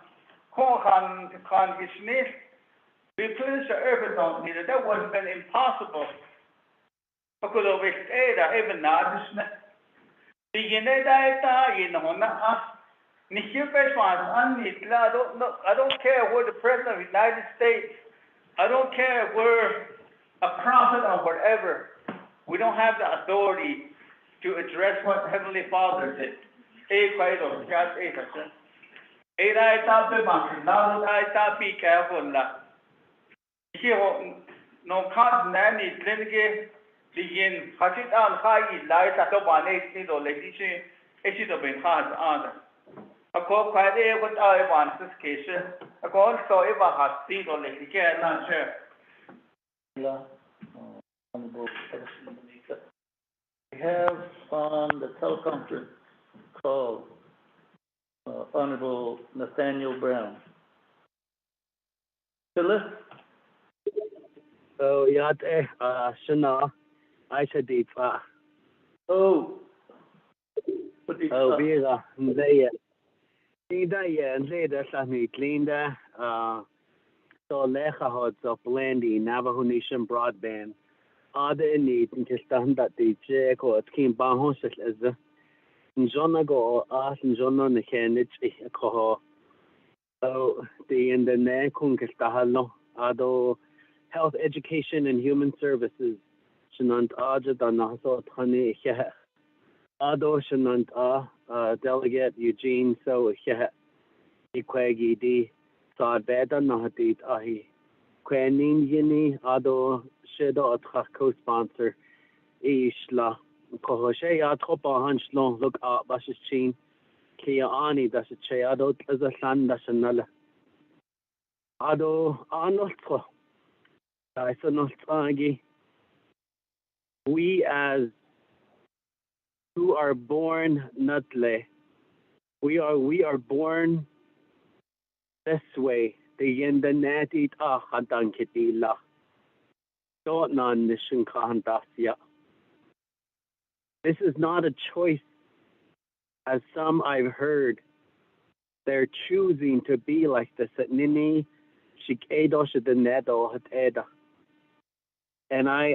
Kohan, Khan, his name, we put the earth don't need it. That would have been impossible. I could have stayed even now. The Yeneda in Hona, I don't care where the President of the United States, I don't care where a prophet or whatever, we don't have the authority to address what Heavenly Father did. Be careful. No cotton any clinic. Begin Hashit al Hai lies at the one eight or Letitia, it should have been hard on. A call quite a what I want this case. A call so ever has seen or Letitia, not sure. We have on the teleconference call Honorable Nathaniel Brown. Phyllis? So, yate, shana, I said deep, Oh, Vira, Ndeya. Ndeya, Ndeya, Sami, Glinda, so Lecha Hods of Blandy, Navajo Nation Broadband. Other need in Kistan that the Jack or Kim Bahos as the Njona go or Njona Nikanich, a coho. So, the in the Nekun Kistahalo, Ado Health, Education, and Human Services. Shanant Aja Danaso Tani Heh. Ado Shanant Delegate Eugene So Heh. Equagi D. Saad Beda Nahatit Ahi. Quenin Yini Ado Shedo Atcha co-sponsor Ishla. Kohoshe Atropa Hanslon look up Bashichin. Kia Ani Dashe Ado Tazashan Dashanala. Ado Anotro. I said Nostragi. We as who are born nutle, we are born this way. The yenda natit ahadan kitila. Don't non nishin kahantasya. This is not a choice, as some I've heard. They're choosing to be like this at Nini Shikedo Shidanedo Hateda. And I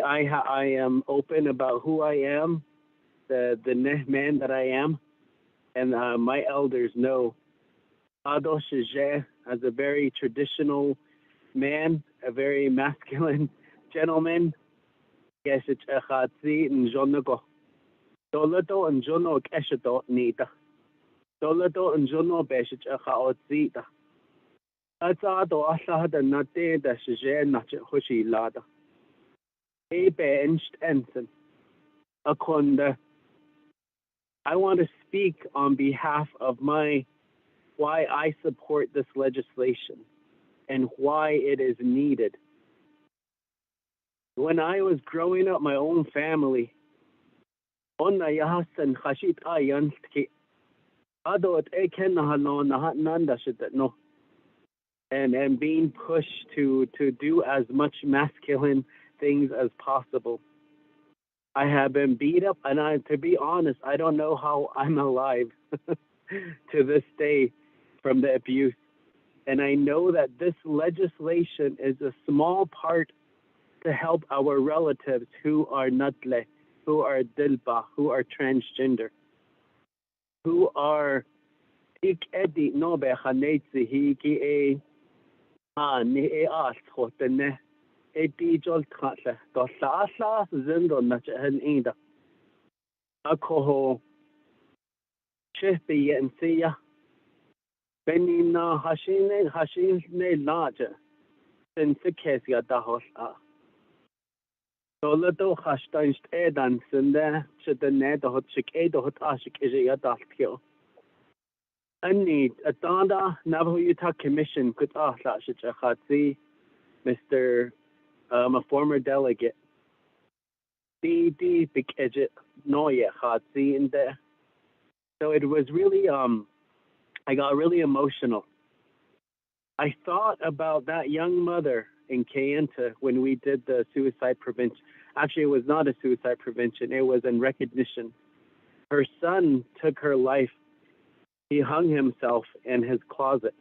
am open about who I am, the man that I am, and my elders know Ado Shije as a very traditional man, a very masculine gentleman. Yeshich Echatzi Njonago. Dolato and Jono Keshato Nita. Dolato and Jono Beshich Echaotzita. That's Ado Asahad and Nate da Shije Nache Hushi Lada. Ensign. Akonda. I want to speak on behalf of why I support this legislation and why it is needed. When I was growing up, my own family, and being pushed to do as much masculine things as possible. I have been beat up, and to be honest, I don't know how I'm alive to this day from the abuse. And I know that this legislation is a small part to help our relatives who are nutle, who are dilba, who are transgender, who are ikedi nobe khanetsi hiki ni khotene etijol khatle to sa zindo na ida akoho shehbi yensiya benina hashine laja sinsikes ya dahos Dolato Hashtanst Edan Sinde, Shedane the Hotchik Edo Hot Ashik Ija Dalkio. I need a Danda Navajo Utah Commission could Shichatzi, Mr. A former delegate. D Big Edget Noya Hatzi in there. So it was really I got really emotional. I thought about that young mother in Kayenta when we did the suicide prevention. Actually, it was not a suicide prevention. It was in recognition. Her son took her life. He hung himself in his closet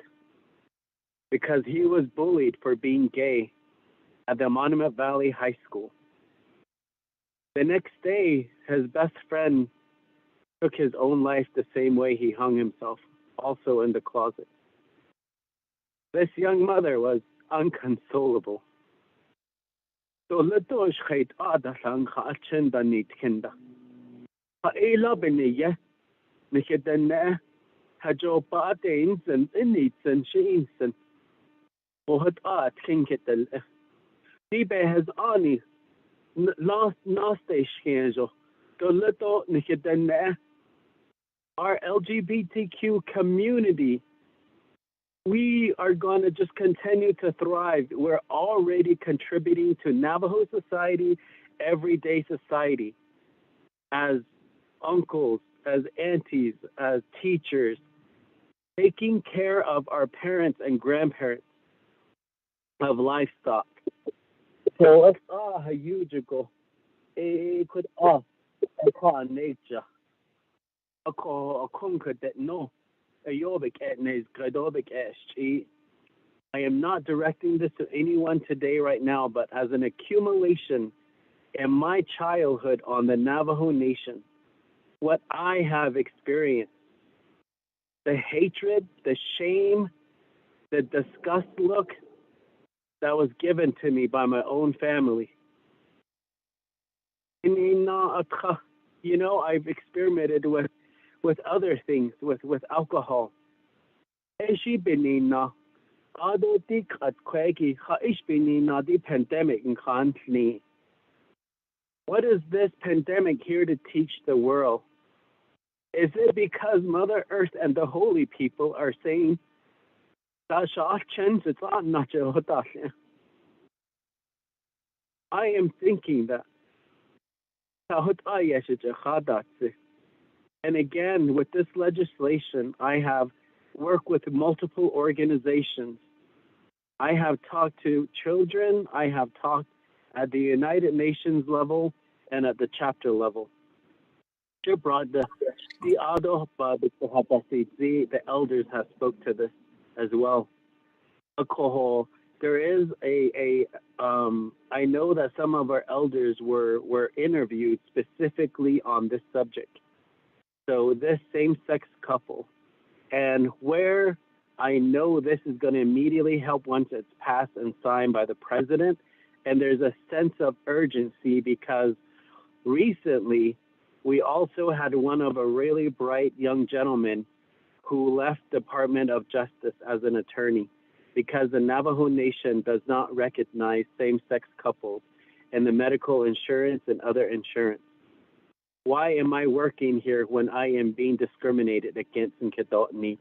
because he was bullied for being gay at the Monument Valley High School. The next day, his best friend took his own life the same way he hung himself, also in the closet. This young mother was unconsolable. So little shait adasang khachenda nit kinda. Ha ela beniye nikidene hajo pateins and initsen sheinsen. Mohat at kinketel. Dibe has ani last naste skenjo. So little nikidene our LGBTQ community. We are going to just continue to thrive. We're already contributing to Navajo society, everyday society, as uncles, as aunties, as teachers, taking care of our parents and grandparents of livestock. So it's a huge goal. It could nature. A conquer that no. A yobic etnes, gradobic esh. I am not directing this to anyone today right now, but as an accumulation in my childhood on the Navajo Nation, what I have experienced, the hatred, the shame, the disgust look that was given to me by my own family. You know, I've experimented with other things, with alcohol. Pandemic in Kanti. What is this pandemic here to teach the world? Is it because Mother Earth and the holy people are saying I am thinking that. And again, with this legislation, I have worked with multiple organizations. I have talked to children. I have talked at the United Nations level and at the chapter level. The elders have spoke to this as well. There is I know that some of our elders were interviewed specifically on this subject. So this same-sex couple, and where I know this is going to immediately help once it's passed and signed by the president, and there's a sense of urgency because recently we also had one of a really bright young gentleman who left Department of Justice as an attorney because the Navajo Nation does not recognize same-sex couples in the medical insurance and other insurance. Why am I working here when I am being discriminated against in Kedotnit?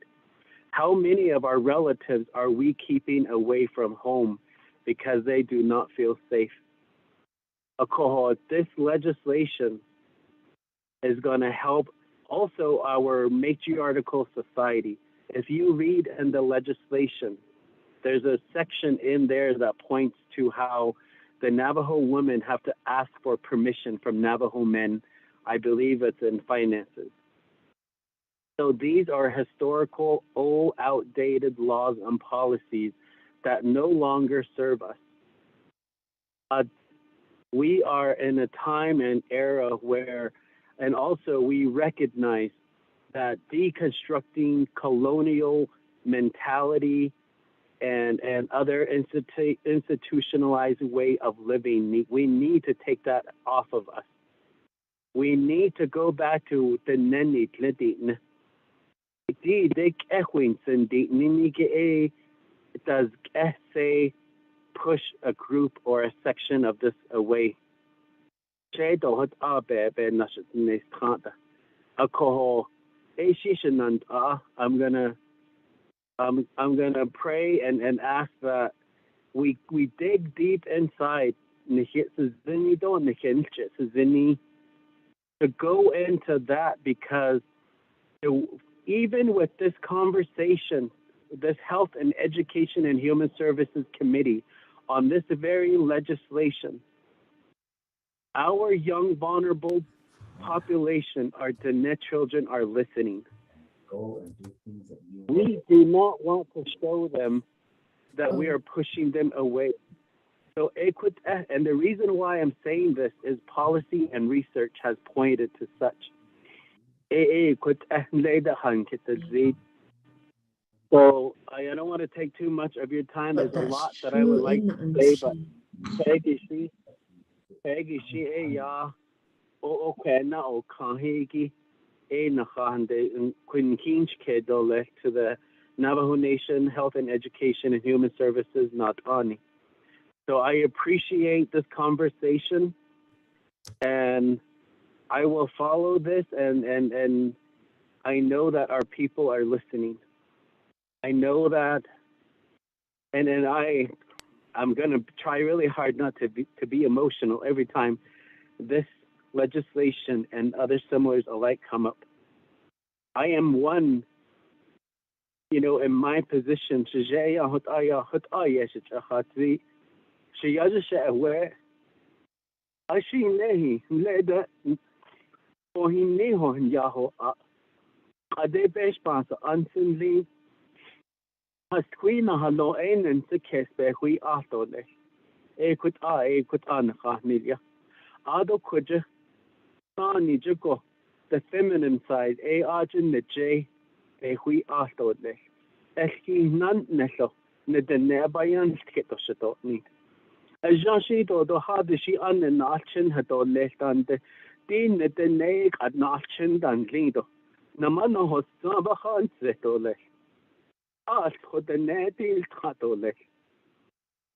How many of our relatives are we keeping away from home because they do not feel safe? This legislation is going to help also our matriarchal society. If you read in the legislation, there's a section in there that points to how the Navajo women have to ask for permission from Navajo men. I believe it's in finances. So these are historical, old, outdated laws and policies that no longer serve us. We are in a time and era where, and also we recognize that deconstructing colonial mentality and other institutionalized way of living, we need to take that off of us. We need to go back to the Nenit Ledin. Does say push a group or a section of this away? I'm gonna pray and ask that we dig deep inside to go into that, because even with this conversation, this Health and Education and Human Services Committee on this very legislation, our young vulnerable population, our Diné children are listening. We do not want to show them that we are pushing them away. So, and the reason why I'm saying this is policy and research has pointed to such. So I don't want to take too much of your time. There's a lot that I would like to say, but to the Navajo Nation Health and Education and Human Services, not Ani. So I appreciate this conversation, and I will follow this, and I know that our people are listening. I know that, and I'm going to try really hard not to be emotional every time this legislation and other similars alike come up. I am one, you know, in my position, she aware. I see nehi leda or he neho and yaho a de besh pass unsinly has queen a hello ein and the case be we after le e could an familia ado could you Sani Jugo, the feminine side, a argin the J, a hui after le. Eski none nesho, ne the nearby skitto shit need. A Jashido, the hard she un and archin had all left and the dean the neg had narchin and lido. Namano was Navajo setole. Ask what the nedil tatole.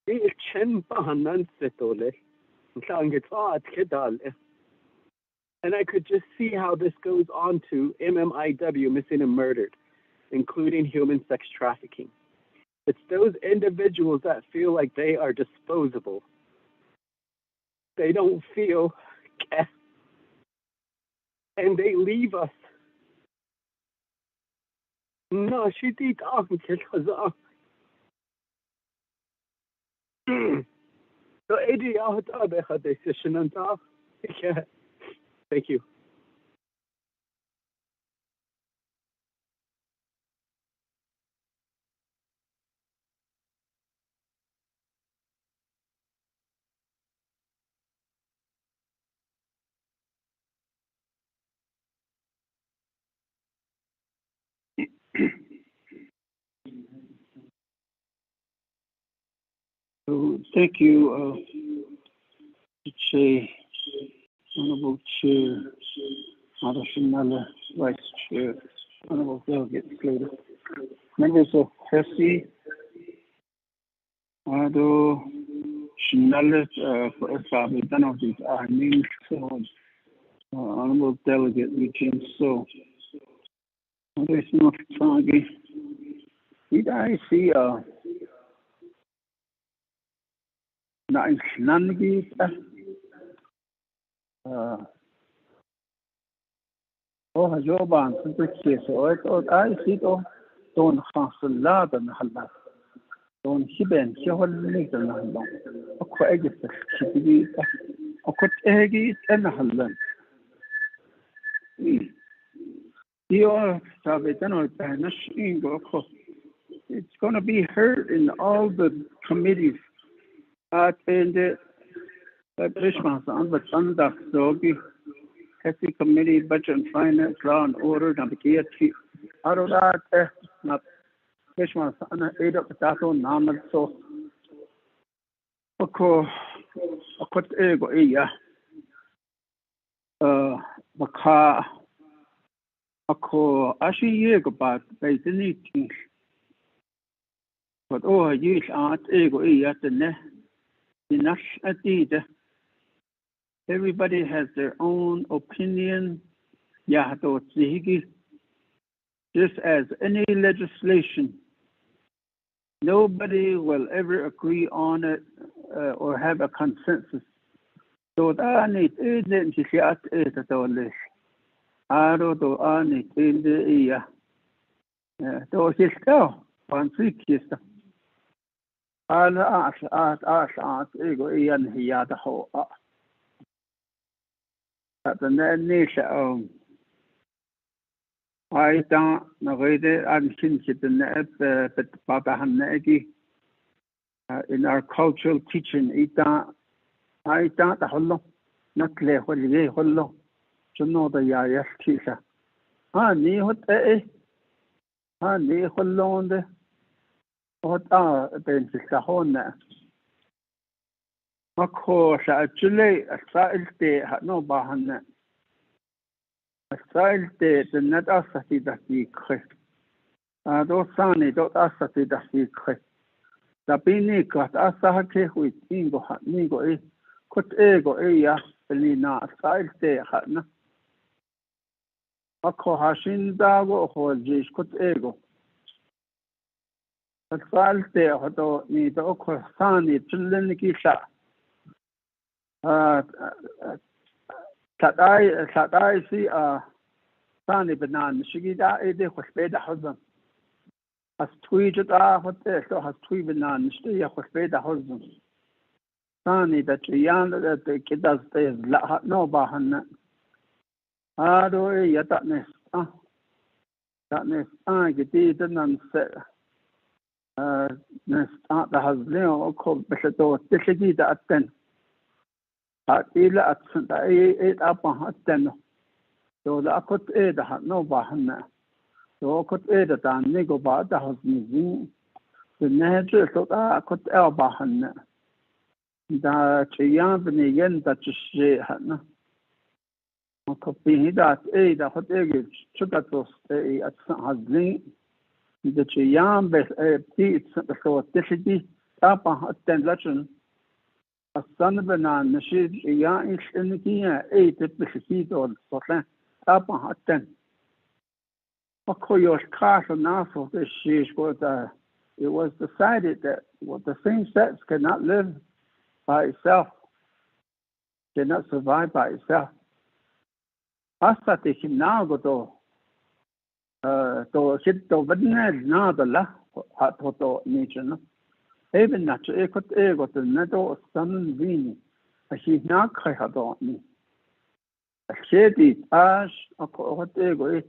Deal chin bahan setole. Sang it hard kidal. And I could just see how this goes on to MMIW, missing and murdered, including human sex trafficking. It's those individuals that feel like they are disposable. They don't feel care. And they leave us. No, she did so yeah. Thank you. So thank you, Chair, Honorable Chair, Additional Vice Chair, Honorable Delegate Slater, members of HESI, Ado, Shinale, for Establishment of these names, so Honorable Delegate Eugene So. There's no target. Did I see none of these? Oh, Joban, so I see don't cancel and Hala. Don't Hiben, Shihol and Hala. A quaggy, a cut eggy and Hala. It's going to be heard in all the committees. And the Richville Hefty Committee, Budget and Finance, Law and Order, Navigation. Out of that, not Richville, aid of the Tato, Namal, so. Okay, a cut ego, Maka. Ako actually about basically, but oh, you aren't ego yet, the everybody has their own opinion. Yeah, just as any legislation, nobody will ever agree on it or have a consensus. So that need Aro do ani tinde iya. Do histo, pansi kista. Ala ego iyan hiya the ho. At the nation I don't know and kinship in the Baba Hanegi in our cultural teaching. I don't hollow, not clear what you hollow. No, the Yaya Tisha. Ni what ni holonde. What are the Hona? Of course, actually, a style day had no bahana. A style day, the net asati that he crept. Those sunny don't asati that he crept. The bini got asahake with Ingo hat Nigo could ego Belina, style day had no. Ako hashin dago ho jish kut ego. Salte hodo ni do ko sani chullen ki sha. Tadai si sani banan shigida ede ko speda hazan. has tweeted what they so has tweeted on the Feda husband. Sani that the young that the kid does stay no bahan. Do ya that nest, get it and set. Nest that has Leo called Beshato, Tishigi that 10. At Ila at St. 8 up on 10. So the Akut Ed had no bahan. So Akut Ed and Nigo Bad the house museum. The Nedra thought I could El bahan. The Chiyan Yen that you say had no. Copy that the hot egg should at St. Haslin. The Chiyan best teeth so Tishigi up on 10 legend. A son of an machine, a young in the Kia, 8 episodes or Scotland, up on 10. What call your car for now for this year was it was decided that the same sex cannot live by itself, cannot survive by itself. I started him now go to hit the witness now the la hot nature. Even not to equal ego to netto sun vini, a he not had on me. A shady ash of what ego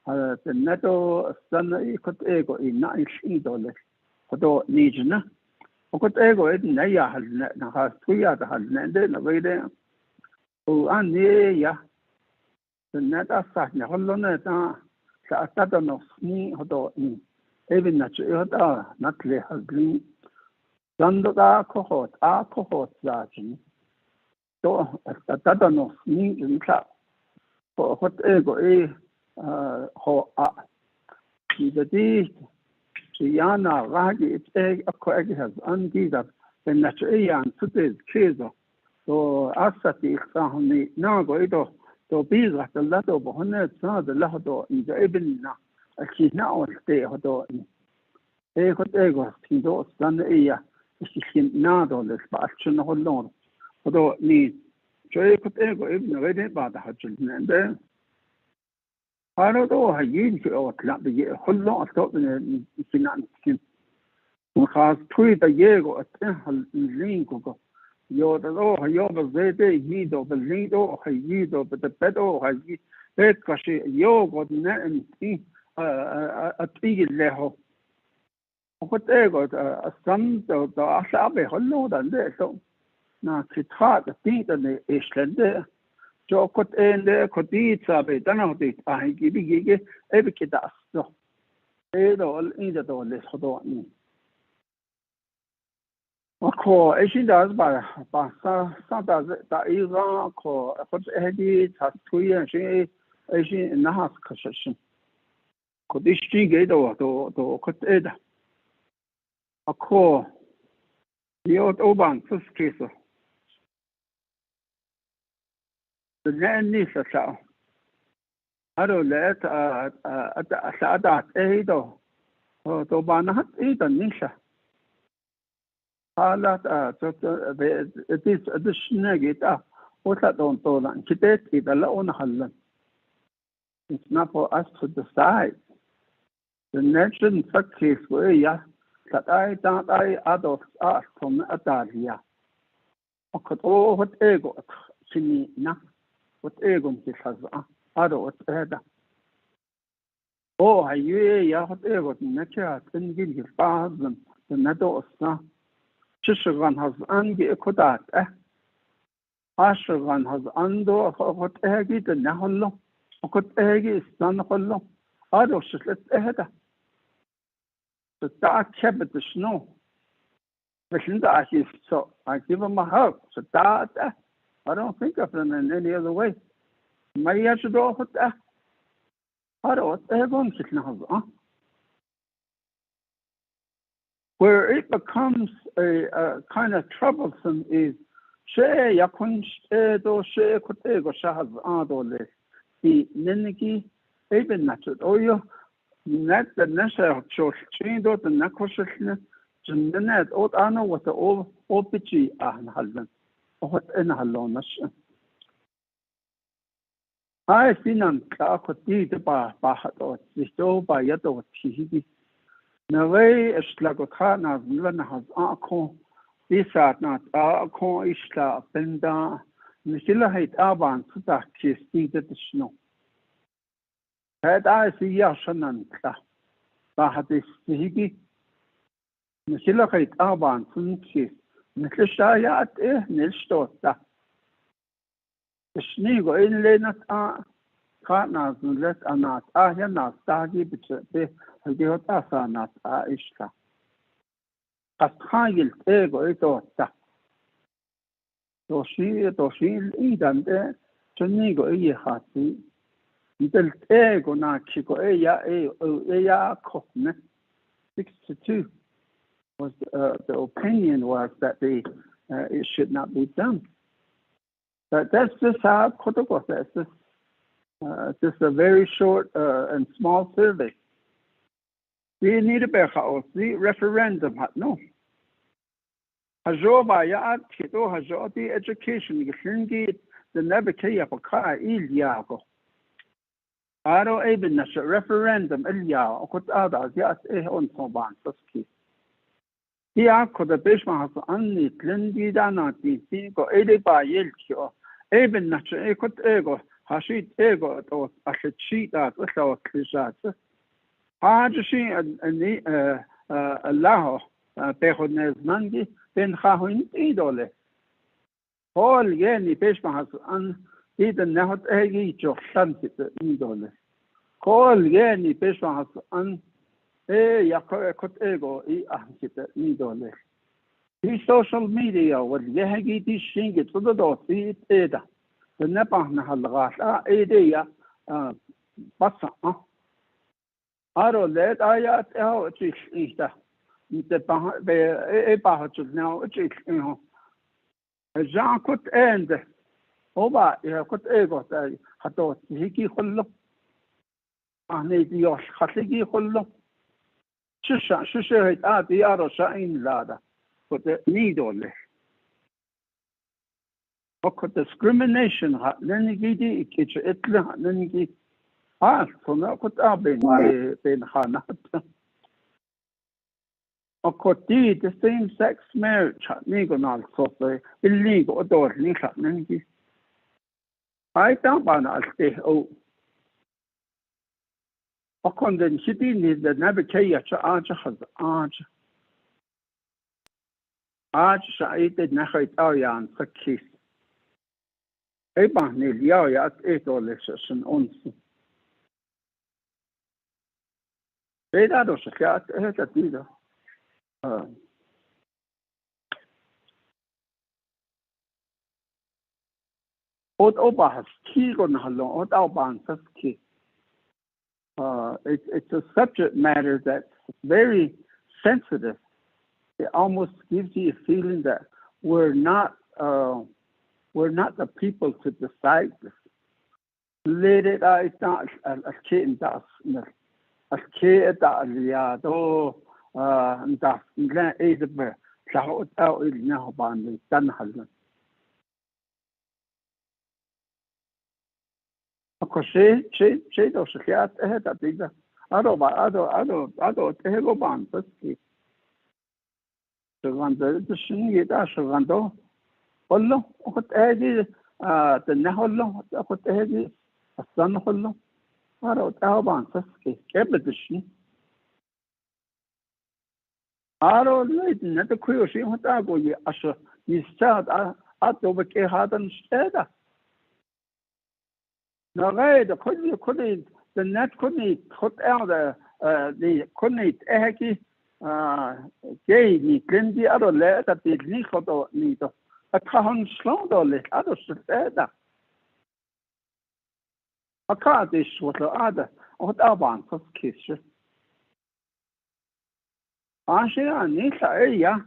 the netto sun equal ego in 9 $8. For Nijana. What ego in Naya has 2 other has landed away there. Oh, and yeah, the net of such a hollow Saturn of me or me. Even not to not lay has been. Sando cohort, Sergeant. So, a Tadan of me in trap. For what ego ho the deed, Chiana, Ragi, its egg, a quag has undid up, the natural today's treasure. So, Asati, Sahani, Nago, to be like the letter of 100, the letter in the Ebina, a she's now stay hodor. Ego, Tindo, Sunday. Nado les action hold although need Joy could ego even ready about the Hutchins and then I don't know how you or clap the year whole lot of talking in skin. Because 2 the year go at link go. You're the law, you're the day, he do the lead or he do but the bed or he bed cushy, you got net and a big level. What they got some the Ashabe hollow than there. So now it's hard to think that the Ishland there. So could end there could be Sabe, done out it. I give you every kid us. So they all in the door less hold me. Of course, as she does by sometimes that is on call what Eddie has 2 years as she in the house concession. Could this street gate or to could aid. A core, the old Oban first case. The land is a show. I don't let at that Edo or to Banat either Nisha. I let it is a snaggy up. What I don't told and Kibet is a loan Holland. It's not for us to decide. The nation success where ya. That I don't adults ask from Adalia. I could all what ego to me, not what ego has adult head. Oh, I ya what ego nature and give his father the nettle of Chishagan has ungi kodat, Ashagan has undo what eggy the Naholo, what eggy is done hollow. Adults let ahead. The dark cabin the snow. So I give him a hug. So that I don't think of them in any other way. My years ago, what that? I don't ever sit now. Where it becomes a kind of troublesome is share Yakunch Edo share Kotego Shahaz Adole. The Neniki even natural oil. Net the national church trained out the Nakoshan, Jennet, old Anna was the old OPG and Halden, or what in Halonas. I seen on Clark did the bar, Bahat or Sisto by Yato Tihi. نغي اشتلاقو خانا لنا هز اكو دي ساعت نات اكو اشتلا بندا نشيلا هيت ابان ستا كيستي تشنو هذا سيا شنن تا بعد استهيجي نشيلا هيت ابان سنكيس مثل شايات ايه نلشتوتا الشنيغو اللي نت خانا زنلت انات يا ناس تاجي بتشبه هدي هتا نات اشتا أتخيل إيجو إيجوتا دوشي الإيدان ده تنيجو إيه خاطي دلت إيجو ناكيكو إيا كوتنة 62 was the opinion was that it should not be done. But that's just how Kotoko says. Just a very short and small survey. We need a the referendum. No. Hajoba ya kito hajoti education gishingi the nebekaya paka ilyago. Aro eben na referendum ilya okut ada ya on soban saski. Here could the bishman has only Lindy Danati, go Ediba Yelcho, even not a cut ego, Hashit ego, or I should cheat that without Krishat. Hajashi a Laho, Pehones Nandi, then Hahuin idole. All Yenny bishman has un eaten not a each of Santit idole. Call Yenny bishman has un. Yakot ego ahkita idole. The social media was yahagi di shingit to the dot it eda. The nepah halgat idea bassa. Aro let ayat el chista. The bahachus now a chick. A Jean could end. Oba yakot ego hatot hiki hullo. Ahne dios hatigi hullo. Shusha hit the aro shain lada, but the needle. What discrimination hat Lenigidi, kitchen etla, Lenigi. So now could have been Hanat. Okoti, the same sex marriage hat Nigonal, so the illegal adult Nisha Lenigi. I don't want to stay. Okon den city need the navigate has Arch shaded Nahit Arian for kiss. Eban nil Yaya at 8 or less and onsi. Vedado Shakat at either. Old Oba has key on Halon, Old Alban has key. It's a subject matter that's very sensitive. It almost gives you a feeling that we're not the people to decide this. Let it out not a kid does a kid that liado das either out in now band done hasn't. She does get ahead of the other ego band. So when the sing it as a rando, Hollo, what Eddie, the Naholo, what Eddie, a son Hollo, Aro Alban, Ebedition. Aro laden at the queer, she went out with you, Asher, you start at over Kehadan Steda. No, the couldn't, the net couldn't put out the couldn't eggy, gay, Lindy, other letter that the Nicodo need a town slow dolly, other said that. A car dish was the other, what Alban for kiss. Asha, Nisa,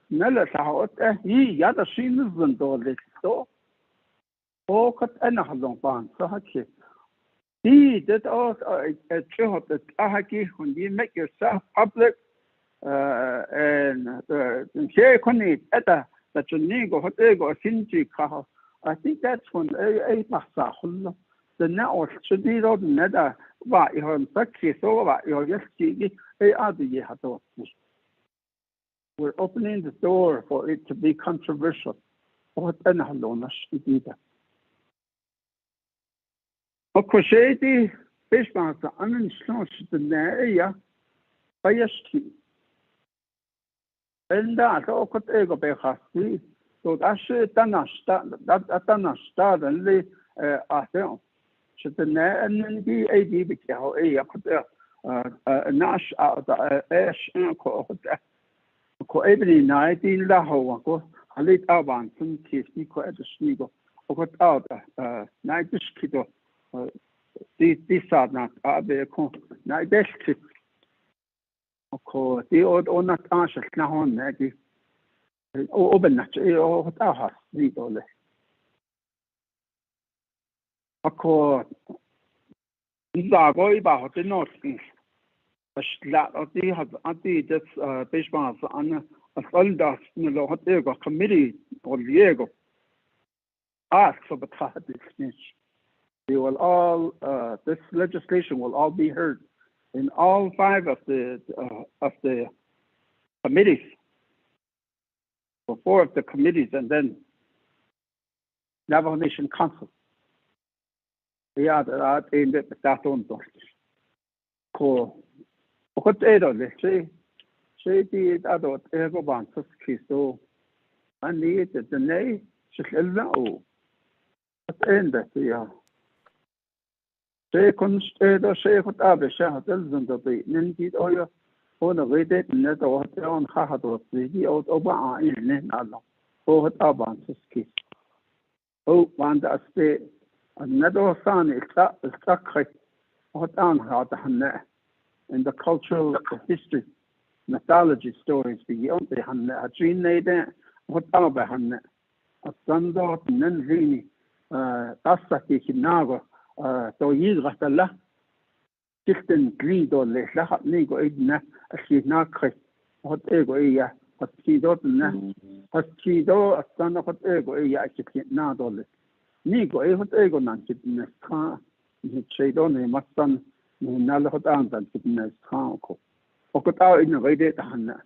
Nella, he got a shin dolly, so. Oh, cut another band, so hacky. He did also a job that Ahaki when you make yourself public and share conny at that you need go hot ego sinji car. I think that's when a passa hullo. the network should be on the what you have success over your just we're opening the door for it to be controversial. What an halona shitida. Okoshedi Fishmans an slash the Naya Bayashki. And that okot ego behasti. So that's Tanashta and the Athel. Should the Nan be a Nash out the Ash and Ko every night in Laho, a late avant, some case me quite a snigo, or got out night kiddo. This are not a night desk. Of course, the old or not answer now on Maggie. Open that, or what our house, read all this. Of course, these are going about the northeast. A slat of the have just Bishmas and a soldiers in the Hotego committee or Diego. Ask for the this. They will all this legislation will all be heard in all 5 of the committees. For 4 of the committees and then Navajo Nation Council. Yeah, that in that on cool. What say the adult ego bantus Christo and need the nay should know. At end that yeah. Say constedo say what Abisha tells them to be Nindy oil on a way that net or on Hahado, the old Oba in Nalo. Oh, what Abantus kiss. Oh, one that stay another son is stuck. What on how the Hanna. In the cultural history, mythology stories beyond the Hanna, a dream nader, what about Hanna? A sandot, Nanzini, Tasaki Hinago, so you got a la. Distant greed or less, Nigo Edna, a she's not correct. What ego, yeah, a skido, a skido, a son of what ego, yeah, I can't not all this. Nigo, what ego, Nancy, in a car, he trade on him, what son. Nalhot and fitness council. Or got out in a way that Hannah.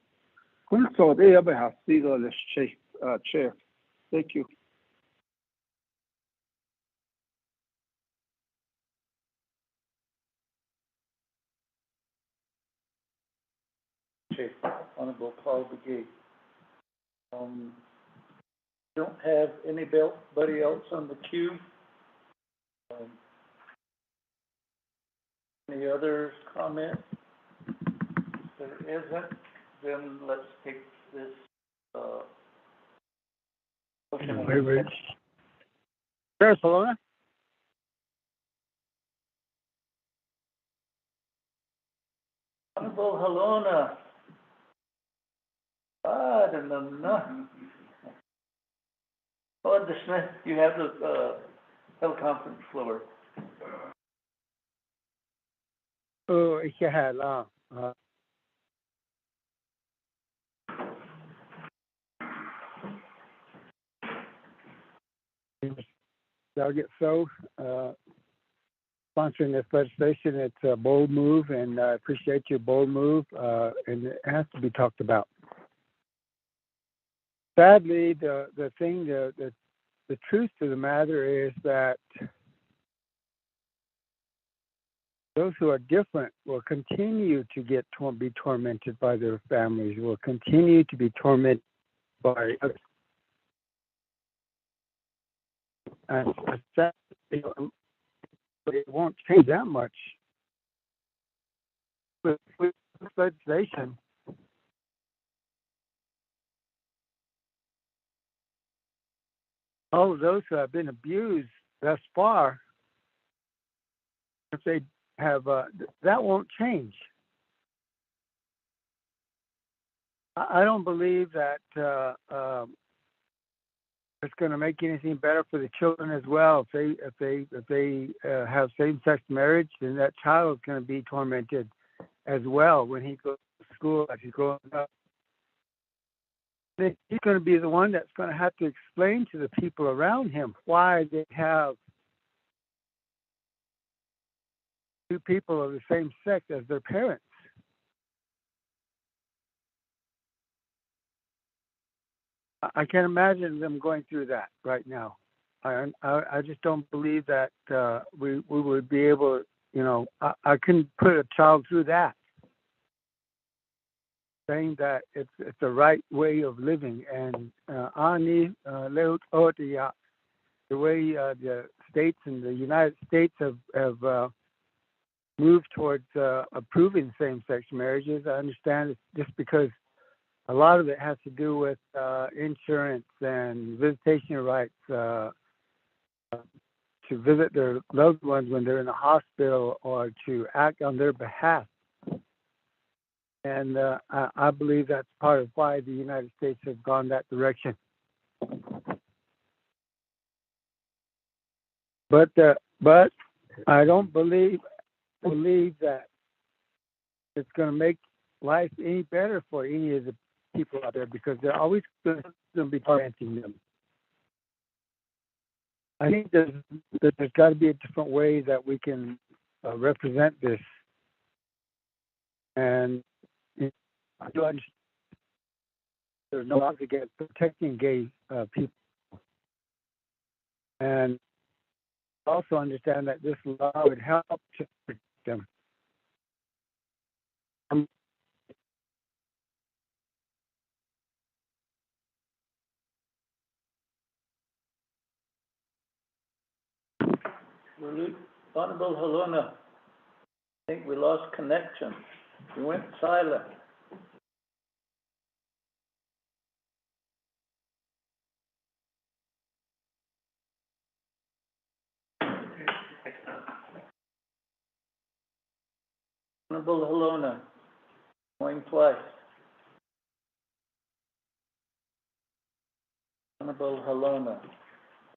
Couldn't saw they ever have the chair. Thank you. Okay, Honorable Paul Begay. Don't have anybody else on the queue. Any other comments? If there isn't, then let's take this motion. Wait. There's Helena. Honorable Helena. I don't know. Oh, Smith, you have the teleconference floor. Oh, ich hela. So, sponsoring this legislation, it's a bold move, and I appreciate your bold move, and it has to be talked about. Sadly, the truth to the matter is that those who are different will continue to be tormented by their families, will continue to be tormented by others. And it won't change that much. With this legislation, all of those who have been abused thus far, if they have, that won't change. I don't believe that it's going to make anything better for the children as well. If they have same-sex marriage, then that child is going to be tormented as well when he goes to school as he's growing up. He's going to be the one that's going to have to explain to the people around him why they have two people of the same sex as their parents. I can't imagine them going through that right now. I just don't believe that we would be able, you know, I couldn't put a child through that, saying that it's the right way of living. And the way the states and the United States have moved towards approving same-sex marriages, I understand it's just because a lot of it has to do with insurance and visitation rights to visit their loved ones when they're in the hospital or to act on their behalf. And I believe that's part of why the United States has gone that direction. But I don't believe that it's going to make life any better for any of the people out there, because they're always going to be tormenting them. I think there's got to be a different way that we can represent this. And I do understand there's no laws against protecting gay people. And also understand that this law would help to protect them. Honorable Haluna, I think we lost connection. You went silent. Honorable Haluna, going twice. Honorable Haluna,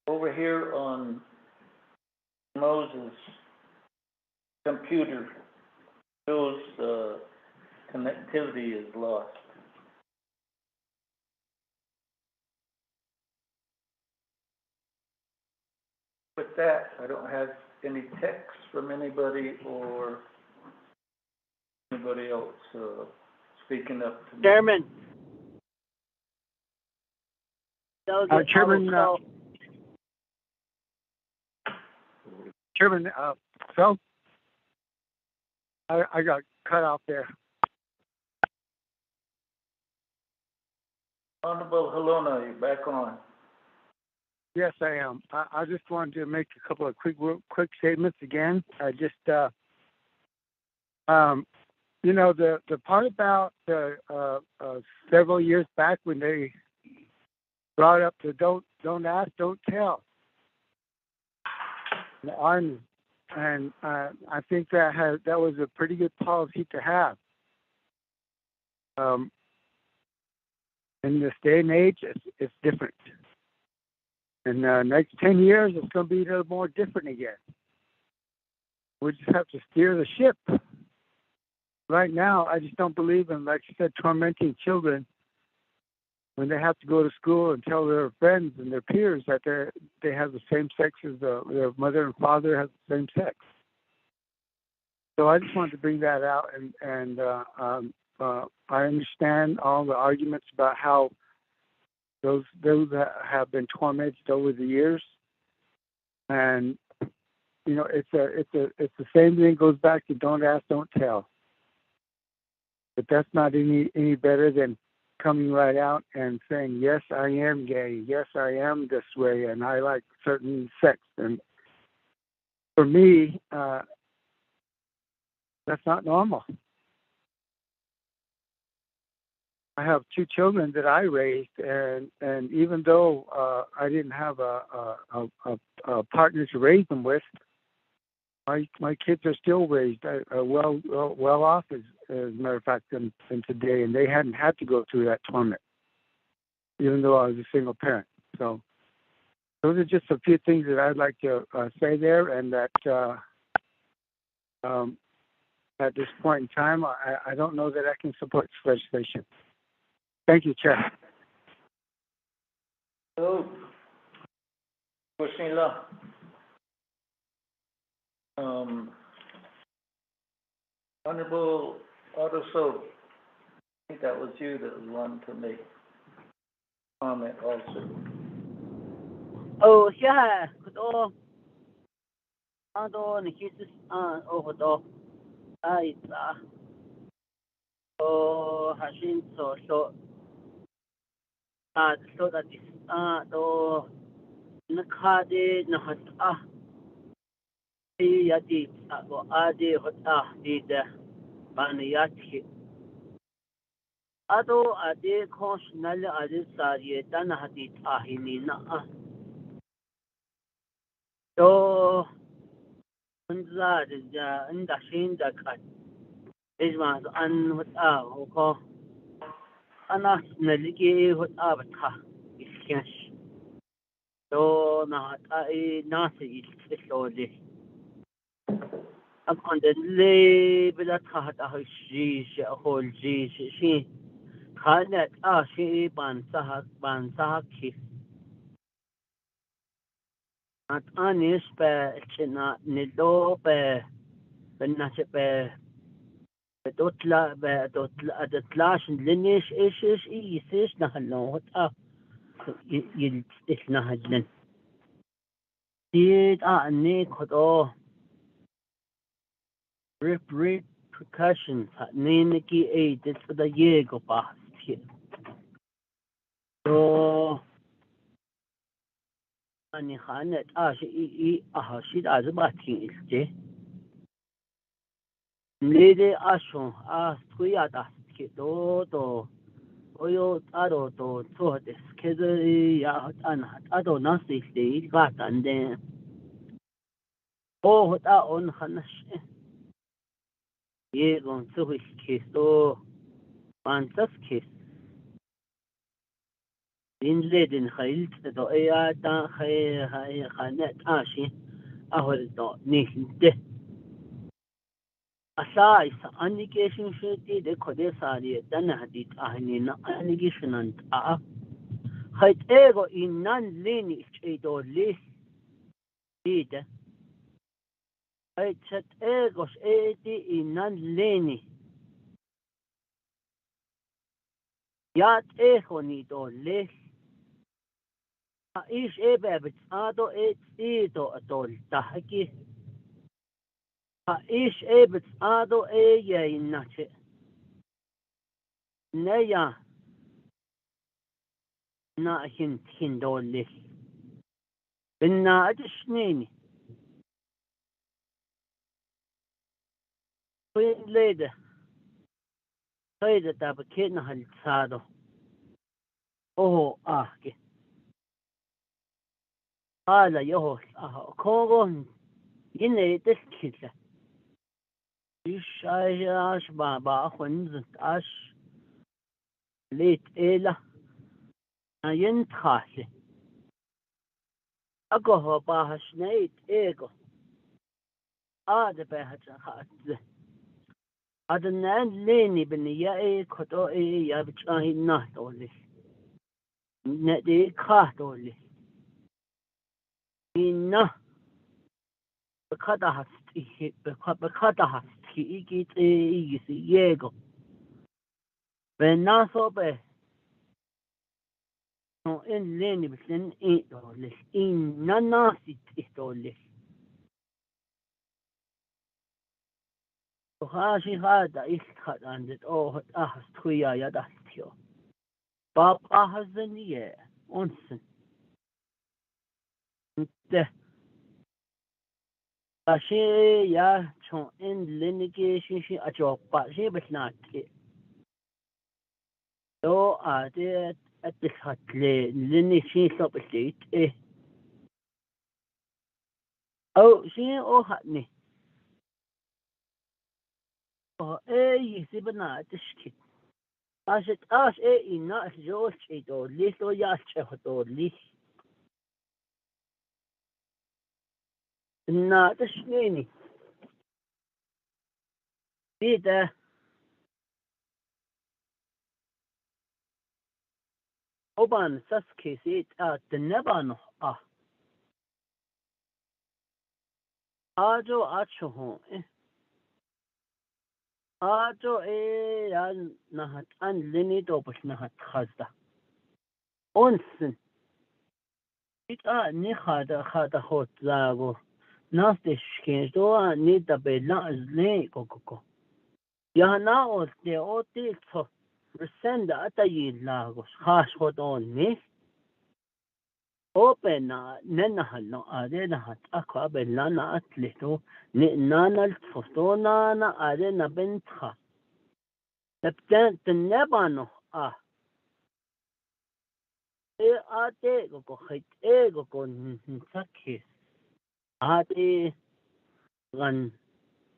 over here on Moses' computer shows connectivity is lost. With that, I don't have any text from anybody or anybody else speaking up to me. Chairman. Chairman, Phil, I got cut off there. Honorable Haluna, you're back on. Yes, I am. I just wanted to make a couple of quick statements again. I just, you know, the part about several years back when they brought up the don't ask, don't tell, the Army, and I think that was a pretty good policy to have. In this day and age, it's different. In the next 10 years, it's going to be a little more different again. We just have to steer the ship. Right now, I just don't believe in, like you said, tormenting children when they have to go to school and tell their friends and their peers that they have the same sex as their mother and father have the same sex. So I just wanted to bring that out, and I understand all the arguments about how those that have been tormented over the years, and you know, it's the same thing. Goes back to don't ask, don't tell. But that's not any better than coming right out and saying, yes, I am gay. Yes, I am this way, and I like certain sex. And for me, that's not normal. I have two children that I raised, and even though I didn't have a partner to raise them with, my kids are still raised well off, as a matter of fact, than today, and they hadn't had to go through that torment, even though I was a single parent. So those are just a few things that I'd like to say there, and that at this point in time, I don't know that I can support this legislation. Thank you, Chair. So, Kusnila, Honorable Otto, I think that was you that wanted to make comment also. Oh, yeah, kudo. Ando nikisis oh kudo. Ay sa. Oh, hashin so so that is do nakade nahat yati go ade hota dida baniyati. Ado ade konshnalle ade sariye dan hadit ahini na do unza da inda shin da kan isma an hota ko أنا نلقي هو بتها إسكنش لو نهاي ناس يسلولي أكون اللي بلا تهات الجيش أهو الجيش شيء خالد شيء بانسها كيف أنيش بشنا ندو بالناس دوتلاش لنيش إيش إيش نهلو يلتنهجن ديد أني كدو repercussions نينكي أي تسدا يجو باستي تو أني خانت إي أهشيد أزباتين إلتي نيدي أشون تويا داستي تو 오요 따로 또 소화됐어. 그래야 따도 나스 있대. 가단데. 오다 온 하나씩. 예건 쓰고 있겠어. 반짝게. 인제든 하일도 에야다 하이 하네 아시. 아홀도 니데. أساس أنيكيشن شدي ده كده سارية دنا هديت أهنينا أنيكيشن أنت خيط إيغو إنان ليني إيدو ليس ديده خيط شت إيغوش إيدي إنان ليني يات إيغو نيدو ليس إيش إيبا بتسادو إيدو أدول تحكي إيش بتسادو إيه يناتي نيا نا هندولي بنا أدشنيني وين ليدا خيدا تابكينا هالتسادو أحكي قال يهو كوغون يني تسكيلا إيش عاش بابا خنزت عاش ليت إيلا ينتخاسي أقوه باهش نيت إيقو باهش خاتزه هذا النان ليني بني إيه كتو إيه يا بتشاهي نهتولي ندي كاتولي إنه بكذا هستي إيجي إيجي ييغو بناسو به نو إن ليني بسن إيه دولي إن ناسي تولي وهاشي هذا إستخد عندت هستويا يدستيو بابا هزنيه أنسن ده أشي يا شون إن لينيكي شي أجوب باشي بسناتي لو أدي أتخذ ليني شي صبتيت إيه أو شي أوهني إيه يسيبنا تشكي أش إيه إنا أشجوش إيه دولي لو ياشة دولي إنا تشكيني بيدا أبان ساسكي سيت تنبانو آجو آتشو هون Ajo yan nahat an lini to pas nahat khazda. Onsen. Ita ni khada hot zago. Nas de shkens do ni da be la zle kokoko. Ya na o te o te to. Resenda ata yi lagos. Khash hot on ni. Open na nena halno ade na hat akwa be lana atleto ni nana fosto nana ade na bentha. Tepten tenebano ate go khit go sakhe ate gan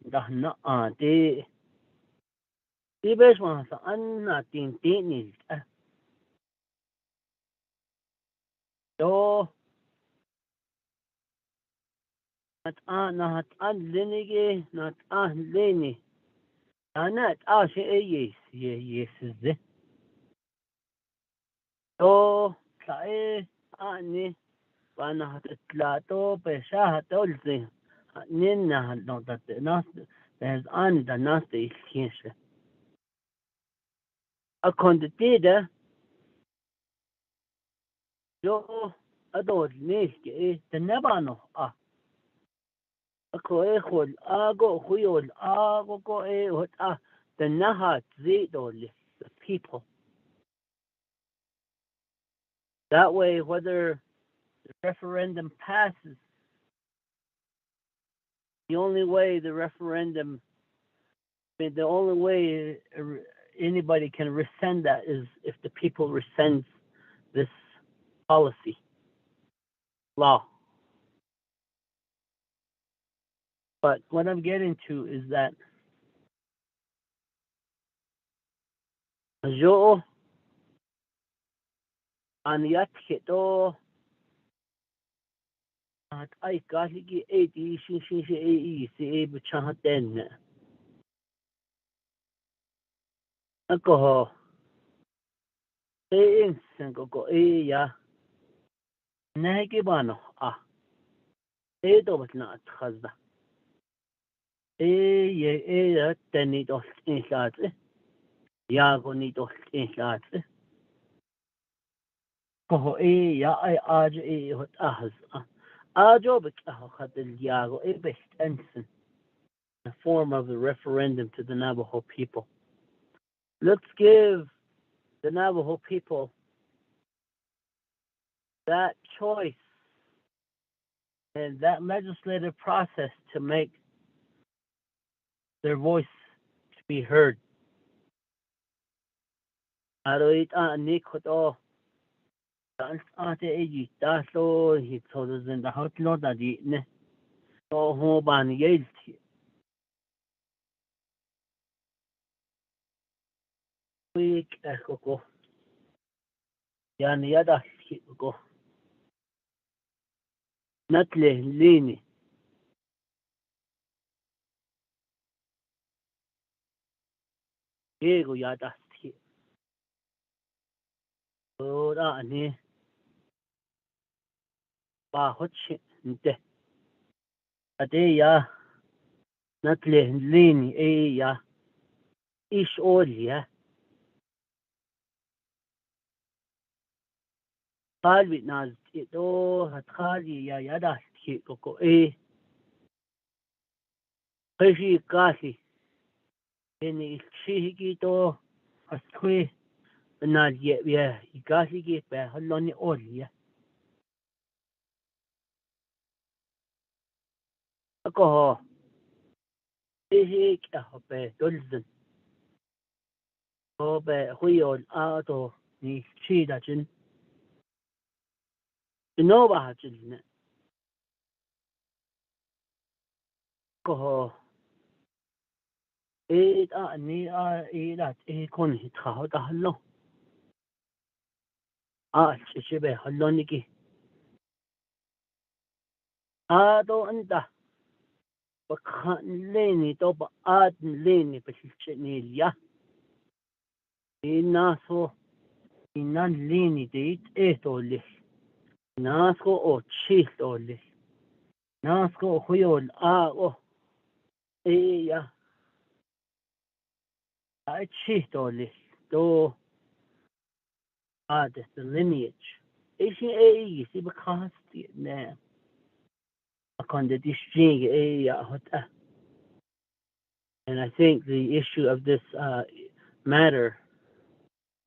dahna ate ibes ma sa anna tin ni to at an lenige not an leni anat she yes ze to kae ani bana hat tlato pesha tolze ninna no that nas there's an the nas the iskinse a conditida yo ador niske the nebano ako hol ago huyol ago go hot the nahat zidol the people that way whether the referendum passes the only way anybody can rescind that is if the people rescind this policy law. But what I'm getting to is that jo aniyat kito at ay kaligi 80 shin si buchahaten ako go ya nagi bano do but not khazda ye tani do insat ya go ni do insat ko ya ay aj hot ahz ajo bik khatel yago best ensign the form of the referendum to the Navajo people. Let's give the Navajo people that choice and that legislative process to make their voice to be heard. Aroit nikoto ate eji taso he told us in the hotlo that ne so ho ban yelti week ekoko yani yada ko natle lini ego yada ora ni ba hochi nte ade ya natle lini ya ish olia qalbi naz to hatkhali ya yada koko kashi kasi ini chihiki to astwe na ye kasi ki pe haloni olia ako ihik pe dolzen be huyol ato ni chida chin no ba chin ko ni that kon hit ha da hallo chibe halloni ki do anda bakhan leni to ba leni pe chini ya inaso inan leni de to le nasko o chi to le nasko huyol ya I cheat all this. Do the lineage. Isn't a see because the name. I can't distinguish a and I think the issue of this matter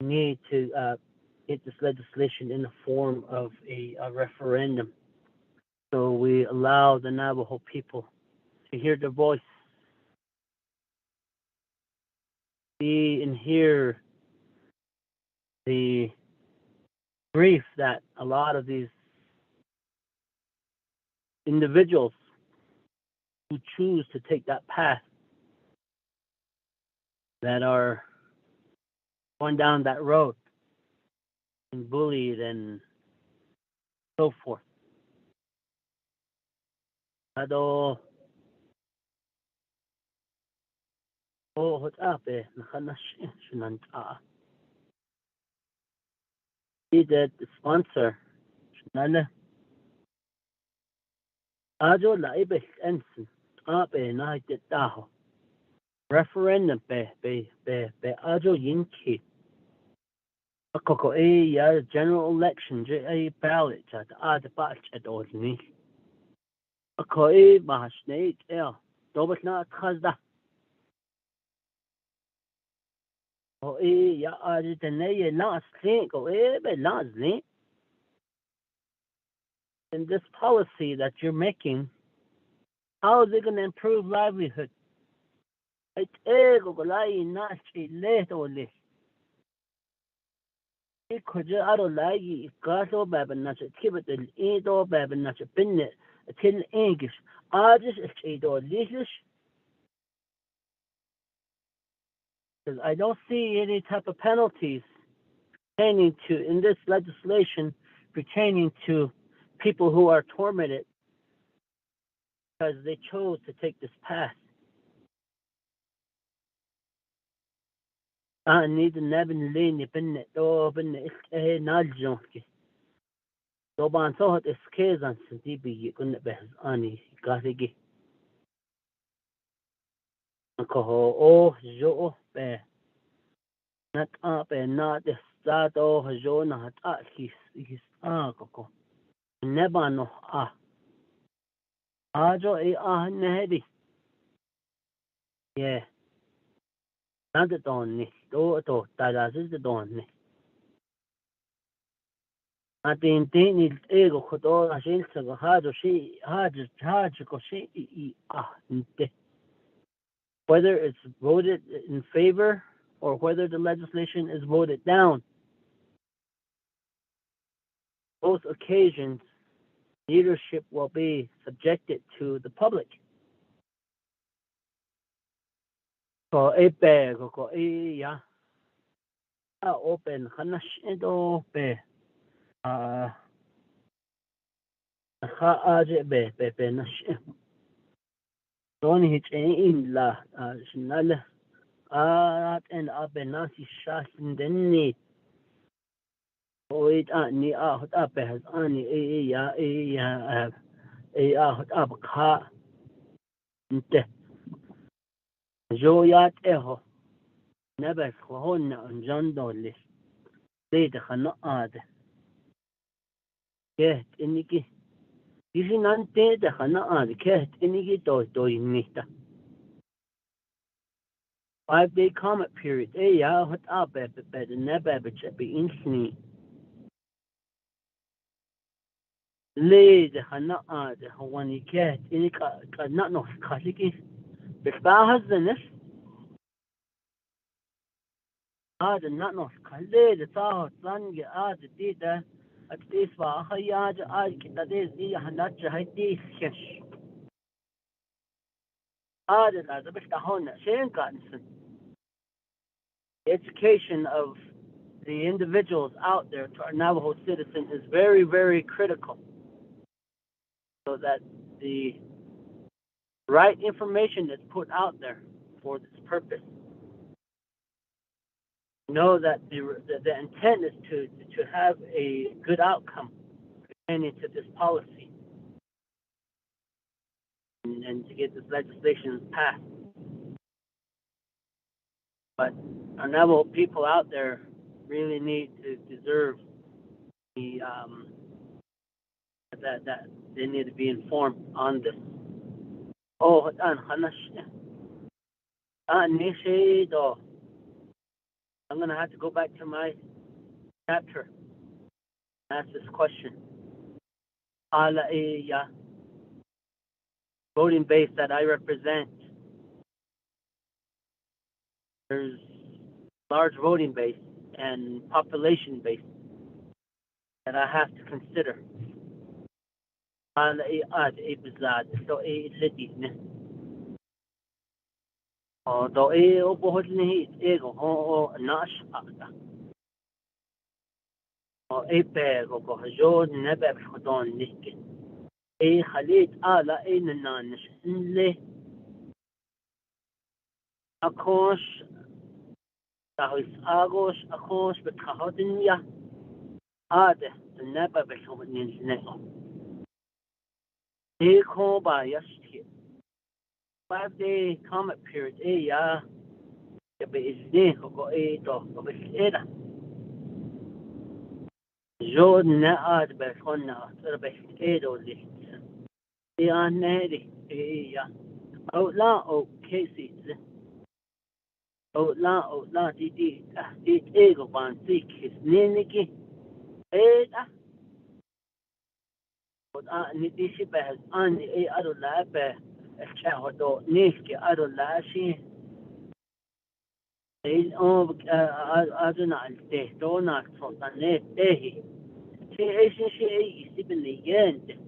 need to get this legislation in the form of a referendum, so we allow the Navajo people to hear their voice, see and hear the grief that a lot of these individuals who choose to take that path, that are going down that road and bullied and so forth. Ado hot ape nakanash shunan the sponsor nana ajo laibe ensin ape na taho referendum be ajo yinki akoko ya general election a ballot at the batch at ordini akoi mahasnate dobet na khazda o ya ajitene last thing go be last thing. In this policy that you're making, how is it going to improve livelihood? It's ego golai not a late or less. It could just out of lagi gato baben not a tibet and edo baben not a binnet a tin English. Artist is a door leashes. Because I don't see any type of penalties pertaining to in this legislation pertaining to people who are tormented because they chose to take this path. I need to never lean in it over a naljonki. So ban so hot is case on CDB couldn't be any gasigi. Uncle Jo bear. Not up and not the start of Jona at his uncle. Never no Ajo a nehedi. Yeah. Not the donny. Do that is the donny. I think need ego could all a shills of hard she whether it's voted in favor or whether the legislation is voted down. Both occasions, leadership will be subjected to the public. So a bag or ya open hanash and open ha be nash don't hit in la shnala and abenasi shas in the need. Oit ni hot up has ani hot up ka nte joyat eho never hon on John Dolly. They the hana ad. Get iniki. If you not dead the hana ad ket iniki do nita. 5-day comment period. Hot up but never be instantly. Lay the hana ad when you get inika not no katiki. But has the nest. Not no lay the thought son get did that. At this was a yard, I that is the Hanacha Haiti sketch. Added as a bit of Hona, Shane Cottonson. Education of the individuals out there to our Navajo citizen is very, very critical so that the right information is put out there for this purpose. Know that the intent is to have a good outcome pertaining to this policy and to get this legislation passed. But our Navajo people out there really need to deserve the that they need to be informed on this. Oh, I'm gonna have to go back to my chapter and ask this question. Voting base that I represent, there's large voting base and population base that I have to consider. So although خليت نانش اللي أكوش تهويس أغوش أكوش بتخهدنيا هذا النبى بشوف ننزنه هو بايشتي 5-day comment period يا بإذنه هو تو بس جود نقاد بخنا تربح اللي نادي أو لا أو كيسي أو لا دي إيجو بانسيك نينكي ندي شبه أني أدو لا الشهدو نيسكي أدو لا شيء أدو نالته دونا صوتانه تهي شيء يسيبني يند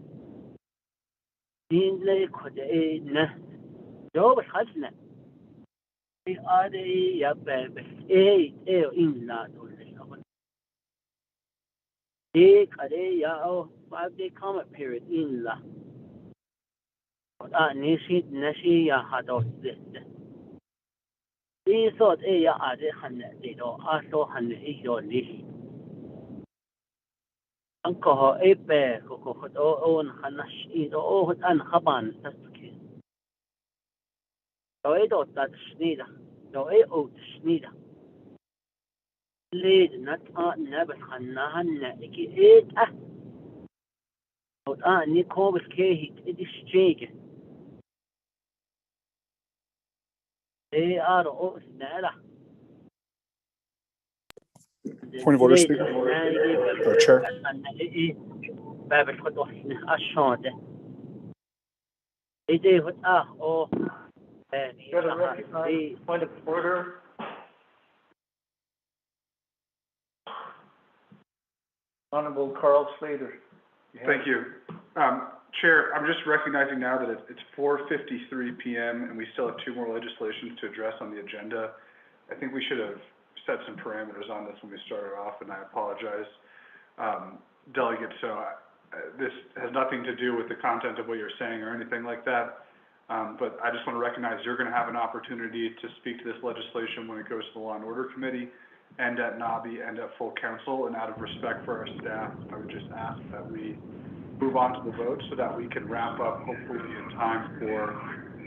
دين لي كده نه جواب خزنة في آدي يا بس إن لا دول كده يا أو 5-day comment period إن لا نشي يا هذا زد في صوت يا آدي خنة ديدو أصو خنة ليه أنكو كوكو خد خنش إيدو أن خبان تسكي لو إيدو تشنيدة لو أو تشنيدة ليد نبت خناها نأكي أو نيكو بالكيهي إدش جيجة أو سنالة Point of order, Speaker. Chair. باب الخطوة الشهادة Point of order. Honorable Carl Slater. Thank you. Chair, I'm just recognizing now that it's 4:53 p.m. and we still have 2 more legislations to address on the agenda. I think we should have set some parameters on this when we started off, and I apologize, Delegate. So this has nothing to do with the content of what you're saying or anything like that. But I just want to recognize you're going to have an opportunity to speak to this legislation when it goes to the Law and Order Committee and at NABI and at full council. And out of respect for our staff, I would just ask that we move on to the vote so that we can wrap up hopefully in time for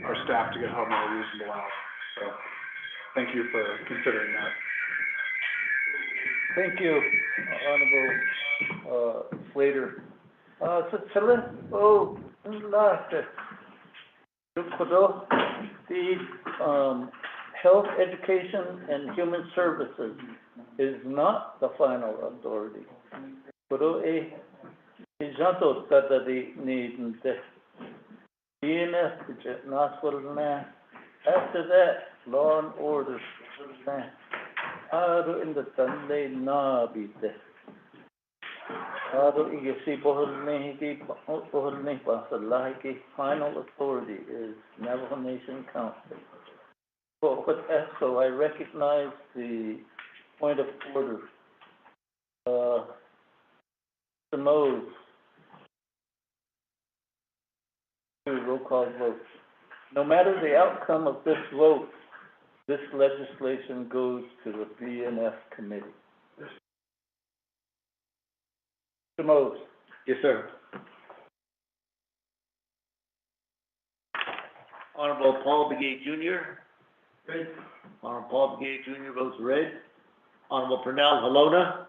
our staff to get home at a reasonable hour. So thank you for considering that. Thank you, Honorable Slater. So the Health, Education, and Human Services is not the final authority. After that, Law and Order. In the Sunday Nabite. Final authority is Navajo Nation Council. So I recognize the point of order. The Mose. Roll call vote. No matter the outcome of this vote, this legislation goes to the BNF committee. Mr. Mose. Yes, sir. Honorable Paul Begay Jr. Red. Honorable Paul Begay Jr. votes red. Honorable Pernell Halona.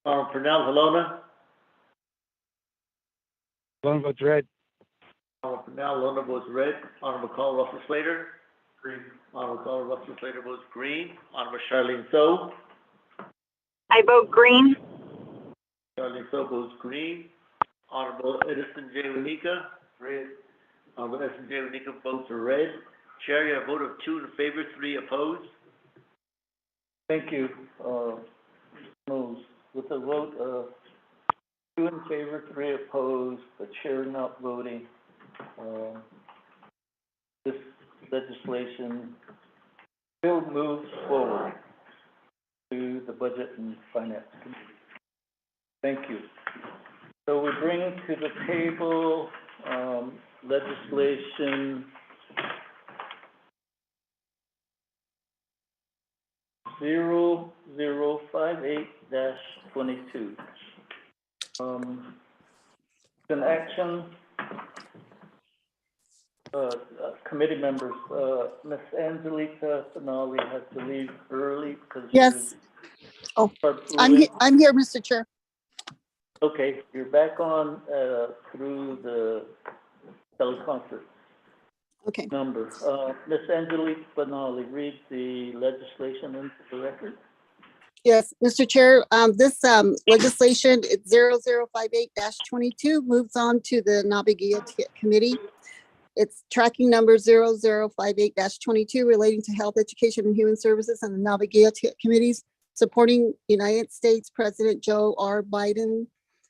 Honorable Pernell Halona. One votes red. Honorable Pernell Halona votes red. Honorable Carl Russell Slater. Green. Honorable Carl Russell Slater votes green. Honorable Charlene So. I vote green. Charlene So votes green. Honorable Edison J. Wanika. Red. Honorable Edison J. Wanika votes red. Chair, you have a vote of 2 in favor, 3 opposed. Thank you, Mose. With a vote of 2 in favor, 3 opposed, the chair not voting, this legislation still moves forward to the Budget and Finance Committee. Thank you. So we bring to the table legislation 0058-22. An action, committee members, Ms. Angelica Finale has to leave early because Yes. Oh, I'm here, Mr. Chair. Okay, you're back on through the teleconference. Okay. Number. Ms. Angelique Finale, read the legislation into the record. Yes, Mr. Chair, this legislation, it's 0058-22, moves on to the Navajo Committee. It's tracking number 0058-22 relating to health, education, and human services and the Navajo committees supporting United States President Joe R. Biden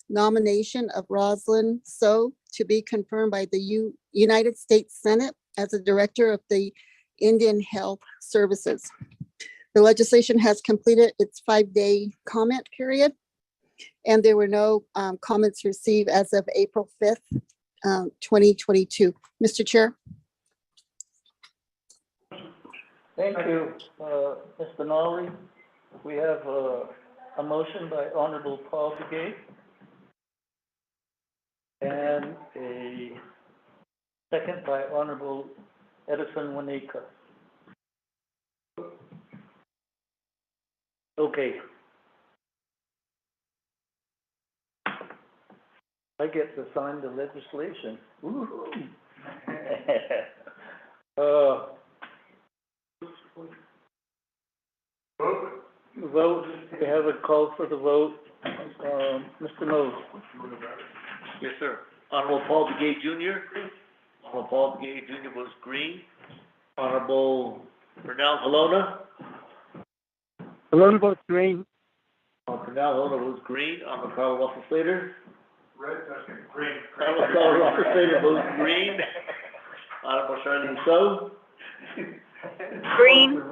nomination of Rosalind So to be confirmed by the United States Senate as a director of the Indian Health Services. The legislation has completed its 5-day comment period, and there were no comments received as of April 5th, 2022. Mr. Chair. Thank you, Ms. Finale. We have a motion by Honorable Paul Begay and a second by Honorable Edison Wanika. Okay. I get to sign the legislation. Woo-hoo. Vote, we have a call for the vote. Mr. Mose. Yes, sir. Honorable Paul Begay Jr. Honorable Paul Begay Jr. votes green. Honorable Pernell Halona. Halona votes green. Honorable Pernell Halona votes green. Honorable Carl Russell Slater. Red, green. Honorable Carl Russell Slater votes green. Honorable Charlene So. Green.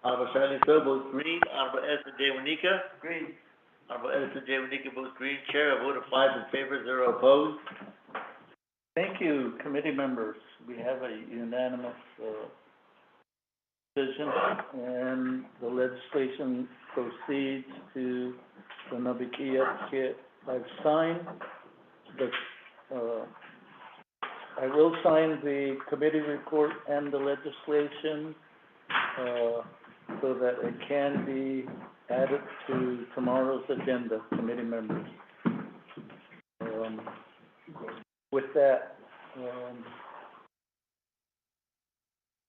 Honorable Charlene So votes green. Honorable Edison J. Wanika. Green. Honorable Edison J. Wanika votes green. Chair, a vote of 5 in favor, 0 opposed. Thank you, committee members. We have a unanimous decision, and the legislation proceeds to the Nabikia kit. I've signed the, I will sign the committee report and the legislation so that it can be added to tomorrow's agenda, committee members. With that,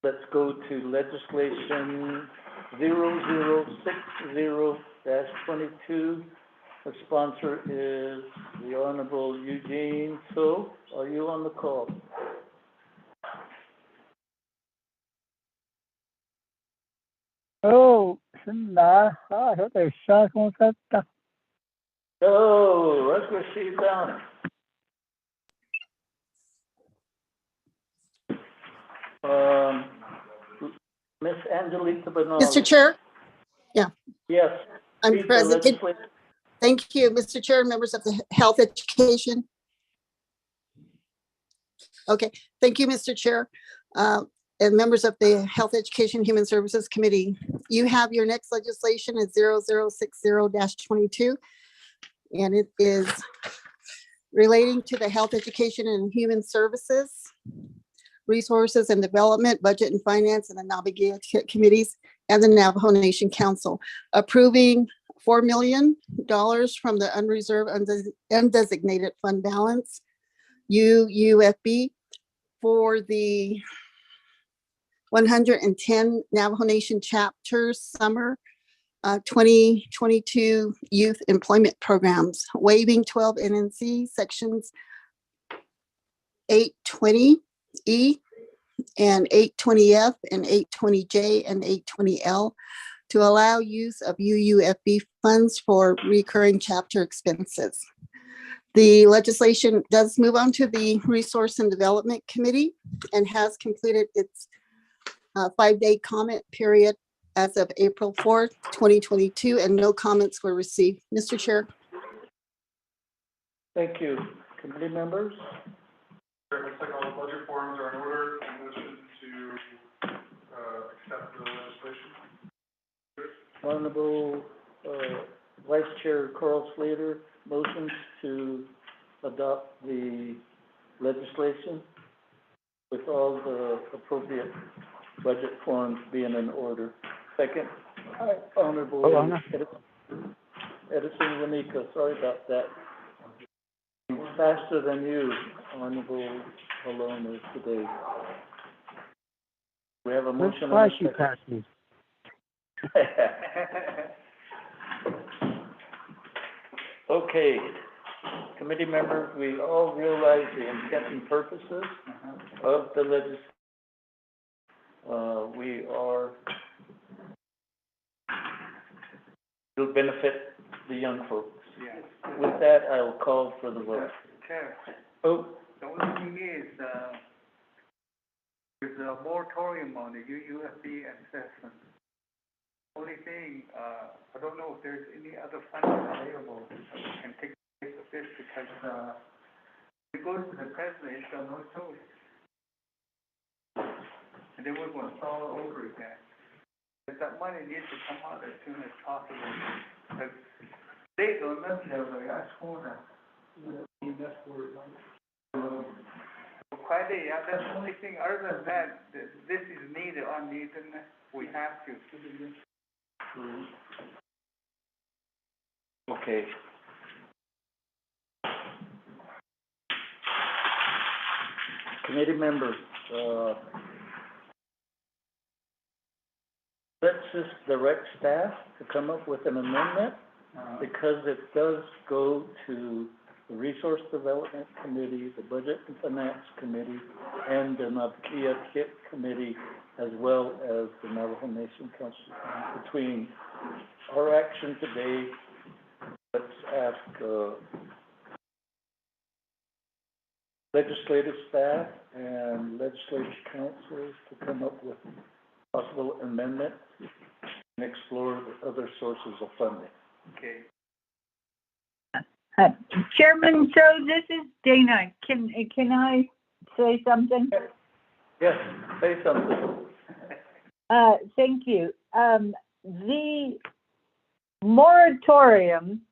let's go to legislation 0060-22. The sponsor is the Honorable Eugene So. Are you on the call? Oh, xin lạ, có thể sao không thích ta. Oh, let's go see down. Miss Angelica Bernal. Mr. Chair? Yeah. Yes. I'm present. Thank you, Mr. Chair, members of the Health Education. Okay, thank you, Mr. Chair, and members of the Health Education Human Services Committee. You have your next legislation at 0060-22, and it is relating to the Health, Education, and Human Services, Resources and Development, Budget and Finance, and the Navajo Committees, and the Navajo Nation Council, approving $4 million from the unreserved, undesignated fund balance, UUFB, for the 110 Navajo Nation chapters summer 2022 youth employment programs, waiving 12 NNC sections 820E and 820F and 820J and 820L to allow use of UUFB funds for recurring chapter expenses. The legislation does move on to the Resource and Development Committee and has completed its 5-day comment period as of April 4th, 2022, and no comments were received. Mr. Chair. Thank you. Committee members? Looks like all the budget forms are in order. Motion to accept the legislation. Honorable Vice Chair Carl Slater motions to adopt the legislation with all the appropriate budget forms being in order. Second, Honorable Edison Wanika. Sorry about that. I'm faster than you, Honorable Malone, today. We have a motion. Why she passed me? Okay, committee members, we all realize the intent and purposes of the legislation. We are to benefit the young folks. Yes. With that, I will call for the vote. Chair, Oh, the only thing is, there's a moratorium on the UUFB assessment. Only thing, I don't know if there's any other funding available that can take place of this, because, if it goes to the president, he's got no choice. And then we're going to start all over again. But that money needs to come out as soon as possible, because they don't know, that's for that. Quite yeah, that's the only thing. Other than that, this is needed or needed, we have to. okay. Committee members, let's just direct staff to come up with an amendment, because it does go to the Resource Development Committee, the Budget and Finance Committee, and the Navajo Committee, as well as the Navajo Nation Council. Between our action today, let's ask legislative staff and legislative councils to come up with possible amendments and explore the other sources of funding. Okay. Chairman, so this is Dana. Can I say something? Yes, say something. Thank you. The moratorium,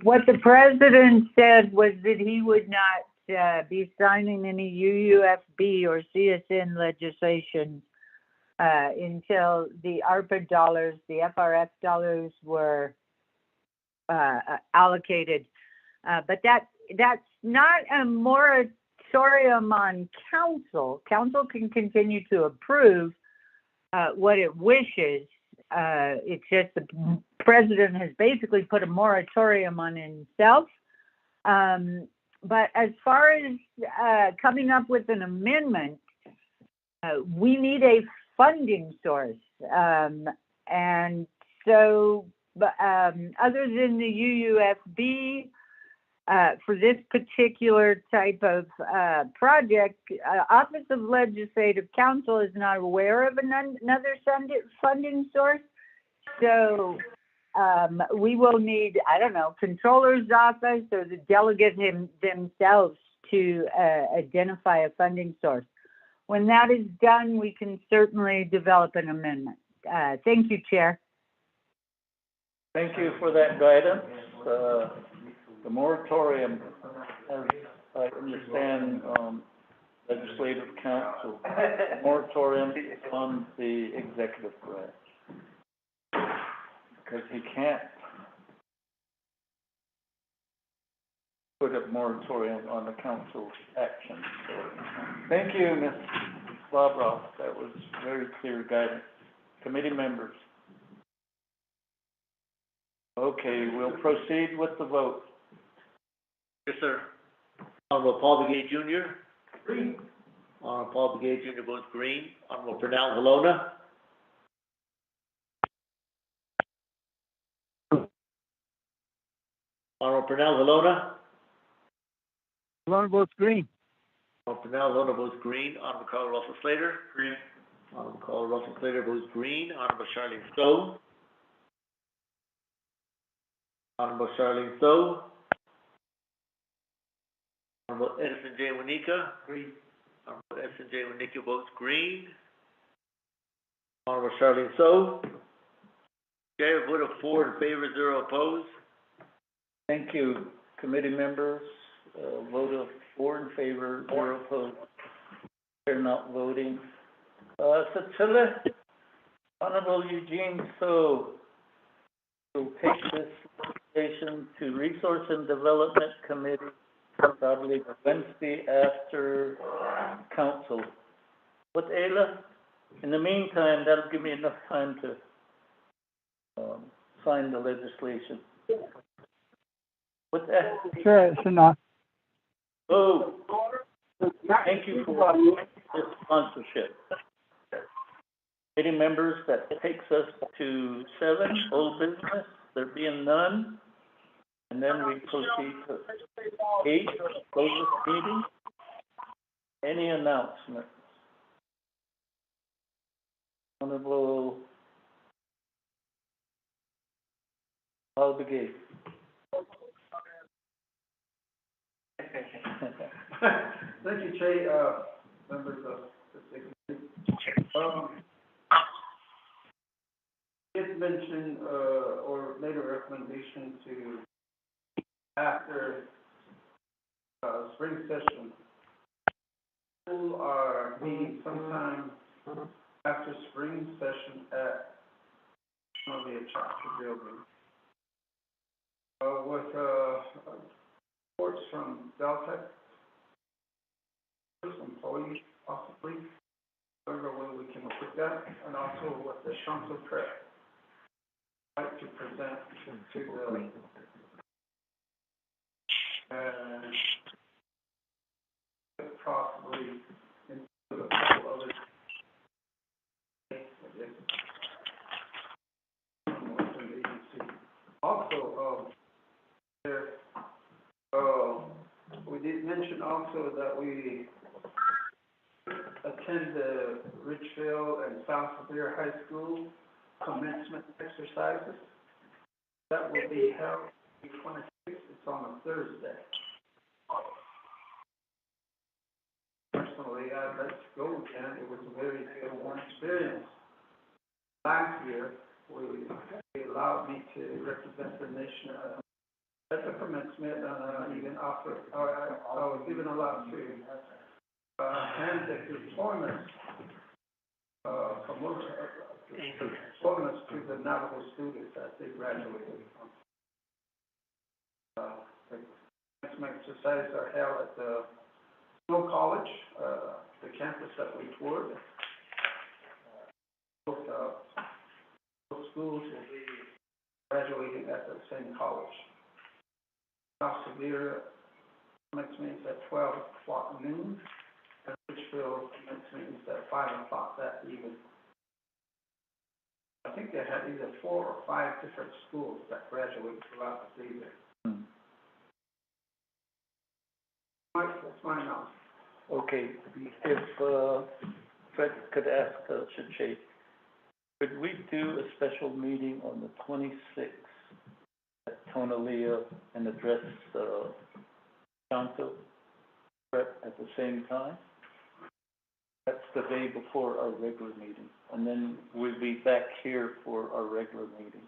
what the president said was that he would not be signing any UUFB or CSN legislation until the ARPA dollars, the FRF dollars were allocated. But that's not a moratorium on council. Council can continue to approve what it wishes. It's just the president has basically put a moratorium on himself. But as far as coming up with an amendment, we need a funding source. And so, other than the UUFB, for this particular type of project, Office of Legislative Counsel is not aware of another funding source. So we will need, I don't know, Controller's Office or the delegate themselves to identify a funding source. When that is done, we can certainly develop an amendment. Thank you, Chair. Thank you for that guidance. The moratorium, as I understand, legislative council, moratorium on the executive branch. Because he can't put a moratorium on the council's action. So, thank you, Ms. Bobroff. That was very clear guidance. Committee members. Okay, we'll proceed with the vote. Yes, sir. Honorable Paul Begay Jr. Green. Honorable Paul Begay Jr. votes green. Honorable Pernell Helona. Honorable Pernell Helona. Helona votes green. Honorable Pernell Helona votes green. Honorable Carl Russell Slater. Green. Honorable Carl Russell Slater votes green. Honorable Charlene Stowe. Honorable Charlene Stowe. Honorable Edison J. Wanika. Green. Honorable Edison J. Wanika votes green. Honorable Charlene Stowe. Chair, vote of 4 in favor, 0 opposed. Thank you, committee members. Vote of 4 in favor, 0 opposed. They're not voting. Cecilia, Honorable Eugene So will take this legislation to Resource and Development Committee probably Wednesday after council. But Ayla, in the meantime, that'll give me enough time to sign the legislation. With that. Sure, it's enough. Oh, thank you for this sponsorship. Committee members, that takes us to 7, old business, there being none. And then we proceed to 8, close this meeting. Any announcements? Honorable Paul Begay. Thank you, Jay, members of the committee. Did mention, or made a recommendation to, after, spring session, school are meeting sometime after spring session at one of the chapter building. With, reports from Delta, employees possibly, whatever way we can put that, and also with the Shanto Prep. I'd like to present to the, possibly into a couple other agency. Also, we did mention also that we attend the Richville and South Sevier High School commencement exercises. That will be held the 26th. It's on a Thursday. Personally, I'd like to go again. It was a very good experience. Last year, they allowed me to represent the nation at the commencement, and even after, I was given a lot to hand the deployments, deployments to the Navajo students as they graduated. The commencement exercises are held at the Snow College, the campus that we toured. Both schools will be graduating at the same college. South Sevier commencement is at 12 o'clock noon, and Richville commencement is at 5 o'clock that evening. I think they had either 4 or 5 different schools that graduate throughout the season. Mike, that's my announcement. Okay, if Fred could ask Shache, could we do a special meeting on the 26th at Tonalea and address Shanto Prep at the same time? That's the day before our regular meeting, and then we'll be back here for our regular meeting.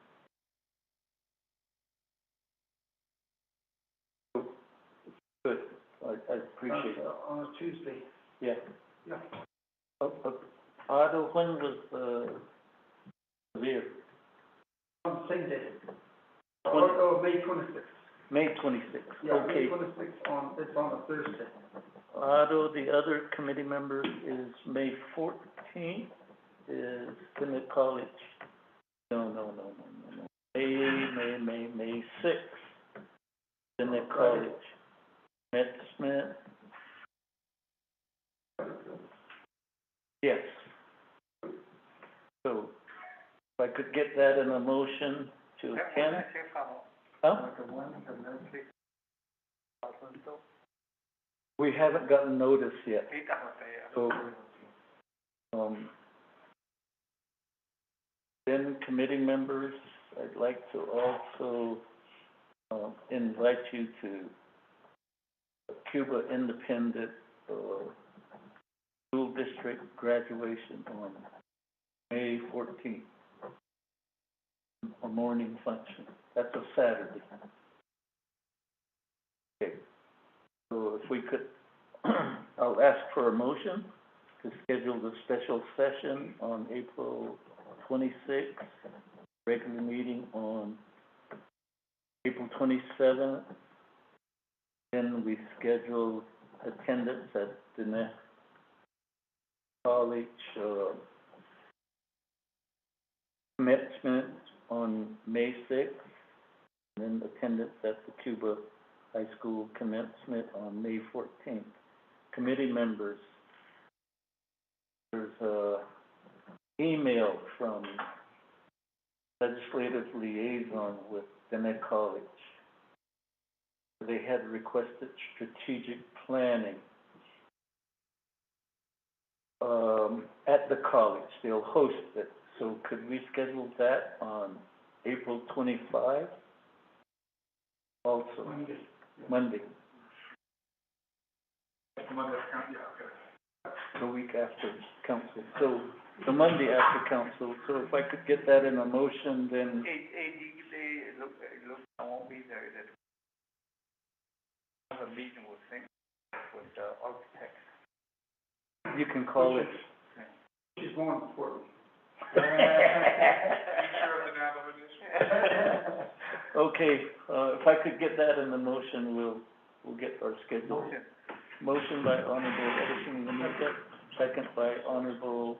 I appreciate it. On a Tuesday. Yeah. Yeah. Otto, when was the severe? On the same day. Or May 26th. May 26th. Yeah, Okay. May 26th it's on a Thursday. Otto, the other committee member is May 14th, is Summit College. No. May 6th, Summit College. Commencement. Yes. So, if I could get that in a motion to attend. Huh? We haven't gotten notice yet. So, then committee members, I'd like to also invite you to Cuba Independent School District graduation on May 14th. A morning function. That's a Saturday. Okay. So if we could, I'll ask for a motion to schedule the special session on April 26th, regular meeting on April 27th. Then we schedule attendance at the college commencement on May 6th, and then attendance at the Cuba High School commencement on May 14th. Committee members, there's an email from legislative liaison with Dennett College. They had requested strategic planning at the college. They'll host it. So could we schedule that on April 25? Also, Monday. Monday, yeah, okay. The week after council. So the Monday after council. So if I could get that in a motion, then. Look, I won't be there. I have a meeting with the architect. You can call it. She's going before me. Okay, if I could get that in the motion, we'll get our schedule. Motion by Honorable Edison Lanika, second by Honorable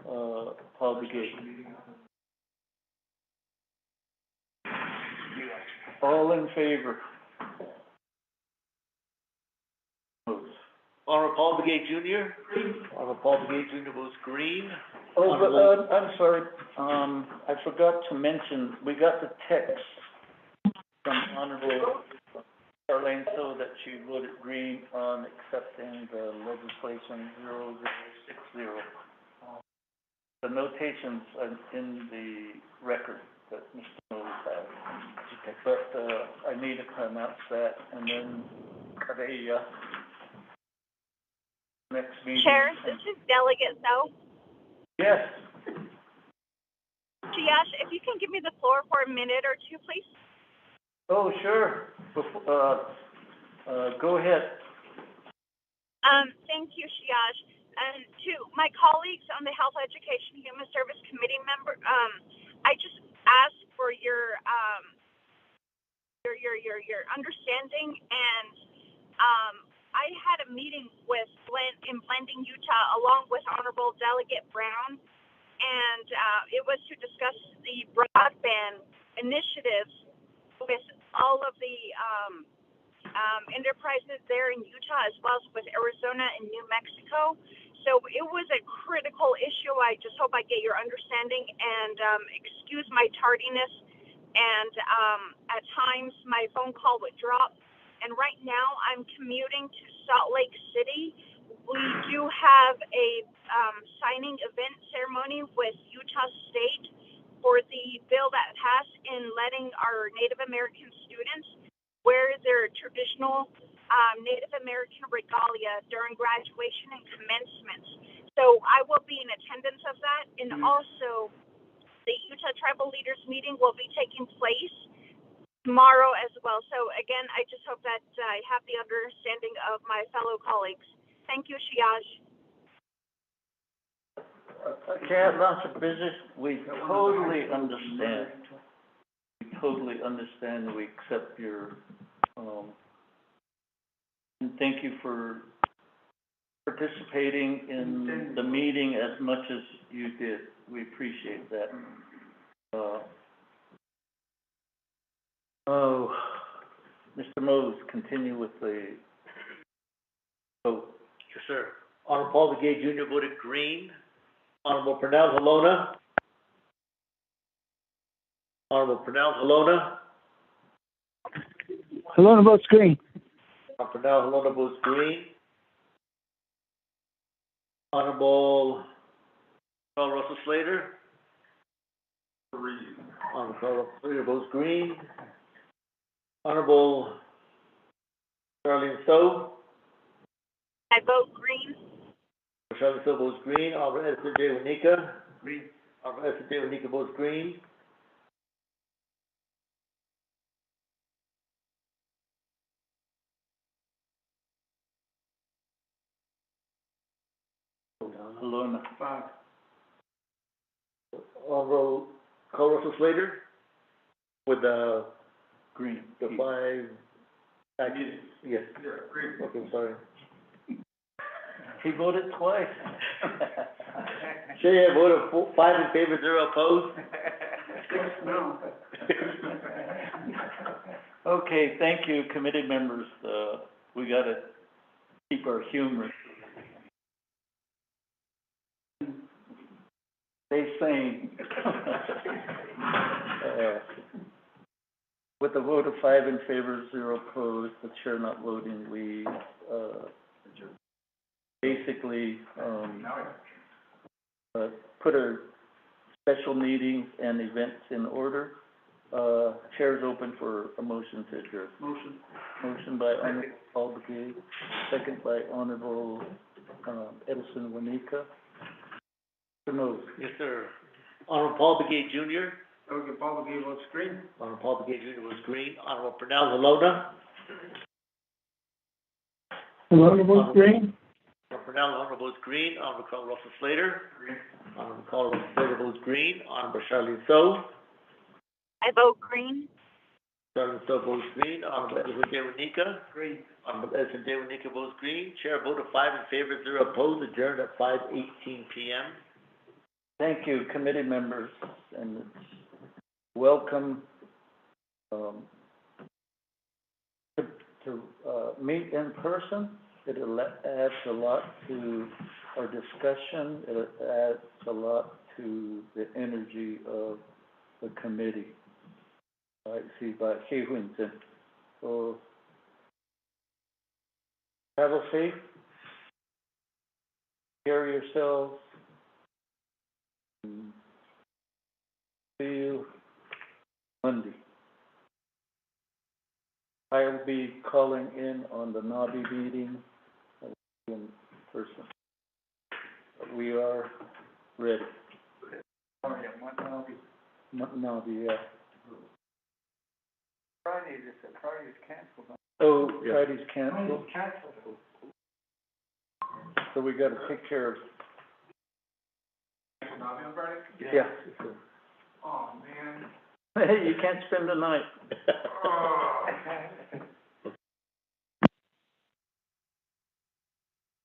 Paul Begay. All in favor? Honorable Paul Begay Jr. Honorable Paul Begay Jr. votes green. Oh, but, I'm sorry, I forgot to mention, we got the text from Honorable Charlene So that she voted green on accepting the legislation 0060. The notations are in the record that Mr. Knowles has. But, I needed to announce that, and then Carryover. Next meeting. Chair, this is Delegate So. Yes. Chiash, if you can give me the floor for a minute or two, please. Oh, sure. Go ahead. Thank you, Chiash. And to my colleagues on the Health Education Human Service Committee member, I just ask for your understanding, and I had a meeting with in Blending Utah along with Honorable Delegate Brown, and it was to discuss the broadband initiatives with all of the enterprises there in Utah, as well as with Arizona and New Mexico. So it was a critical issue. I just hope I get your understanding, and excuse my tardiness. And at times my phone call would drop. And right now I'm commuting to Salt Lake City. We do have a signing event ceremony with Utah State for the bill that passed in letting our Native American students wear their traditional Native American regalia during graduation and commencements. So I will be in attendance of that. And also the Utah Tribal Leaders meeting will be taking place tomorrow as well. So again, I just hope that I have the understanding of my fellow colleagues. Thank you, Shiaj. Cat, lots of business, we totally understand. We totally understand, we accept your, and thank you for participating in the meeting as much as you did. We appreciate that. Mr. Mose, continue with the vote. Yes, sir. Honorable Paul Begay Jr. voted green. Honorable Pernell Halona. Honorable Pernell Halona. Halona votes green. Honorable Pernell Halona votes green. Honorable Carl Russell Slater. Green. Honorable Carl Russell Slater votes green. Honorable Charlene So. I vote green. Charlene So votes green. Honorable Edison J. Wanika. Green. Honorable Edison J. Wanika votes green. Halona. 5. Honorable Carl Russell Slater with the green. The 5 actions. Yes. Yeah, green. Okay, I'm sorry. He voted twice. Shay, I voted 5 in favor, 0 opposed. 6 no. Okay, thank you, committee members. We gotta keep our humor. Stay sane. With a vote of 5 in favor, 0 opposed, the chair not voting, we, basically, put our special meetings and events in order. Chair's open for a motion to adjourn. Motion by Honorable Paul Begay, second by Honorable, Edison Wanika. No. Yes, sir. Honorable Paul Begay Jr. Okay, Paul Begay votes green. Honorable Paul Begay Jr. votes green. Honorable Pernell Halona. Halona votes green. Honorable Pernell Halona votes green. Honorable Carl Russell Slater. Green. Honorable Carl Russell Slater votes green. Honorable Charlene So. I vote green. Charlene So votes green. Honorable Edison J. Wanika. Green. Honorable Edison J. Wanika votes green. Chair vote of 5 in favor, 0 opposed. Adjourned at 5:18 p.m. Thank you, committee members, and it's welcome to meet in person. It adds a lot to our discussion. It adds a lot to the energy of the committee. I see by Winton. So travel safe. Care yourselves. See you Monday. I will be calling in on the NABI meeting in person. We are ready. Oh, yeah, NABI, yeah. Friday's canceled. Oh, Friday's canceled. Friday's canceled. So we gotta take care of. Not on Friday? Yeah. Oh, man. Hey, you can't spend the night. Oh.